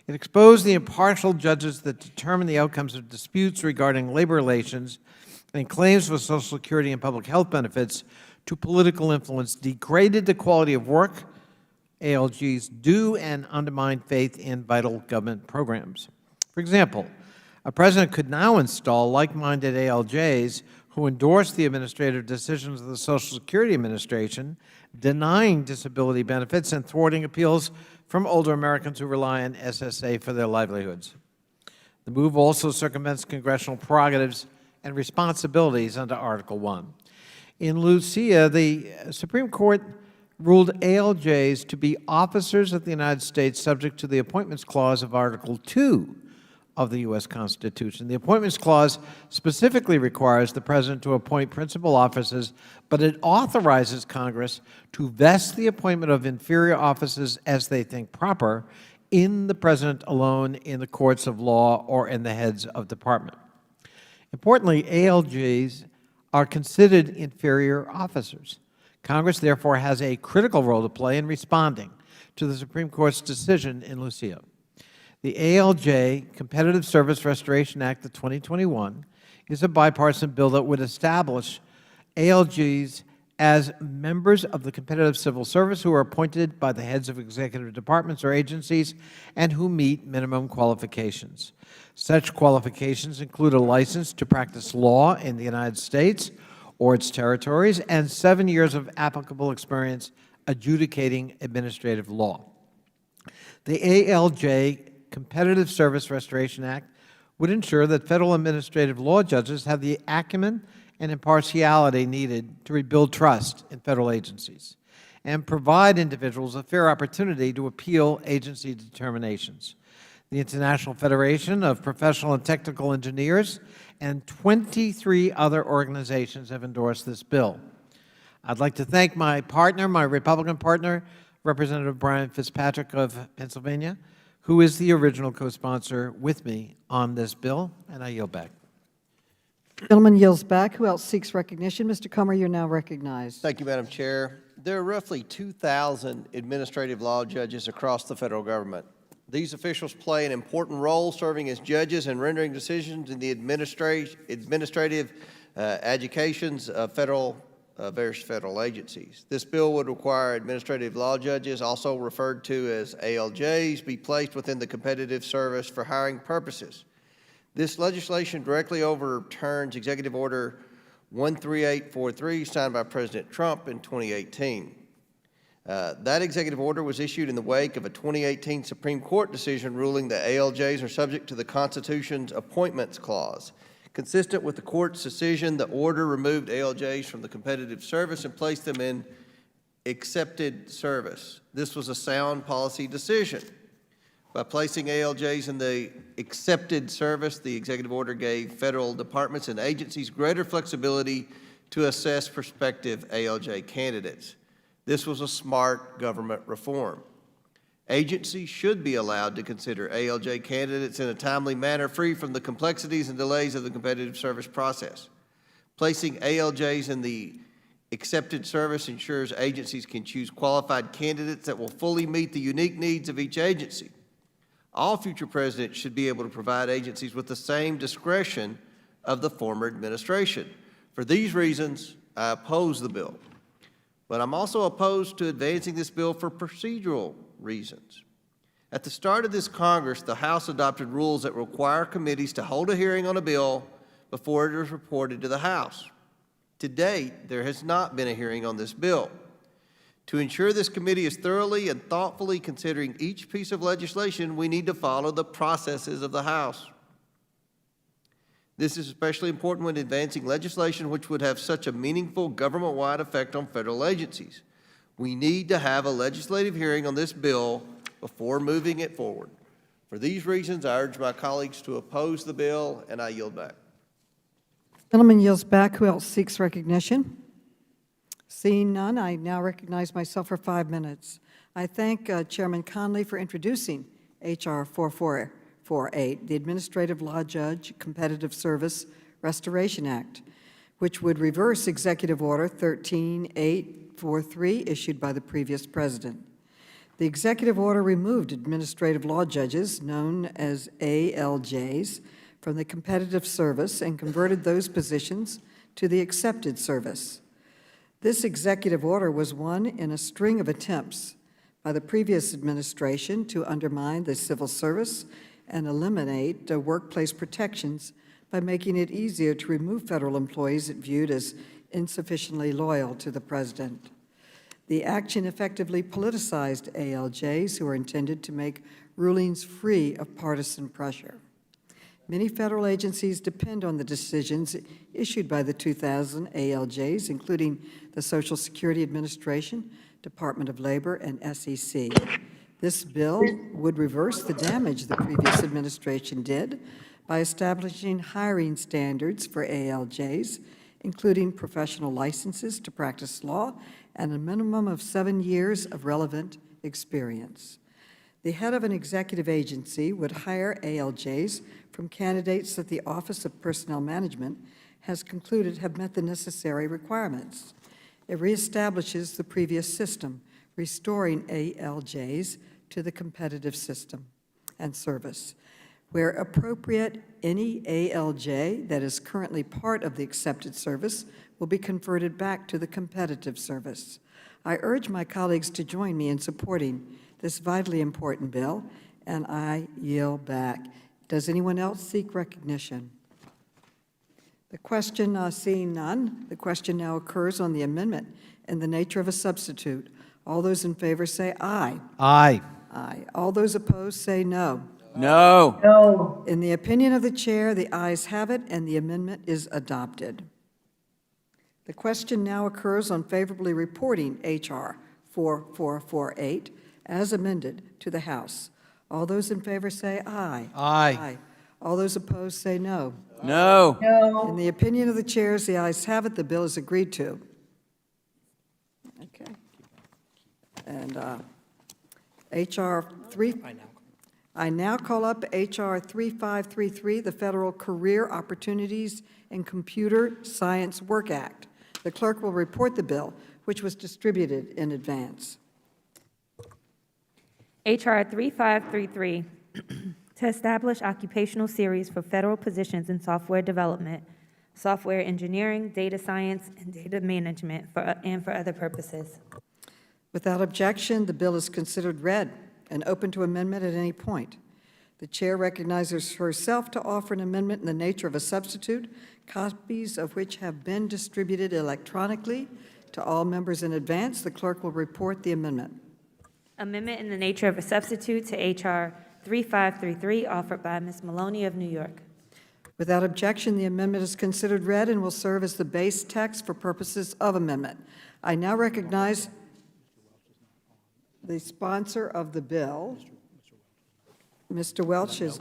It exposed the impartial judges that determine the outcomes of disputes regarding labor relations and claims for Social Security and public health benefits to political influence, degraded the quality of work ALJs do, and undermined faith in vital government programs. For example, a president could now install like-minded ALJs who endorse the administrative decisions of the Social Security Administration, denying disability benefits and thwarting appeals from older Americans who rely on SSA for their livelihoods. The move also circumvents congressional prerogatives and responsibilities under Article I. In Lucia, the Supreme Court ruled ALJs to be officers of the United States subject to the Appointments Clause of Article II of the U.S. Constitution. The Appointments Clause specifically requires the President to appoint principal officers, but it authorizes Congress to vest the appointment of inferior officers as they think proper in the President alone, in the courts of law, or in the heads of department. Importantly, ALJs are considered inferior officers. Congress, therefore, has a critical role to play in responding to the Supreme Court's decision in Lucia. The ALJ Competitive Service Restoration Act of 2021 is a bipartisan bill that would establish ALJs as members of the competitive civil service who are appointed by the heads of executive departments or agencies and who meet minimum qualifications. Such qualifications include a license to practice law in the United States or its territories and 7 years of applicable experience adjudicating administrative law. The ALJ Competitive Service Restoration Act would ensure that federal administrative law judges have the acumen and impartiality needed to rebuild trust in federal agencies and provide individuals a fair opportunity to appeal agency determinations. The International Federation of Professional and Technical Engineers and 23 other organizations have endorsed this bill. I'd like to thank my partner, my Republican partner, Representative Brian Fitzpatrick of Pennsylvania, who is the original co-sponsor with me on this bill, and I yield back. The gentleman yields back. Who else seeks recognition? Mr. Comer, you're now recognized. Thank you, Madam Chair. There are roughly 2,000 administrative law judges across the federal government. These officials play an important role serving as judges and rendering decisions in the administrative adjudications of various federal agencies. This bill would require administrative law judges, also referred to as ALJs, be placed within the competitive service for hiring purposes. This legislation directly overturns Executive Order 13843 signed by President Trump in 2018. That executive order was issued in the wake of a 2018 Supreme Court decision ruling that ALJs are subject to the Constitution's Appointments Clause. Consistent with the court's decision, the order removed ALJs from the competitive service and placed them in accepted service. This was a sound policy decision. By placing ALJs in the accepted service, the executive order gave federal departments and agencies greater flexibility to assess prospective ALJ candidates. This was a smart government reform. Agencies should be allowed to consider ALJ candidates in a timely manner, free from the complexities and delays of the competitive service process. Placing ALJs in the accepted service ensures agencies can choose qualified candidates that will fully meet the unique needs of each agency. All future presidents should be able to provide agencies with the same discretion of the former administration. For these reasons, I oppose the bill. But I'm also opposed to advancing this bill for procedural reasons. At the start of this Congress, the House adopted rules that require committees to hold a hearing on a bill before it is reported to the House. To date, there has not been a hearing on this bill. To ensure this committee is thoroughly and thoughtfully considering each piece of legislation, we need to follow the processes of the House. This is especially important when advancing legislation which would have such a meaningful government-wide effect on federal agencies. We need to have a legislative hearing on this bill before moving it forward. For these reasons, I urge my colleagues to oppose the bill, and I yield back. Gentleman yields back. Who else seeks recognition? Seeing none, I now recognize myself for 5 minutes. I thank Chairman Conley for introducing H.R. 4448, the Administrative Law Judge Competitive Service Restoration Act, which would reverse Executive Order 13843 issued by the previous president. The executive order removed administrative law judges, known as ALJs, from the competitive service and converted those positions to the accepted service. This executive order was one in a string of attempts by the previous administration to undermine the civil service and eliminate workplace protections by making it easier to remove federal employees it viewed as insufficiently loyal to the president. The action effectively politicized ALJs, who are intended to make rulings free of partisan pressure. Many federal agencies depend on the decisions issued by the 2,000 ALJs, including the Social Security Administration, Department of Labor, and SEC. This bill would reverse the damage the previous administration did by establishing hiring standards for ALJs, including professional licenses to practice law and a minimum of 7 years of relevant experience. The head of an executive agency would hire ALJs from candidates that the Office of Personnel Management has concluded have met the necessary requirements. It reestablishes the previous system, restoring ALJs to the competitive system and service. Where appropriate, any ALJ that is currently part of the accepted service will be converted back to the competitive service. I urge my colleagues to join me in supporting this vitally important bill, and I yield back. Does anyone else seek recognition? The question, seeing none, the question now occurs on the amendment in the nature of a substitute. All those in favor say aye. Aye. Aye. All those opposed say no. No. No. In the opinion of the chair, the ayes have it, and the amendment is adopted. The question now occurs on favorably reporting H.R. 4448 as amended to the House. All those in favor say aye. Aye. All those opposed say no. No. No. In the opinion of the chairs, the ayes have it. The bill is agreed to. Okay. And H.R. 3. I now call up H.R. 3533, the Federal Career Opportunities and Computer Science Work Act. The clerk will report the bill, which was distributed in advance. H.R. 3533, to establish occupational series for federal positions in software development, software engineering, data science, and data management, and for other purposes. Without objection, the bill is considered read and open to amendment at any point. The chair recognizes herself to offer an amendment in the nature of a substitute, copies of which have been distributed electronically to all members in advance. The clerk will report the amendment. Amendment in the nature of a substitute to H.R. 3533, offered by Ms. Maloney of New York. Without objection, the amendment is considered read and will serve as the base text for purposes of amendment. I now recognize the sponsor of the bill. Mr. Welch is.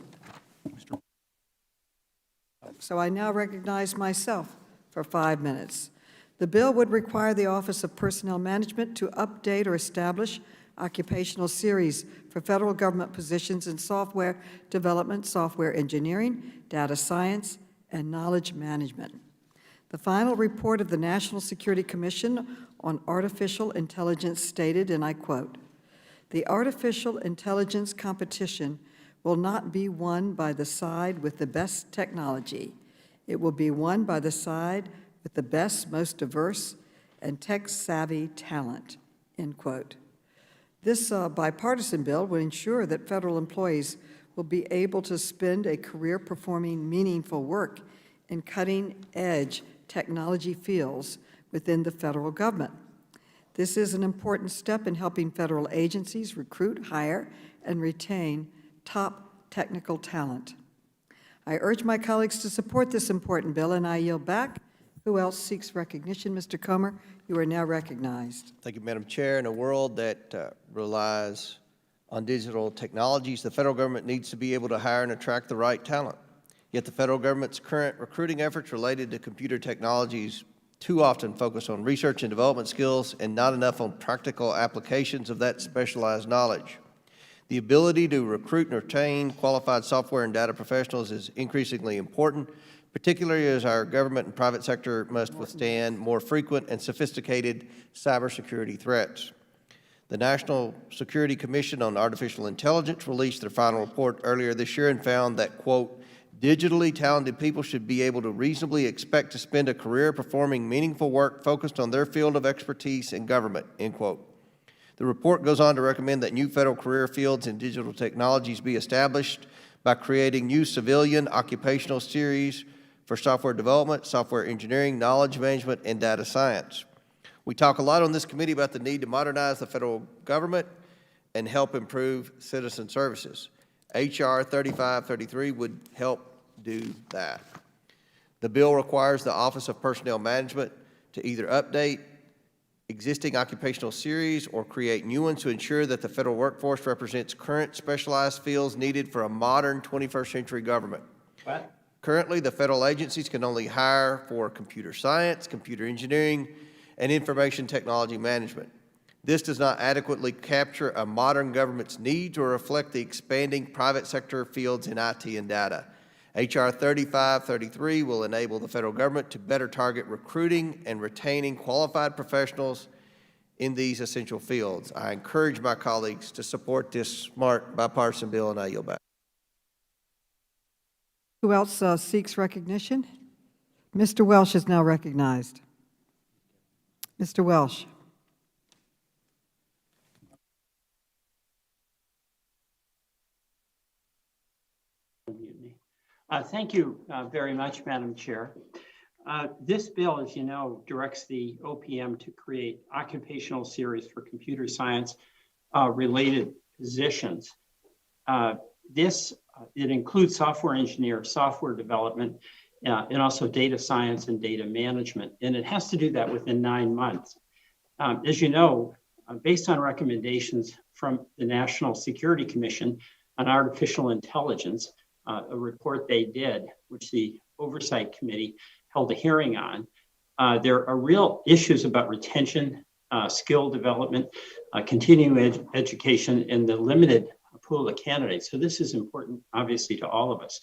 So I now recognize myself for 5 minutes. The bill would require the Office of Personnel Management to update or establish occupational series for federal government positions in software development, software engineering, data science, and knowledge management. The final report of the National Security Commission on Artificial Intelligence stated, and I quote, "The artificial intelligence competition will not be won by the side with the best technology. It will be won by the side with the best, most diverse, and tech-savvy talent," end quote. This bipartisan bill will ensure that federal employees will be able to spend a career performing meaningful work in cutting-edge technology fields within the federal government. This is an important step in helping federal agencies recruit, hire, and retain top technical talent. I urge my colleagues to support this important bill, and I yield back. Who else seeks recognition? Mr. Comer, you are now recognized. Thank you, Madam Chair. In a world that relies on digital technologies, the federal government needs to be able to hire and attract the right talent. Yet the federal government's current recruiting efforts related to computer technologies too often focus on research and development skills and not enough on practical applications of that specialized knowledge. The ability to recruit and retain qualified software and data professionals is increasingly important, particularly as our government and private sector must withstand more frequent and sophisticated cybersecurity threats. The National Security Commission on Artificial Intelligence released their final report earlier this year and found that, quote, "digitally talented people should be able to reasonably expect to spend a career performing meaningful work focused on their field of expertise in government," end quote. The report goes on to recommend that new federal career fields in digital technologies be established by creating new civilian occupational series for software development, software engineering, knowledge management, and data science. We talk a lot on this committee about the need to modernize the federal government and help improve citizen services. H.R. 3533 would help do that. The bill requires the Office of Personnel Management to either update existing occupational series or create new ones to ensure that the federal workforce represents current specialized fields needed for a modern 21st century government. What? Currently, the federal agencies can only hire for computer science, computer engineering, and information technology management. This does not adequately capture a modern government's needs or reflect the expanding private sector fields in IT and data. H.R. 3533 will enable the federal government to better target recruiting and retaining qualified professionals in these essential fields. I encourage my colleagues to support this smart bipartisan bill, and I yield back. Who else seeks recognition? Mr. Welch is now recognized. Mr. Welch. Thank you very much, Madam Chair. This bill, as you know, directs the OPM to create occupational series for computer science related positions. It includes software engineer, software development, and also data science and data management. And it has to do that within 9 months. As you know, based on recommendations from the National Security Commission on Artificial Intelligence, a report they did, which the Oversight Committee held a hearing on, there are real issues about retention, skill development, continuing education, and the limited pool of candidates. So this is important, obviously, to all of us.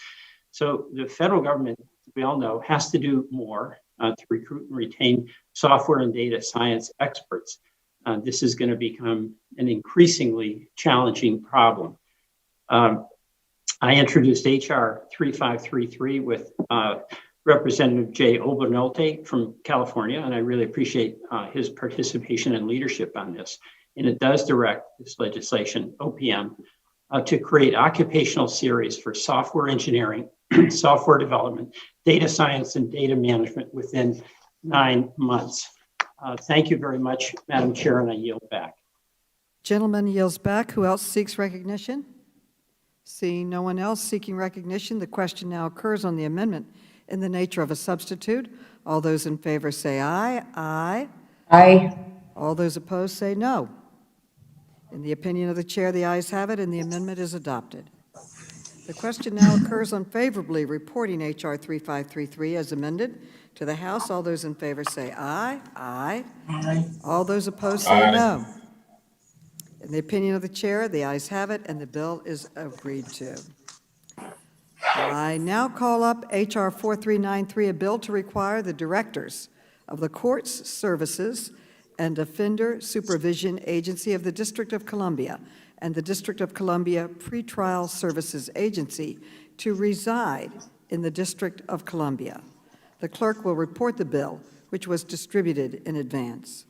So the federal government, we all know, has to do more to recruit and retain software and data science experts. this is going to become an increasingly challenging problem. I introduced HR 3533 with Representative Jay Obernolte from California, and I really appreciate his participation and leadership on this. And it does direct this legislation, OPM, to create occupational series for software engineering, software development, data science, and data management within 9 months. Thank you very much, Madam Chair, and I yield back. Gentleman yields back. Who else seeks recognition? Seeing no one else seeking recognition, the question now occurs on the amendment in the nature of a substitute. All those in favor say aye. Aye. Aye. All those opposed say no. In the opinion of the chair, the ayes have it, and the amendment is adopted. The question now occurs on favorably reporting H.R. 3533 as amended to the House. All those in favor say aye. Aye. Aye. All those opposed say no. In the opinion of the chair, the ayes have it, and the bill is agreed to. I now call up H.R. 4393, a bill to require the directors of the Courts, Services, and Offender Supervision Agency of the District of Columbia and the District of Columbia Pretrial Services Agency to reside in the District of Columbia. The clerk will report the bill, which was distributed in advance.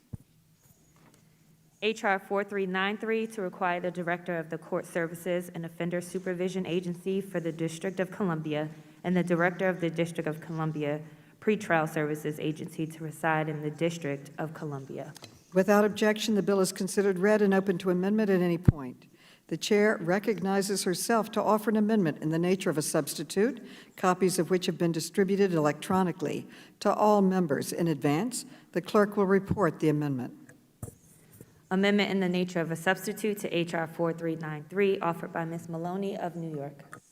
H.R. 4393 to require the Director of the Court Services and Offender Supervision Agency for the District of Columbia and the Director of the District of Columbia Pretrial Services Agency to reside in the District of Columbia. Without objection, the bill is considered read and open to amendment at any point. The chair recognizes herself to offer an amendment in the nature of a substitute, copies of which have been distributed electronically to all members in advance. The clerk will report the amendment. Amendment in the nature of a substitute to H.R. 4393, offered by Ms. Maloney of New York.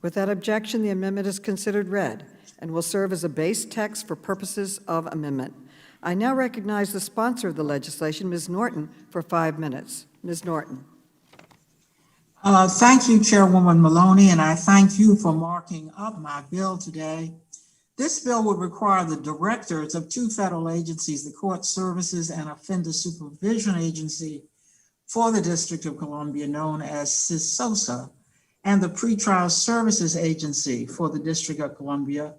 Without objection, the amendment is considered read and will serve as a base text for purposes of amendment. I now recognize the sponsor of the legislation, Ms. Norton, for 5 minutes. Ms. Norton. Thank you, Chairwoman Maloney, and I thank you for marking up my bill today. This bill would require the directors of 2 federal agencies, the Court Services and Offender Supervision Agency for the District of Columbia, known as CISOSA, and the Pretrial Services Agency for the District of Columbia,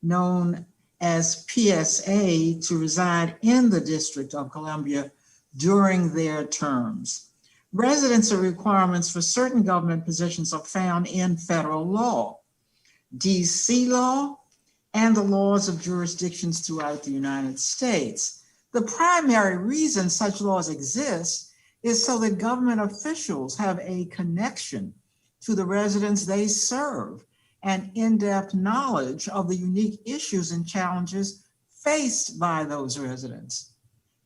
known as PSA, to reside in the District of Columbia during their terms. Residency requirements for certain government positions are found in federal law, DC law, and the laws of jurisdictions throughout the United States. The primary reason such laws exist is so that government officials have a connection to the residents they serve and in-depth knowledge of the unique issues and challenges faced by those residents.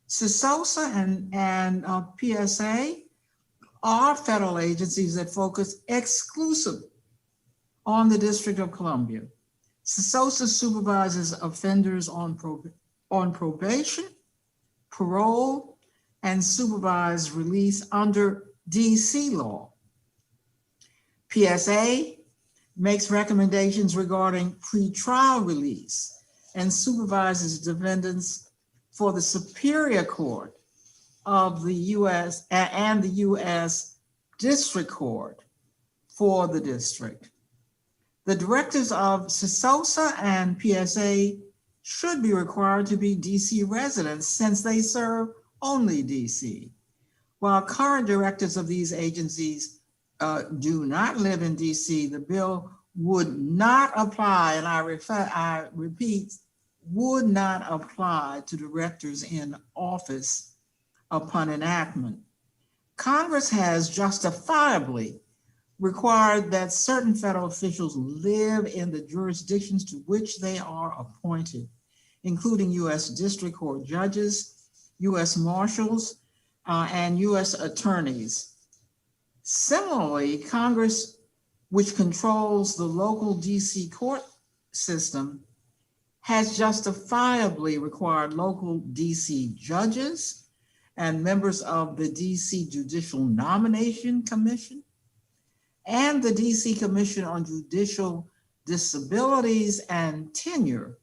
CISOSA and PSA are federal agencies that focus exclusively on the District of Columbia. CISOSA supervises offenders on probation, parole, and supervised release under DC law. PSA makes recommendations regarding pretrial release and supervises defendants for the Superior Court of the U.S. and the U.S. District Court for the district. The directors of CISOSA and PSA should be required to be DC residents since they serve only DC. While current directors of these agencies do not live in DC, the bill would not apply, and I repeat, would not apply to directors in office upon enactment. Congress has justifiably required that certain federal officials live in the jurisdictions to which they are appointed, including U.S. District Court judges, U.S. Marshals, and U.S. attorneys. Similarly, Congress, which controls the local DC court system, has justifiably required local DC judges and members of the DC Judicial Nomination Commission and the DC Commission on Judicial Disabilities and Tenure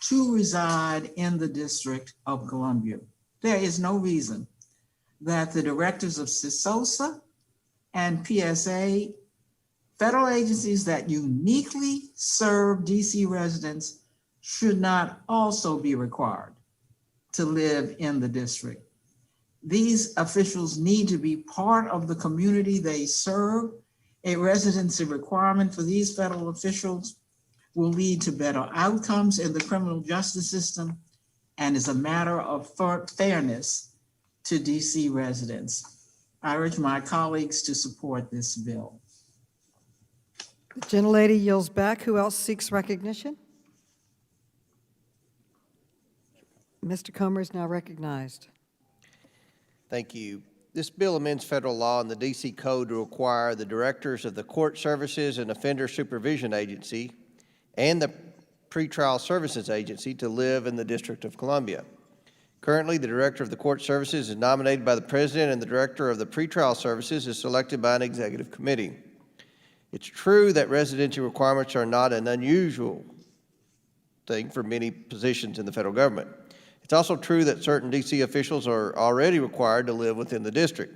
to reside in the District of Columbia. There is no reason that the directors of CISOSA and PSA, federal agencies that uniquely serve DC residents, should not also be required to live in the district. These officials need to be part of the community they serve. A residency requirement for these federal officials will lead to better outcomes in the criminal justice system and is a matter of fairness to DC residents. I urge my colleagues to support this bill. The gentlelady yields back. Who else seeks recognition? Mr. Comer is now recognized. Thank you. This bill amends federal law and the D.C. Code to require the directors of the Court Services and Offender Supervision Agency and the Pretrial Services Agency to live in the District of Columbia. Currently, the Director of the Court Services is nominated by the President, and the Director of the Pretrial Services is selected by an executive committee. It's true that residency requirements are not an unusual thing for many positions in the federal government. It's also true that certain D.C. officials are already required to live within the district.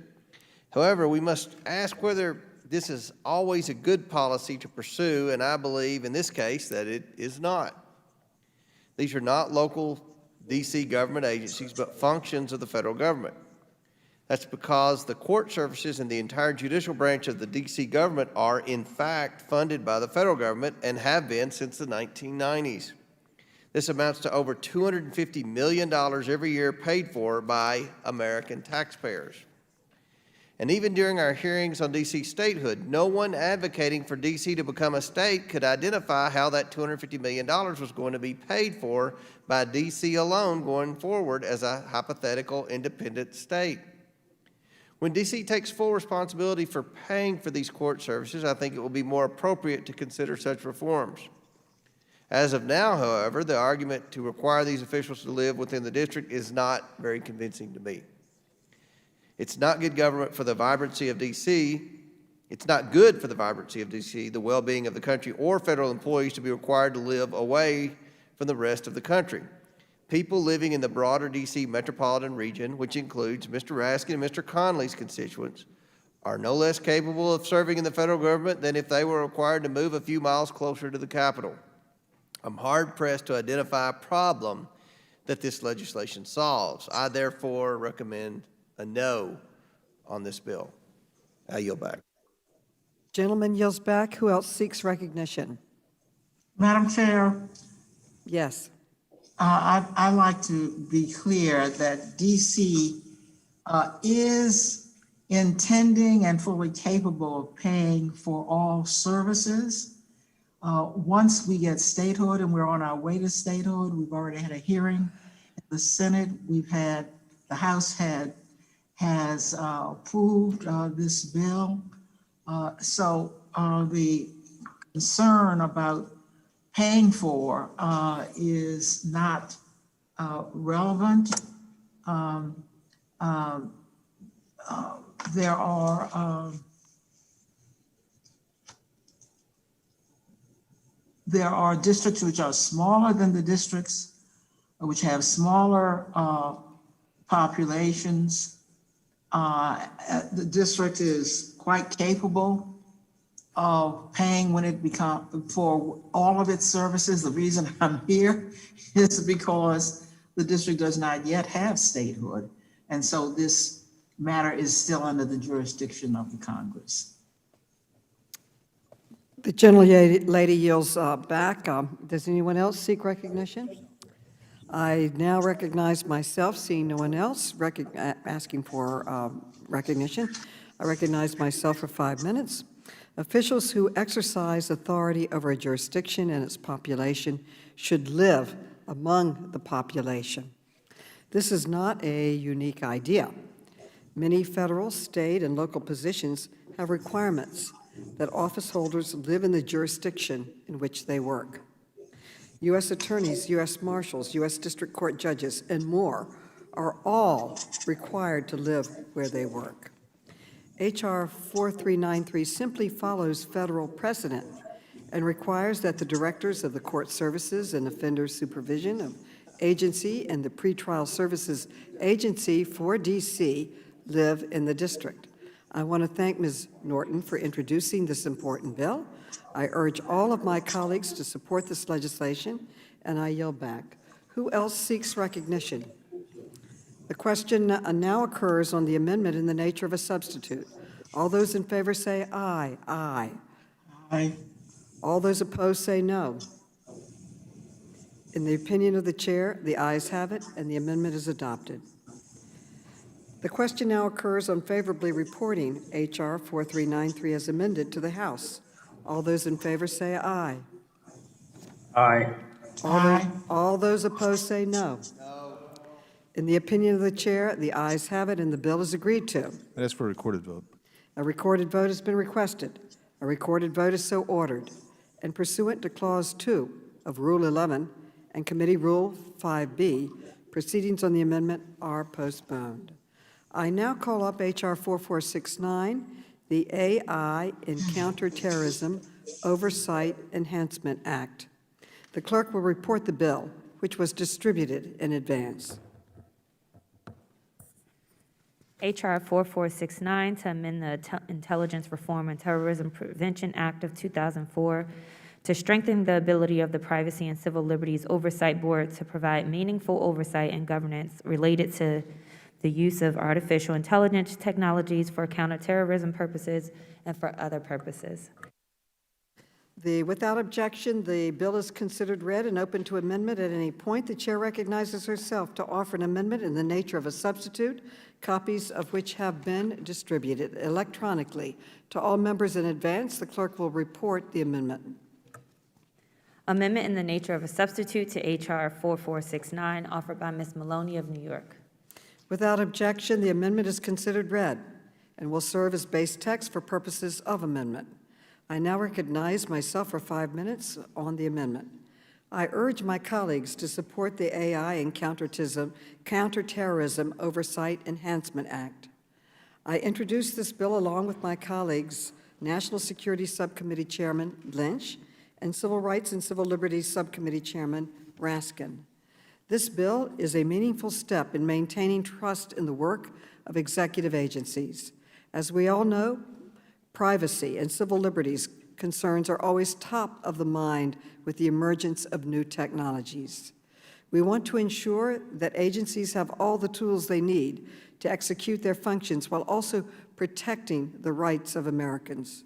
However, we must ask whether this is always a good policy to pursue, and I believe in this case that it is not. These are not local D.C. government agencies, but functions of the federal government. That's because the court services and the entire judicial branch of the D.C. government are, in fact, funded by the federal government and have been since the 1990s. This amounts to over $250 million every year paid for by American taxpayers. And even during our hearings on D.C. statehood, no one advocating for D.C. to become a state could identify how that $250 million was going to be paid for by D.C. alone going forward as a hypothetical independent state. When D.C. takes full responsibility for paying for these court services, I think it will be more appropriate to consider such reforms. As of now, however, the argument to require these officials to live within the district is not very convincing to me. It's not good government for the vibrancy of D.C. It's not good for the vibrancy of D.C., the well-being of the country, or federal employees to be required to live away from the rest of the country. People living in the broader D.C. metropolitan region, which includes Mr. Raskin and Mr. Conley's constituents, are no less capable of serving in the federal government than if they were required to move a few miles closer to the Capitol. I'm hard-pressed to identify a problem that this legislation solves. I therefore recommend a no on this bill. I yield back. Gentleman yields back. Who else seeks recognition? Madam Chair, Yes. I'd like to be clear that DC is intending and fully capable of paying for all services. Once we get statehood, and we're on our way to statehood, we've already had a hearing in the Senate. The House has approved this bill. So the concern about paying for is not relevant. There are districts which are smaller than the districts, which have smaller populations. The district is quite capable of paying when it for all of its services. The reason I'm here is because the district does not yet have statehood. And so this matter is still under the jurisdiction of the Congress. The gentlelady yields back. Does anyone else seek recognition? I now recognize myself, seeing no one else asking for recognition. I recognize myself for 5 minutes. Officials who exercise authority over a jurisdiction and its population should live among the population. This is not a unique idea. Many federal, state, and local positions have requirements that office holders live in the jurisdiction in which they work. U.S. attorneys, U.S. marshals, U.S. district court judges, and more are all required to live where they work. H.R. 4393 simply follows federal precedent and requires that the directors of the Court Services and Offender Supervision Agency and the Pretrial Services Agency for D.C. live in the district. I want to thank Ms. Norton for introducing this important bill. I urge all of my colleagues to support this legislation, and I yield back. Who else seeks recognition? The question now occurs on the amendment in the nature of a substitute. All those in favor say aye. Aye. Aye. All those opposed say no. In the opinion of the chair, the ayes have it, and the amendment is adopted. The question now occurs on favorably reporting H.R. 4393 as amended to the House. All those in favor say aye. Aye. All those opposed say no. In the opinion of the chair, the ayes have it, and the bill is agreed to. I'd ask for a recorded vote. A recorded vote has been requested. A recorded vote is so ordered. And pursuant to Clause 2 of Rule 11 and Committee Rule 5B, proceedings on the amendment are postponed. I now call up H.R. 4469, the AI in Counterterrorism Oversight Enhancement Act. The clerk will report the bill, which was distributed in advance. H.R. 4469 to amend the Intelligence Reform and Terrorism Prevention Act of 2004 to strengthen the ability of the Privacy and Civil Liberties Oversight Board to provide meaningful oversight and governance related to the use of artificial intelligence technologies for counterterrorism purposes and for other purposes. Without objection, the bill is considered read and open to amendment at any point. The chair recognizes herself to offer an amendment in the nature of a substitute, copies of which have been distributed electronically to all members in advance. The clerk will report the amendment. Amendment in the nature of a substitute to H.R. 4469, offered by Ms. Maloney of New York. Without objection, the amendment is considered read and will serve as base text for purposes of amendment. I now recognize myself for 5 minutes on the amendment. I urge my colleagues to support the AI and Counterterrorism Oversight Enhancement Act. I introduced this bill along with my colleagues, National Security Subcommittee Chairman Lynch and Civil Rights and Civil Liberties Subcommittee Chairman Raskin. This bill is a meaningful step in maintaining trust in the work of executive agencies. As we all know, privacy and civil liberties concerns are always top of the mind with the emergence of new technologies. We want to ensure that agencies have all the tools they need to execute their functions while also protecting the rights of Americans.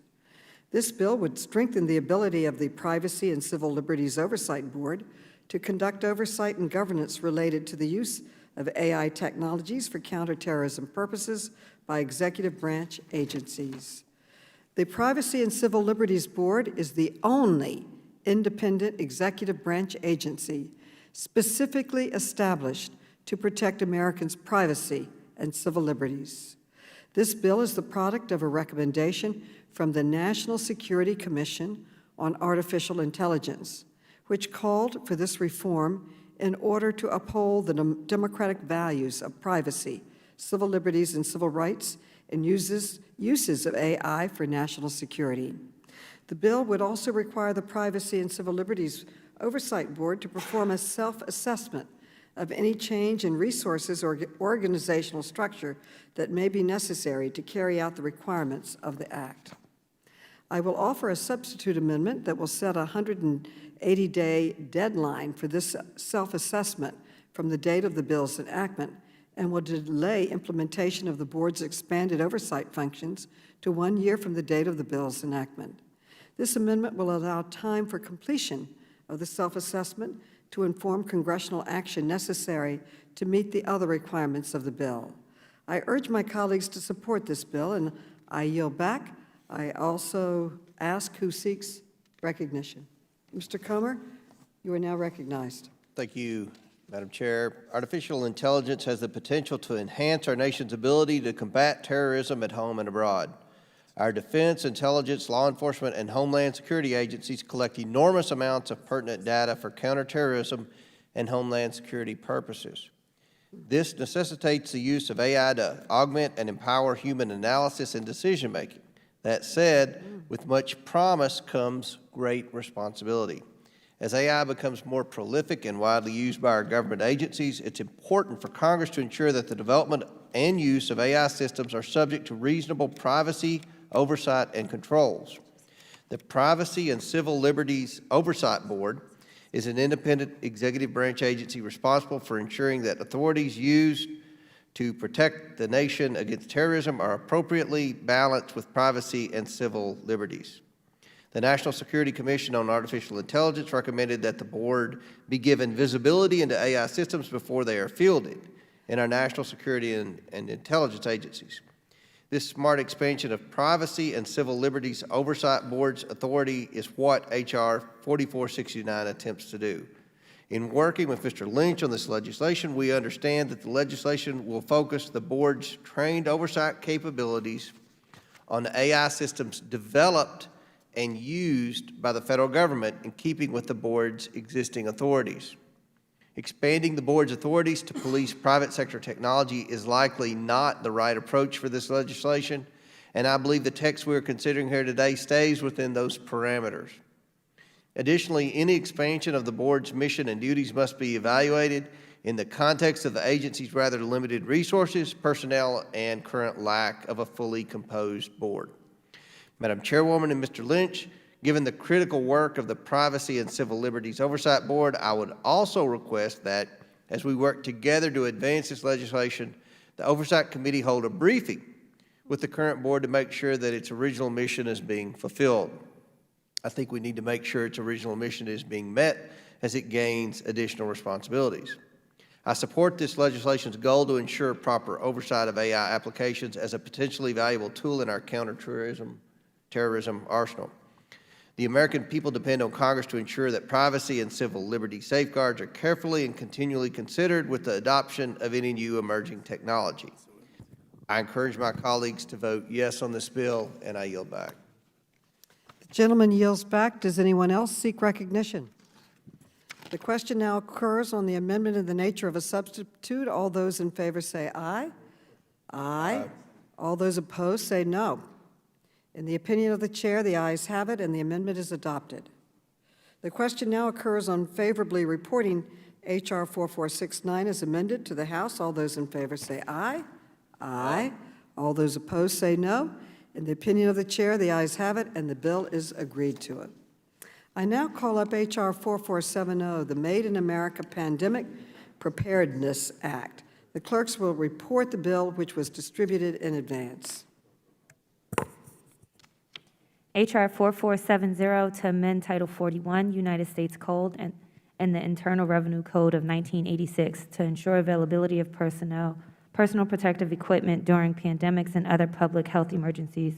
This bill would strengthen the ability of the Privacy and Civil Liberties Oversight Board to conduct oversight and governance related to the use of AI technologies for counterterrorism purposes by executive branch agencies. The Privacy and Civil Liberties Board is the only independent executive branch agency specifically established to protect Americans' privacy and civil liberties. This bill is the product of a recommendation from the National Security Commission on Artificial Intelligence, which called for this reform in order to uphold the democratic values of privacy, civil liberties, and civil rights, and uses of AI for national security. The bill would also require the Privacy and Civil Liberties Oversight Board to perform a self-assessment of any change in resources or organizational structure that may be necessary to carry out the requirements of the Act. I will offer a substitute amendment that will set a 180-day deadline for this self-assessment from the date of the bill's enactment and will delay implementation of the board's expanded oversight functions to 1 year from the date of the bill's enactment. This amendment will allow time for completion of the self-assessment to inform congressional action necessary to meet the other requirements of the bill. I urge my colleagues to support this bill, and I yield back. I also ask who seeks recognition. Mr. Comer, you are now recognized. Thank you, Madam Chair. Artificial intelligence has the potential to enhance our nation's ability to combat terrorism at home and abroad. Our defense, intelligence, law enforcement, and homeland security agencies collect enormous amounts of pertinent data for counterterrorism and homeland security purposes. This necessitates the use of AI to augment and empower human analysis and decision-making. That said, with much promise comes great responsibility. As AI becomes more prolific and widely used by our government agencies, it's important for Congress to ensure that the development and use of AI systems are subject to reasonable privacy, oversight, and controls. The Privacy and Civil Liberties Oversight Board is an independent executive branch agency responsible for ensuring that authorities used to protect the nation against terrorism are appropriately balanced with privacy and civil liberties. The National Security Commission on Artificial Intelligence recommended that the board be given visibility into AI systems before they are fielded in our national security and intelligence agencies. This smart expansion of privacy and civil liberties oversight board's authority is what H.R. 4469 attempts to do. In working with Mr. Lynch on this legislation, we understand that the legislation will focus the board's trained oversight capabilities on AI systems developed and used by the federal government in keeping with the board's existing authorities. Expanding the board's authorities to police private sector technology is likely not the right approach for this legislation, and I believe the text we are considering here today stays within those parameters. Additionally, any expansion of the board's mission and duties must be evaluated in the context of the agency's rather limited resources, personnel, and current lack of a fully composed board. Madam Chairwoman and Mr. Lynch, given the critical work of the Privacy and Civil Liberties Oversight Board, I would also request that, as we work together to advance this legislation, the Oversight Committee hold a briefing with the current board to make sure that its original mission is being fulfilled. I think we need to make sure its original mission is being met as it gains additional responsibilities. I support this legislation's goal to ensure proper oversight of AI applications as a potentially valuable tool in our counterterrorism arsenal. The American people depend on Congress to ensure that privacy and civil liberty safeguards are carefully and continually considered with the adoption of any new emerging technology. I encourage my colleagues to vote yes on this bill, and I yield back. The gentleman yields back. Does anyone else seek recognition? The question now occurs on the amendment in the nature of a substitute. All those in favor say aye. Aye. All those opposed say no. In the opinion of the chair, the ayes have it, and the amendment is adopted. The question now occurs on favorably reporting H.R. 4469 as amended to the House. All those in favor say aye. Aye. All those opposed say no. In the opinion of the chair, the ayes have it, and the bill is agreed to. I now call up H.R. 4470, the Made in America Pandemic Preparedness Act. The clerks will report the bill, which was distributed in advance. H.R. 4470 to amend Title 41, United States Code and the Internal Revenue Code of 1986 to ensure availability of personal protective equipment during pandemics and other public health emergencies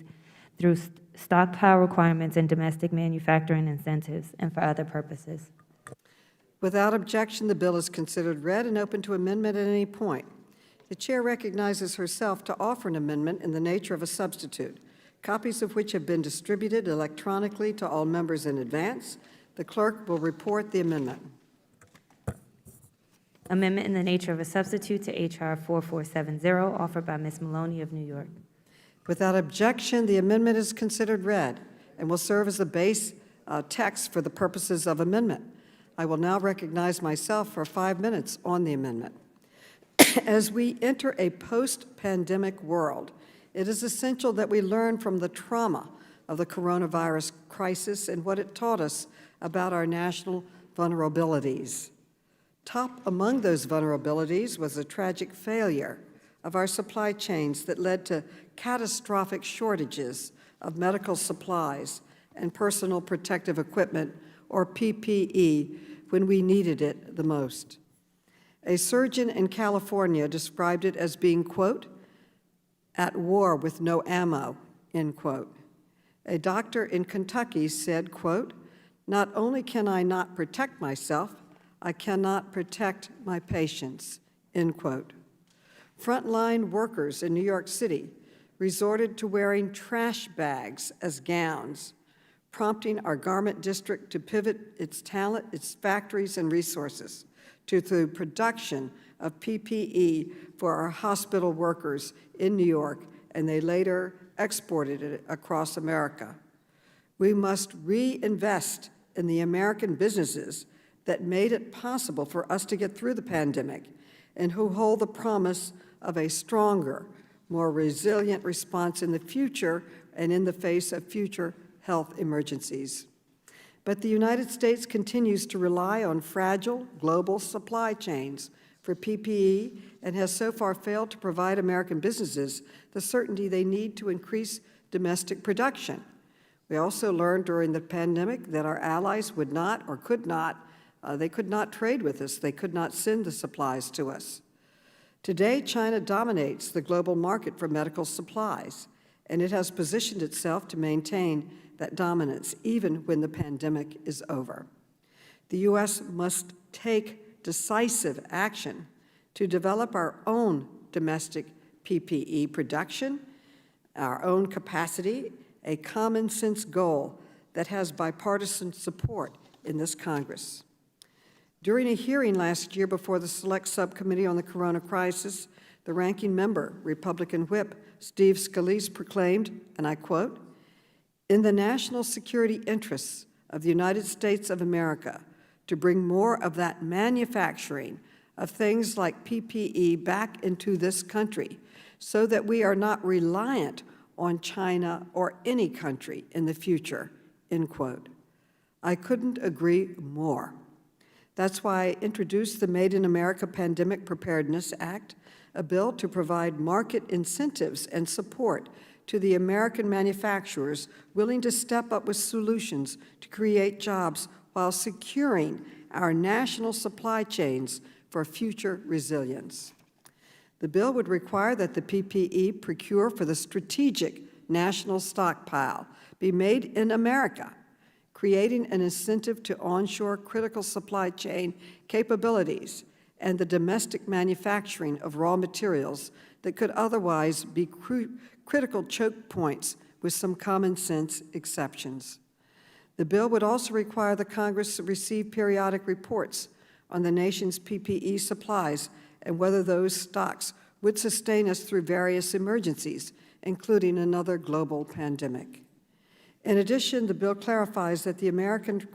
through stockpile requirements and domestic manufacturing incentives and for other purposes. Without objection, the bill is considered read and open to amendment at any point. The chair recognizes herself to offer an amendment in the nature of a substitute, copies of which have been distributed electronically to all members in advance. The clerk will report the amendment. Amendment in the nature of a substitute to H.R. 4470, offered by Ms. Maloney of New York. Without objection, the amendment is considered read and will serve as the base text for the purposes of amendment. I will now recognize myself for 5 minutes on the amendment. As we enter a post-pandemic world, it is essential that we learn from the trauma of the coronavirus crisis and what it taught us about our national vulnerabilities. Top among those vulnerabilities was the tragic failure of our supply chains that led to catastrophic shortages of medical supplies and personal protective equipment, or PPE, when we needed it the most. A surgeon in California described it as being, quote, at war with no ammo, end quote. A doctor in Kentucky said, quote, not only can I not protect myself, I cannot protect my patients, end quote. Frontline workers in New York City resorted to wearing trash bags as gowns, prompting our garment district to pivot its talent, its factories and resources to the production of PPE for our hospital workers in New York, and they later exported it across America. We must reinvest in the American businesses that made it possible for us to get through the pandemic and who hold the promise of a stronger, more resilient response in the future and in the face of future health emergencies. But the United States continues to rely on fragile global supply chains for PPE and has so far failed to provide American businesses the certainty they need to increase domestic production. We also learned during the pandemic that our allies would not or could not, they could not trade with us. They could not send the supplies to us. Today, China dominates the global market for medical supplies, and it has positioned itself to maintain that dominance even when the pandemic is over. The U.S. must take decisive action to develop our own domestic PPE production, our own capacity, a common sense goal that has bipartisan support in this Congress. During a hearing last year before the Select Subcommittee on the Corona Crisis, the ranking member, Republican Whip Steve Scalise, proclaimed, and I quote, "In the national security interests of the United States of America to bring more of that manufacturing of things like PPE back into this country so that we are not reliant on China or any country in the future," end quote. I couldn't agree more. That's why I introduced the Made in America Pandemic Preparedness Act, a bill to provide market incentives and support to the American manufacturers willing to step up with solutions to create jobs while securing our national supply chains for future resilience. The bill would require that the PPE procure for the strategic national stockpile be made in America, creating an incentive to onshore critical supply chain capabilities and the domestic manufacturing of raw materials that could otherwise be critical choke points with some common sense exceptions. The bill would also require the Congress to receive periodic reports on the nation's PPE supplies and whether those stocks would sustain us through various emergencies, including another global pandemic. In addition, the bill clarifies that the American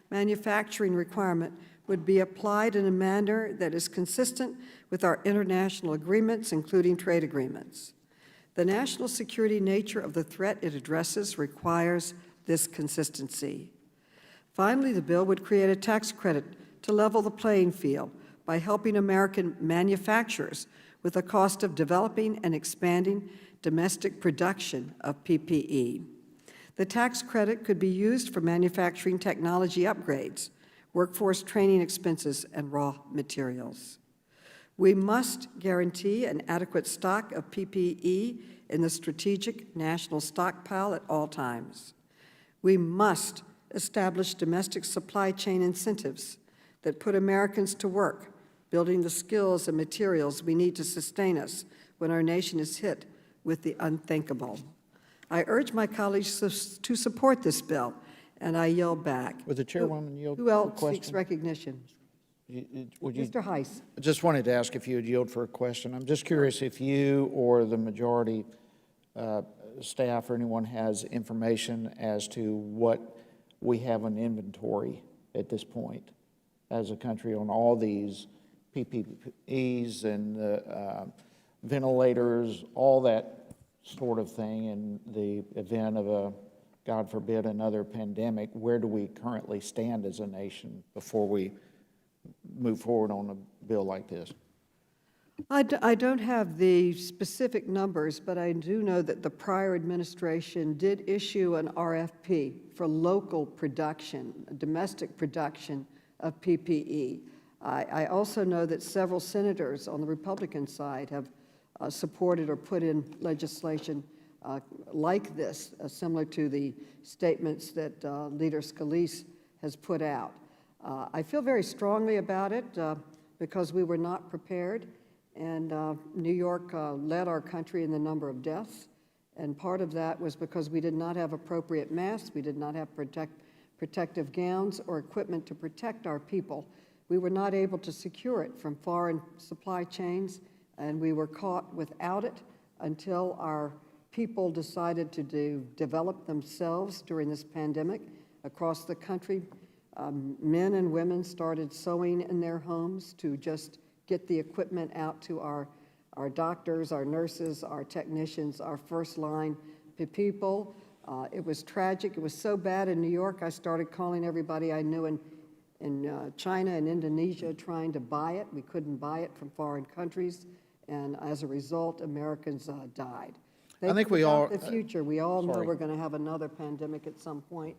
manufacturing requirement would be applied in a manner that is consistent with our international agreements, including trade agreements. The national security nature of the threat it addresses requires this consistency. Finally, the bill would create a tax credit to level the playing field by helping American manufacturers with the cost of developing and expanding domestic production of PPE. The tax credit could be used for manufacturing technology upgrades, workforce training expenses, and raw materials. We must guarantee an adequate stock of PPE in the strategic national stockpile at all times. We must establish domestic supply chain incentives that put Americans to work, building the skills and materials we need to sustain us when our nation is hit with the unthinkable. I urge my colleagues to support this bill, and I yield back. Would the Chairwoman yield Who for a else question? seeks recognition? Mr. Heiss. I just wanted to ask if you would yield for a question. I'm just curious if you or the majority staff or anyone has information as to what we have an inventory at this point as a country on all these PPEs and ventilators, all that sort of thing in the event of a, God forbid, another pandemic. Where do we currently stand as a nation before we move forward on a bill like this? I don't have the specific numbers, but I do know that the prior administration did issue an RFP for local production, domestic production of PPE. I also know that several senators on the Republican side have supported or put in legislation like this, similar to the statements that Leader Scalise has put out. I feel very strongly about it because we were not prepared, and New York led our country in the number of deaths, and part of that was because we did not have appropriate masks, we did not have protective gowns or equipment to protect our people. We were not able to secure it from foreign supply chains, and we were caught without it until our people decided to develop themselves during this pandemic across the country. Men and women started sewing in their homes to just get the equipment out to our our doctors, our nurses, our technicians, our first line people. It was tragic. It was so bad in New York, I started calling everybody I knew in China and Indonesia trying to buy it. We couldn't buy it from foreign countries, and as a result, Americans died. I think we all... The future, we all know sorry. we're going to have another pandemic at some point,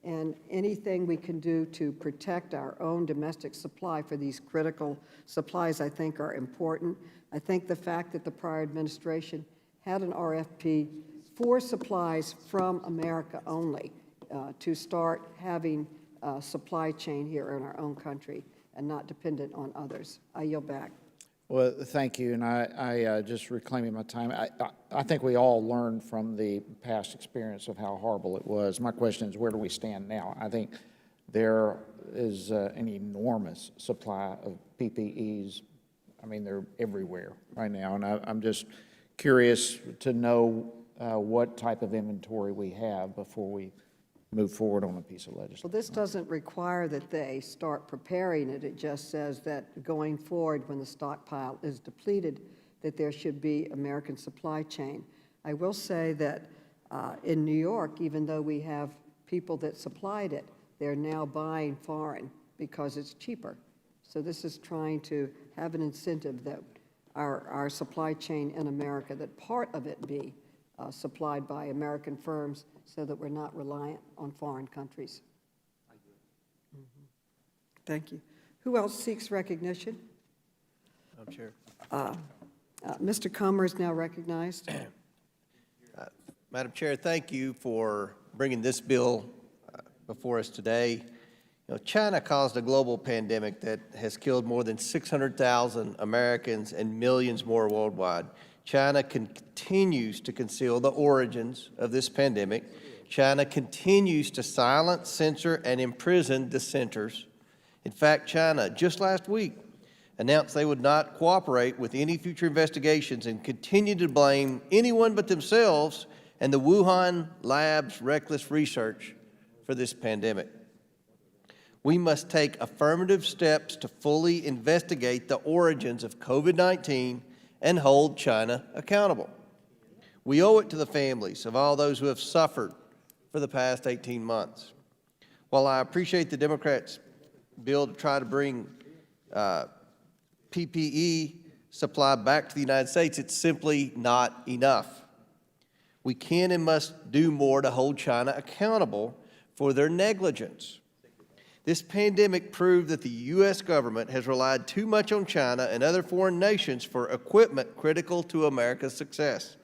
and anything we can do to protect our own domestic supply for these critical supplies, I think, are important. I think the fact that the prior administration had an RFP for supplies from America only to start having a supply chain here in our own country and not dependent on others. I yield back. Well, thank you, and I just reclaiming my time. I think we all learned from the past experience of how horrible it was. My question is, where do we stand now? I think there is an enormous supply of PPEs. I mean, they're everywhere right now, and I'm just curious to know what type of inventory we have before we move forward on a piece of legislation. Well, this doesn't require that they start preparing it. It just says that going forward, when the stockpile is depleted, that there should be American supply chain. I will say that in New York, even though we have people that supplied it, they're now buying foreign because it's cheaper. So this is trying to have an incentive that our supply chain in America, that part of it be supplied by American firms so that we're not reliant on foreign countries. Thank you. Who else seeks recognition? Madam Chair. Mr. Comer is now recognized. Madam Chair, thank you for bringing this bill before us today. You know, China caused a global pandemic that has killed more than 600,000 Americans and millions more worldwide. China continues to conceal the origins of this pandemic. China continues to silence, censor, and imprison dissenters. In fact, China, just last week, announced they would not cooperate with any future investigations and continue to blame anyone but themselves and the Wuhan lab's reckless research for this pandemic. We must take affirmative steps to fully investigate the origins of COVID-19 and hold China accountable. We owe it to the families of all those who have suffered for the past 18 months. While I appreciate the Democrats' bill to try to bring PPE supply back to the United States, it's simply not enough. We can and must do more to hold China accountable for their negligence. This pandemic proved that the U.S. government has relied too much on China and other foreign nations for equipment critical to America's success.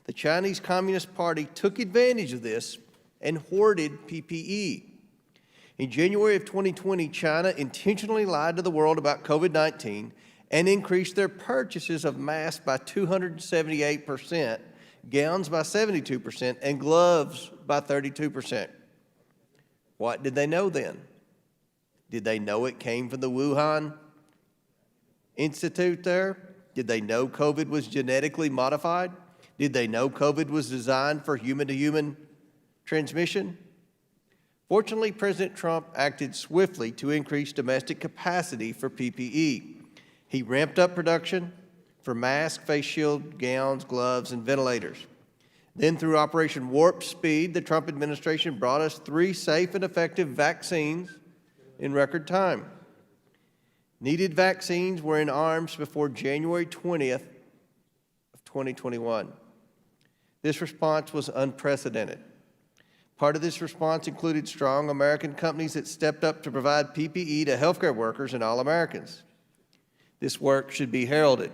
The Chinese Communist Party took advantage of this and hoarded PPE. In January of 2020, China intentionally lied to the world about COVID-19 and increased their purchases of masks by 278%, gowns by 72%, and gloves by 32%. What did they know then? Did they know it came from the Wuhan Institute there? Did they know COVID was genetically modified? Did they know COVID was designed for human-to-human transmission? Fortunately, President Trump acted swiftly to increase domestic capacity for PPE. He ramped up production for masks, face shield, gowns, gloves, and ventilators. Then through Operation Warp Speed, the Trump administration brought us 3 safe and effective vaccines in record time. Needed vaccines were in arms before January 20th of 2021. This response was unprecedented. Part of this response included strong American companies that stepped up to provide PPE to healthcare workers and all Americans. This work should be heralded.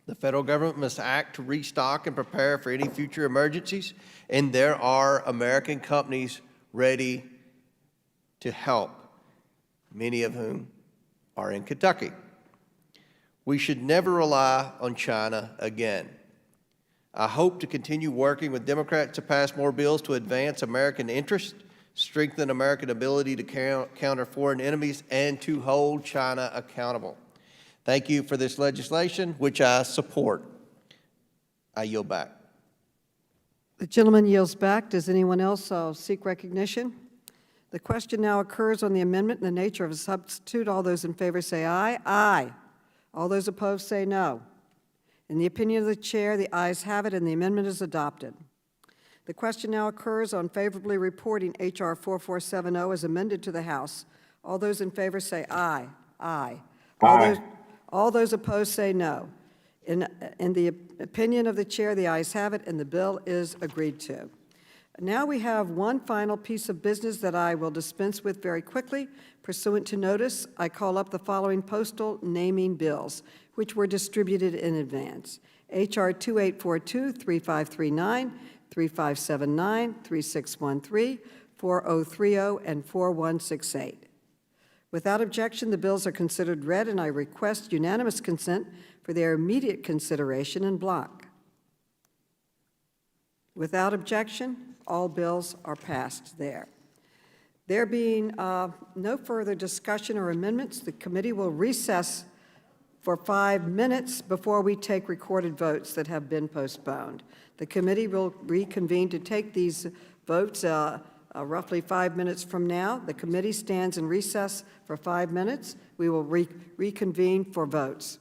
The federal government must act to restock and prepare for any future emergencies, and there are American companies ready to help, many of whom are in Kentucky. We should never rely on China again. I hope to continue working with Democrats to pass more bills to advance American interests, strengthen American ability to counter foreign enemies, and to hold China accountable. Thank you for this legislation, which I support. I yield back. The gentleman yields back. Does anyone else seek recognition? The question now occurs on the amendment in the nature of a substitute. All those in favor say aye. Aye. All those opposed say no. In the opinion of the chair, the ayes have it, and the amendment is adopted. The question now occurs on favorably reporting H.R. 4470 as amended to the House. All those in favor say aye. Aye. Aye. All those opposed say no. In the opinion of the chair, the ayes have it, and the bill is agreed to. Now we have one final piece of business that I will dispense with very quickly. Pursuant to notice, I call up the following postal naming bills, which were distributed in advance. H.R. 2842, 3539, 3579, 3613, 4030, and 4168. Without objection, the bills are considered read, and I request unanimous consent for their immediate consideration in block. Without objection, all bills are passed there. There being no further discussion or amendments, the committee will recess for 5 minutes before we take recorded votes that have been postponed. The committee will reconvene to take these votes roughly 5 minutes from now. The committee stands in recess for 5 minutes. We will reconvene for votes.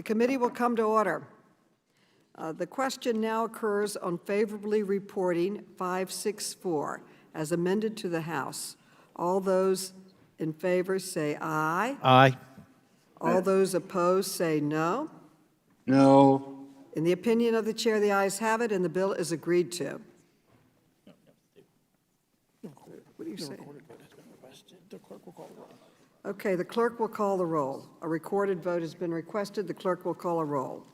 The committee will come to order. The question now occurs on favorably reporting 564 as amended to the House. All those in favor say aye. Aye. All those opposed say no. No. In the opinion of the chair, the ayes have it, and the bill is agreed to. What do you say? Okay, the clerk will call the roll. A recorded vote has been requested. The clerk will call a roll.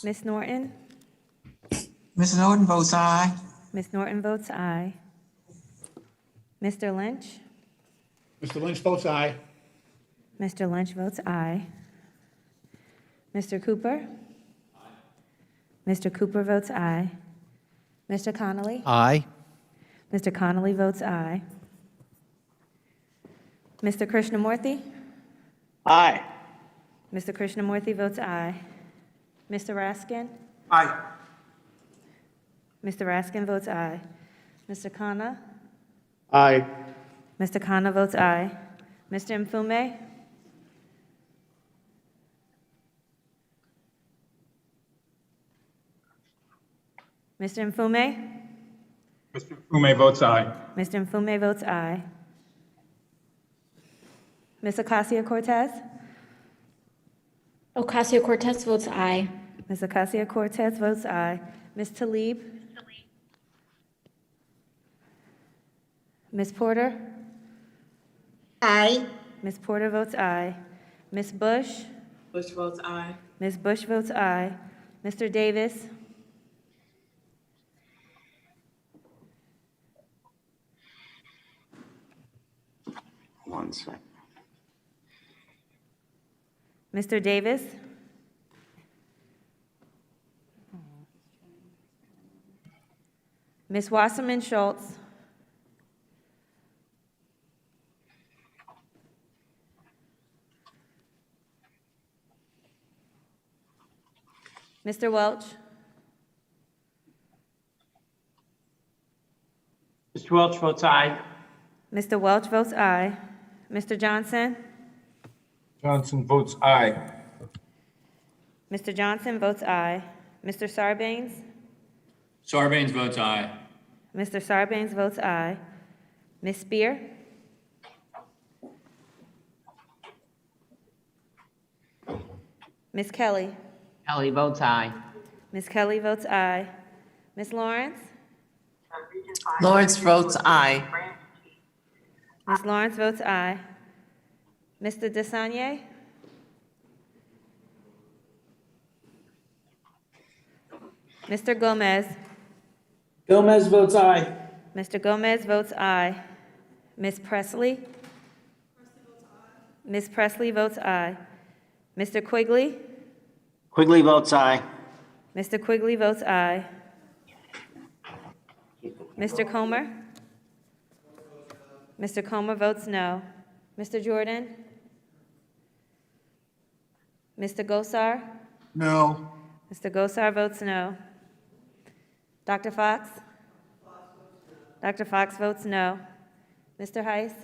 Ms. Norton? Ms. Norton votes aye. Ms. Norton votes aye. Mr. Lynch? Mr. Lynch votes aye. Mr. Lynch votes aye. Mr. Cooper? Mr. Cooper votes aye. Mr. Connolly? Aye. Mr. Connolly votes aye. Mr. Krishnamurthy? Aye. Mr. Krishnamurthy votes aye. Mr. Raskin? Aye. Mr. Raskin votes aye. Mr. Khanna? Aye. Mr. Khanna votes aye. Mr. Mfume? Mr. Mfume? Mr. Fume votes aye. Mr. Mfume votes aye. Ms. Ocasio-Cortez? Ocasio-Cortez votes aye. Ms. Ocasio-Cortez votes aye. Ms. Tlaib? Ms. Porter? Aye. Ms. Porter votes aye. Ms. Bush? Bush votes aye. Ms. Bush votes aye. Mr. Davis? One second. Mr. Davis? Ms. Wasserman Schultz? Mr. Welch? Mr. Welch votes aye. Mr. Welch votes aye. Mr. Johnson? Johnson votes aye. Mr. Johnson votes aye. Mr. Sarbanes? Sarbanes votes aye. Mr. Sarbanes votes aye. Ms. Spear? Ms. Kelly? Kelly votes aye. Ms. Kelly votes aye. Ms. Lawrence? Lawrence votes aye. Ms. Lawrence votes aye. Mr. Desagnier? Mr. Gomez? Gomez votes aye. Mr. Gomez votes aye. Ms. Presley? Ms. Presley votes aye. Mr. Quigley? Quigley votes aye. Mr. Quigley votes aye. Mr. Comer? Mr. Comer votes no. Mr. Jordan? Mr. Gosar? No. Mr. Gosar votes no. Dr. Fox? Dr. Fox votes no. Mr. Heiss?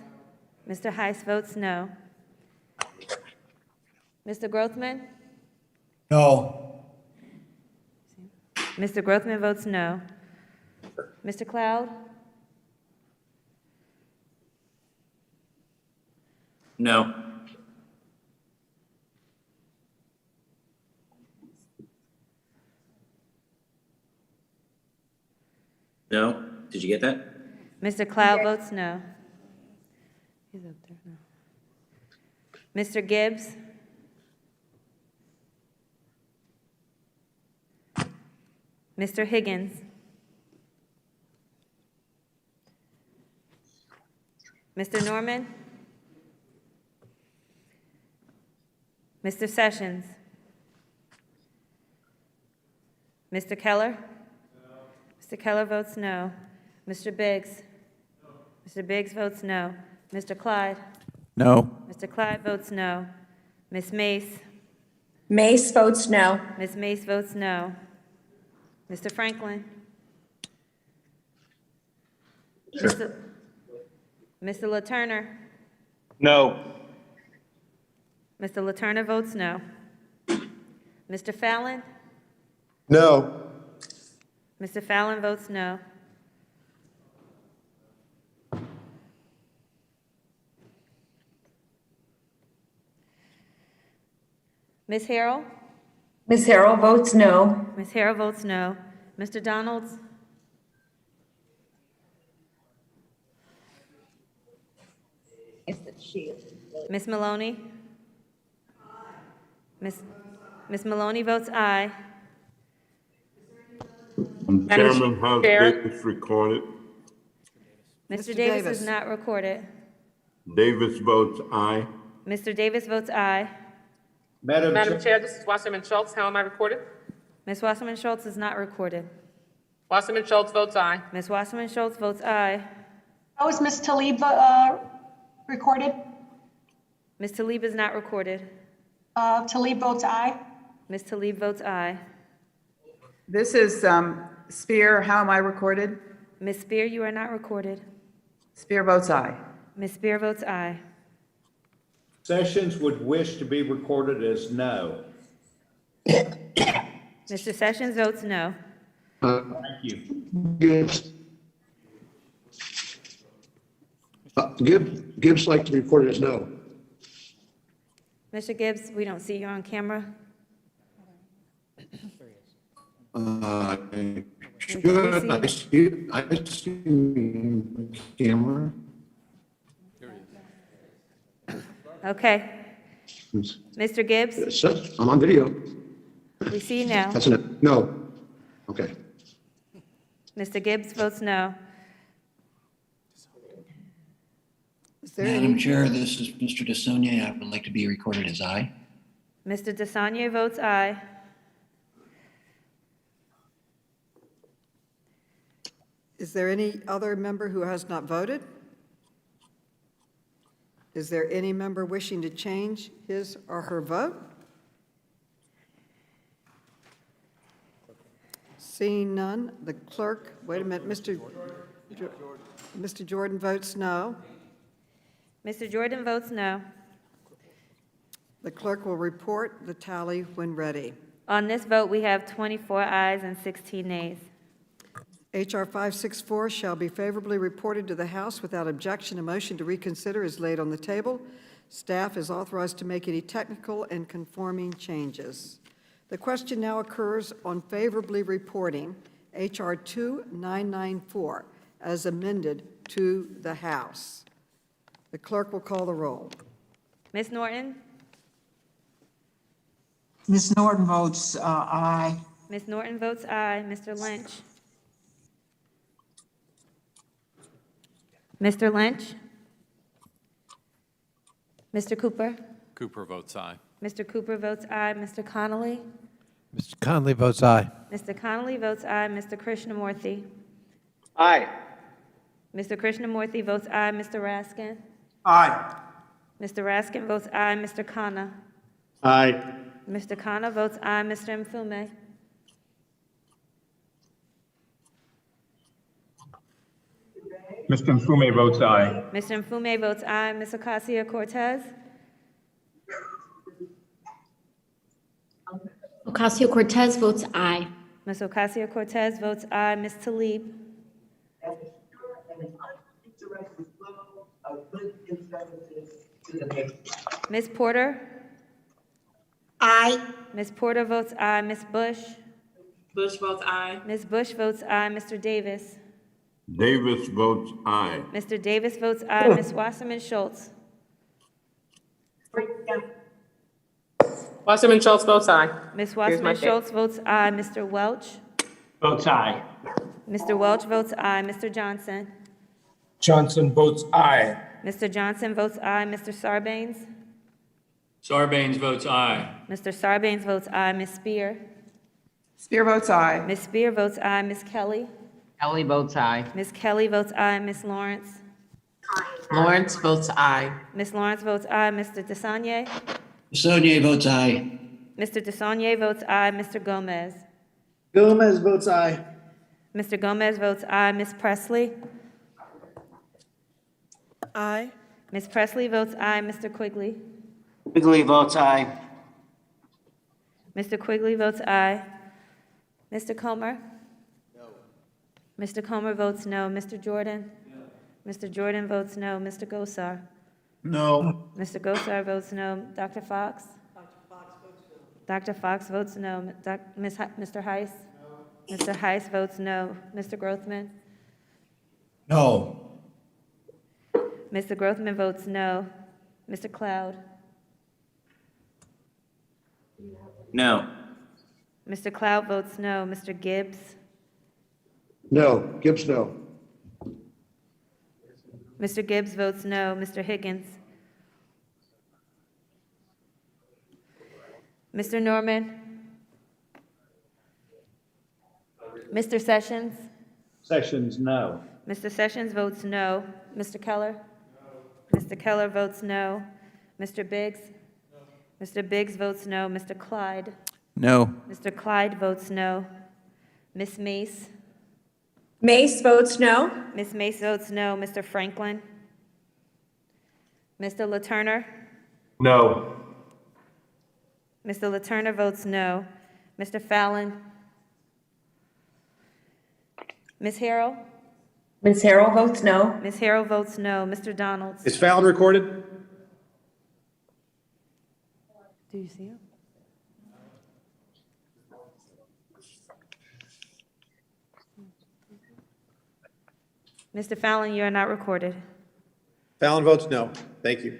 Mr. Heiss votes no. Mr. Grothman? No. Mr. Grothman votes no. Mr. Cloud? No. No? Did you get that? Mr. Cloud votes no. He's up there now. Mr. Gibbs? Mr. Higgins? Mr. Norman? Mr. Sessions? Mr. Keller? Mr. Keller votes no. Mr. Biggs? Mr. Biggs votes no. Mr. Clyde? No. Mr. Clyde votes no. Ms. Mace? Mace votes no. Ms. Mace votes no. Mr. Franklin? Sure. Mr. LaTurner? No. Mr. LaTurner votes no. Mr. Fallon? No. Mr. Fallon votes no. Ms. Harrell? Ms. Harrell votes no. Ms. Harrell votes no. Mr. Donalds? Ms. Maloney? Ms. Maloney votes aye. Chairman, has Chair. Davis recorded? Mr. Mr. Davis Davis. is not recorded. Davis votes aye. Mr. Davis votes aye. Madam Chair, this is Wasserman Schultz. How am I recorded? Ms. Wasserman Schultz is not recorded. Wasserman Schultz votes aye. Ms. Wasserman Schultz votes aye. How is Ms. Talib recorded? Ms. Talib is not recorded. Talib votes aye. Ms. Talib votes aye. This is Spear. How am I recorded? Ms. Spear, you are not recorded. Spear votes aye. Ms. Spear votes aye. Sessions would wish to be recorded as no. Mr. Sessions votes no. Thank you. Gibbs. Gibbs like to be recorded as no. Mr. Gibbs, we don't see you on camera. Should I see camera? Okay. Mr. Gibbs, I'm on video. we see you now. That's it. No. Okay. Mr. Gibbs votes no. Madam Chair, this is Mr. DeSaulnier. I would like to be recorded as aye. Mr. DeSaulnier votes aye. Is there any other member who has not voted? Is there any member wishing to change his or her vote? Seeing none, the clerk, wait a minute, Mr. Jordan votes no. Mr. Jordan votes no. The clerk will report the tally when ready. On this vote, we have 24 ayes and 16 nays. H.R. 564 shall be favorably reported to the House without objection. A motion to reconsider is laid on the table. Staff is authorized to make any technical and conforming changes. The question now occurs on favorably reporting H.R. 2994 as amended to the House. The clerk will call the roll. Ms. Norton? Ms. Norton votes aye. Ms. Norton votes aye. Mr. Lynch? Mr. Lynch? Mr. Cooper? Cooper votes aye. Mr. Cooper votes aye. Mr. Connolly? Mr. Connolly votes aye. Mr. Connolly votes aye. Mr. Krishnamurthy? Aye. Mr. Krishnamurthy votes aye. Mr. Raskin? Aye. Mr. Raskin votes aye. Mr. Khanna? Aye. Mr. Khanna votes aye. Mr. Mfume? Mr. Mfume votes aye. Mr. Mfume votes aye. Ms. Ocasio-Cortez? Ocasio-Cortez votes aye. Ms. Ocasio-Cortez votes aye. Ms. Talib? Ms. Porter? Aye. Ms. Porter votes aye. Ms. Bush? Bush votes aye. Ms. Bush votes aye. Mr. Davis? Davis votes aye. Mr. Davis votes aye. Ms. Wasserman Schultz? Wasserman Schultz votes aye. Ms. Here's my Wasserman tape. Schultz votes aye. Mr. Welch? Votes aye. Mr. Welch votes aye. Mr. Johnson? Johnson votes aye. Mr. Johnson votes aye. Mr. Sarbanes? Sarbanes votes aye. Mr. Sarbanes votes aye. Ms. Spear? Spear votes aye. Ms. Spear votes aye. Ms. Kelly? Kelly votes aye. Ms. Kelly votes aye. Ms. Lawrence? Lawrence votes aye. Ms. Lawrence votes aye. Mr. DeSaulnier? DeSaulnier votes aye. Mr. DeSaulnier votes aye. Mr. Gomez? Gomez votes aye. Mr. Gomez votes aye. Ms. Presley? Aye. Ms. Presley votes aye. Mr. Quigley? Quigley votes aye. Mr. Quigley votes aye. Mr. Comer? No. Mr. Comer votes no. Mr. Jordan? No. Mr. Jordan votes no. Mr. Gosar? No. Mr. Gosar votes no. Dr. Fox? Dr. Fox votes no. Mr. Heiss? No. Mr. Heiss votes no. Mr. Grothman? No. Mr. Grothman votes no. Mr. Cloud? No. Mr. Cloud votes no. Mr. Gibbs? No. Gibbs, no. Mr. Gibbs votes no. Mr. Higgins? Mr. Norman? Mr. Sessions? Sessions, no. Mr. Sessions votes no. Mr. Keller? No. Mr. Keller votes no. Mr. Biggs? No. Mr. Biggs votes no. Mr. Clyde? No. Mr. Clyde votes no. Ms. Mace? Mace votes no. Ms. Mace votes no. Mr. Franklin? Mr. LaTurner? No. Mr. LaTurner votes no. Mr. Fallon? Ms. Harrell? Ms. Harrell votes no. Ms. Harrell votes no. Mr. Donalds? Is Fallon recorded? Do you see him? Mr. Fallon, you are not recorded. Fallon votes no. Thank you.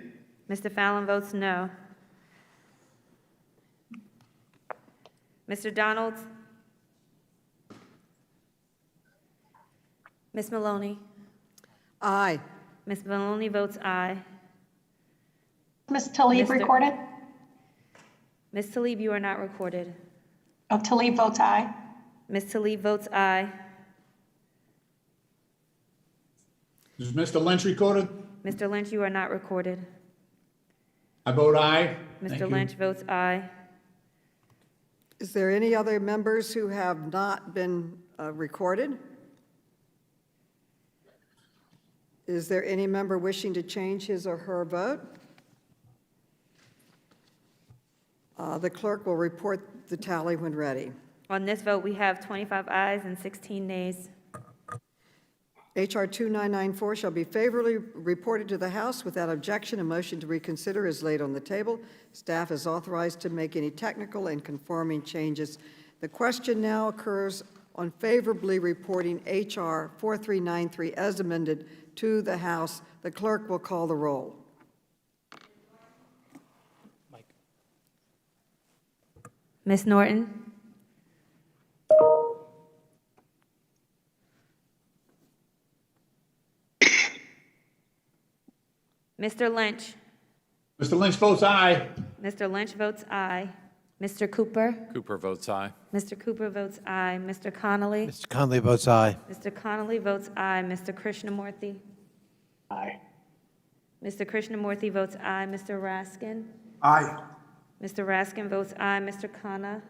Mr. Fallon votes no. Mr. Donalds? Ms. Maloney? Aye. Ms. Maloney votes aye. Ms. Talib Mr. recorded? Ms. Talib, you are not recorded. Oh, Talib votes aye. Ms. Talib votes aye. Is Mr. Lynch recorded? Mr. Lynch, you are not recorded. I vote aye. Thank Mr. you. Lynch votes aye. Is there any other members who have not been recorded? Is there any member wishing to change his or her vote? The clerk will report the tally when ready. On this vote, we have 25 ayes and 16 nays. H.R. 2994 shall be favorably reported to the House without objection. A motion to reconsider is laid on the table. Staff is authorized to make any technical and conforming changes. The question now occurs on favorably reporting H.R. 4393 as amended to the House. The clerk will call the roll. Ms. Norton? Mr. Lynch? Mr. Lynch votes aye. Mr. Lynch votes aye. Mr. Cooper? Cooper votes aye. Mr. Cooper votes aye. Mr. Connolly? Mr. Conley votes aye. Mr. Connolly votes aye. Mr. Krishnamurthy? Aye. Mr. Krishnamurthy votes aye. Mr. Raskin? Aye. Mr. Raskin votes aye. Mr. Khanna?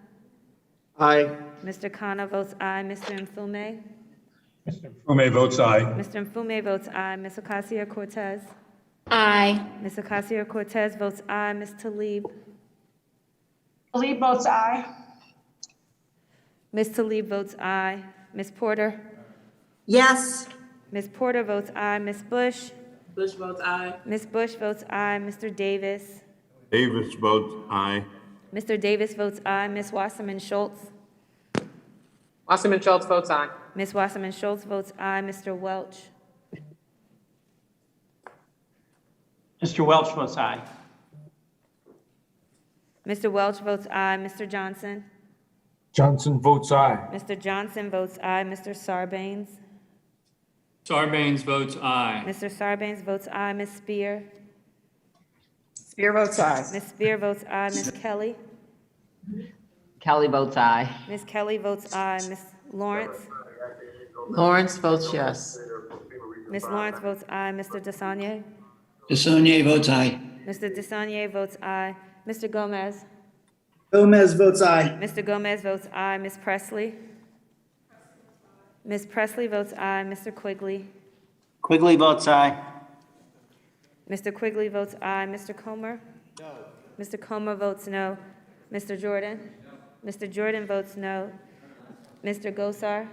Aye. Mr. Khanna votes aye. Mr. Mfume? Mr. Fume votes aye. Mr. Mfume votes aye. Ms. Ocasio-Cortez? Aye. Ms. Ocasio-Cortez votes aye. Ms. Talib? Talib votes aye. Ms. Talib votes aye. Ms. Porter? Yes. Ms. Porter votes aye. Ms. Bush? Bush votes aye. Ms. Bush votes aye. Mr. Davis? Davis votes aye. Mr. Davis votes aye. Ms. Wasserman Schultz? Wasserman Schultz votes aye. Ms. Wasserman Schultz votes aye. Mr. Welch? Mr. Welch votes aye. Mr. Welch votes aye. Mr. Johnson? Johnson votes aye. Mr. Johnson votes aye. Mr. Sarbanes? Sarbanes votes aye. Mr. Sarbanes votes aye. Ms. Spear? Spear votes aye. Ms. Spear votes aye. Ms. Kelly? Kelly votes aye. Ms. Kelly votes aye. Ms. Lawrence? Lawrence votes yes. Ms. Lawrence votes aye. Mr. DeSaulnier? DeSaulnier votes aye. Mr. DeSaulnier votes aye. Mr. Gomez? Gomez votes aye. Mr. Gomez votes aye. Ms. Presley? Ms. Presley votes aye. Mr. Quigley? Quigley votes aye. Mr. Quigley votes aye. Mr. Comer? No. Mr. Comer votes no. Mr. Jordan? No. Mr. Jordan votes no. Mr. Gosar?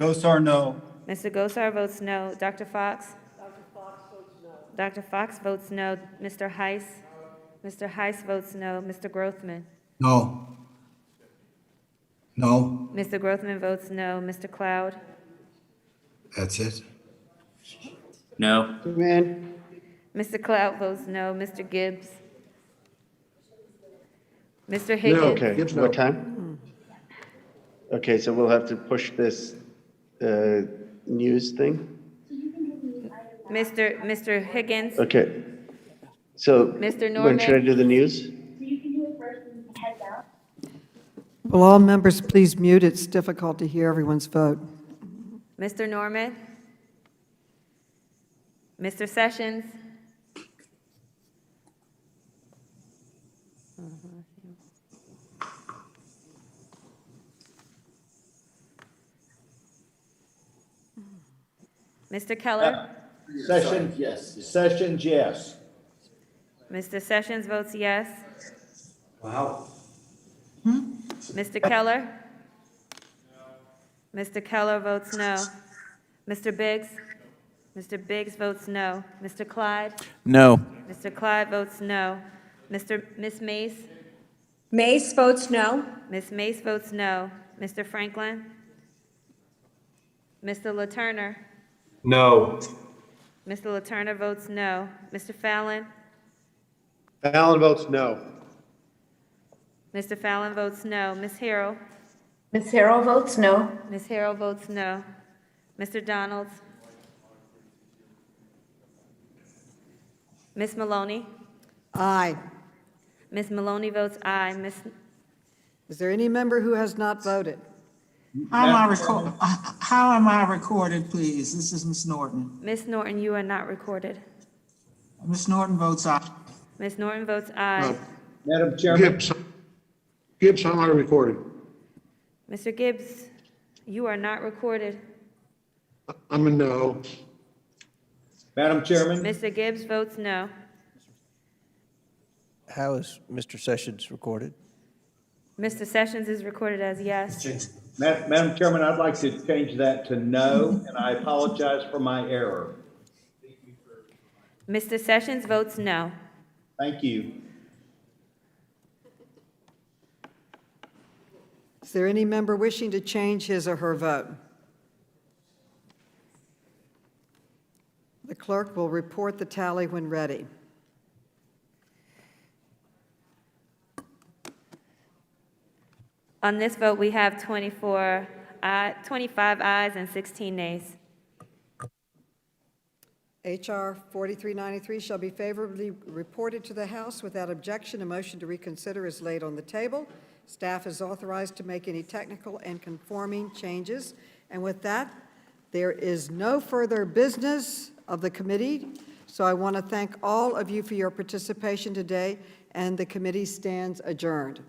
Gosar, no. Mr. Gosar votes no. Dr. Fox? Dr. Fox votes no. Mr. Heiss? Mr. Heiss votes no. Mr. Grothman? No. No. Mr. Grothman votes no. Mr. Cloud? That's it. No. Man, Mr. Cloud votes no. Mr. Gibbs? Mr. no. Higgins? Okay, what time? Okay, so we'll have to push this news thing. Mr. Higgins? Okay. So Mr. when should I Norman? do the news? Will all members please mute? It's difficult to hear everyone's vote. Mr. Norman? Mr. Sessions? Mr. Keller? Sessions, yes. Sessions, yes. Mr. Sessions votes yes. Wow. Mr. Keller? Mr. Keller votes no. Mr. Biggs? Mr. Biggs votes no. Mr. Clyde? No. Mr. Clyde votes no. Miss Mace? Mace votes no. Miss Mace votes no. Mr. Franklin? Mr. LaTurner? No. Mr. LaTurner votes no. Mr. Fallon? Fallon votes no. Mr. Fallon votes no. Ms. Harrell? Ms. Harrell votes no. Ms. Harrell votes no. Mr. Donalds? Ms. Maloney? Aye. Ms. Maloney votes aye. Is there any member who has not voted? How am I recorded, please? This is Ms. Norton. Ms. Norton, you are not recorded. Ms. Norton votes aye. Ms. Norton votes aye. Madam Chairman. Gibbs, how am I recorded? Mr. Gibbs, you are not recorded. I'm a no. Madam Chairman. Mr. Gibbs votes no. How is Mr. Sessions recorded? Mr. Sessions is recorded as yes. Madam Chairman, I'd like to change that to no, and I apologize for my error. Mr. Sessions votes no. Thank you. Is there any member wishing to change his or her vote? The clerk will report the tally when ready. On this vote, we have 25 ayes and 16 nays. H.R. 4393 shall be favorably reported to the House without objection. A motion to reconsider is laid on the table. Staff is authorized to make any technical and conforming changes. And with that, there is no further business of the committee. So I want to thank all of you for your participation today, and the committee stands adjourned.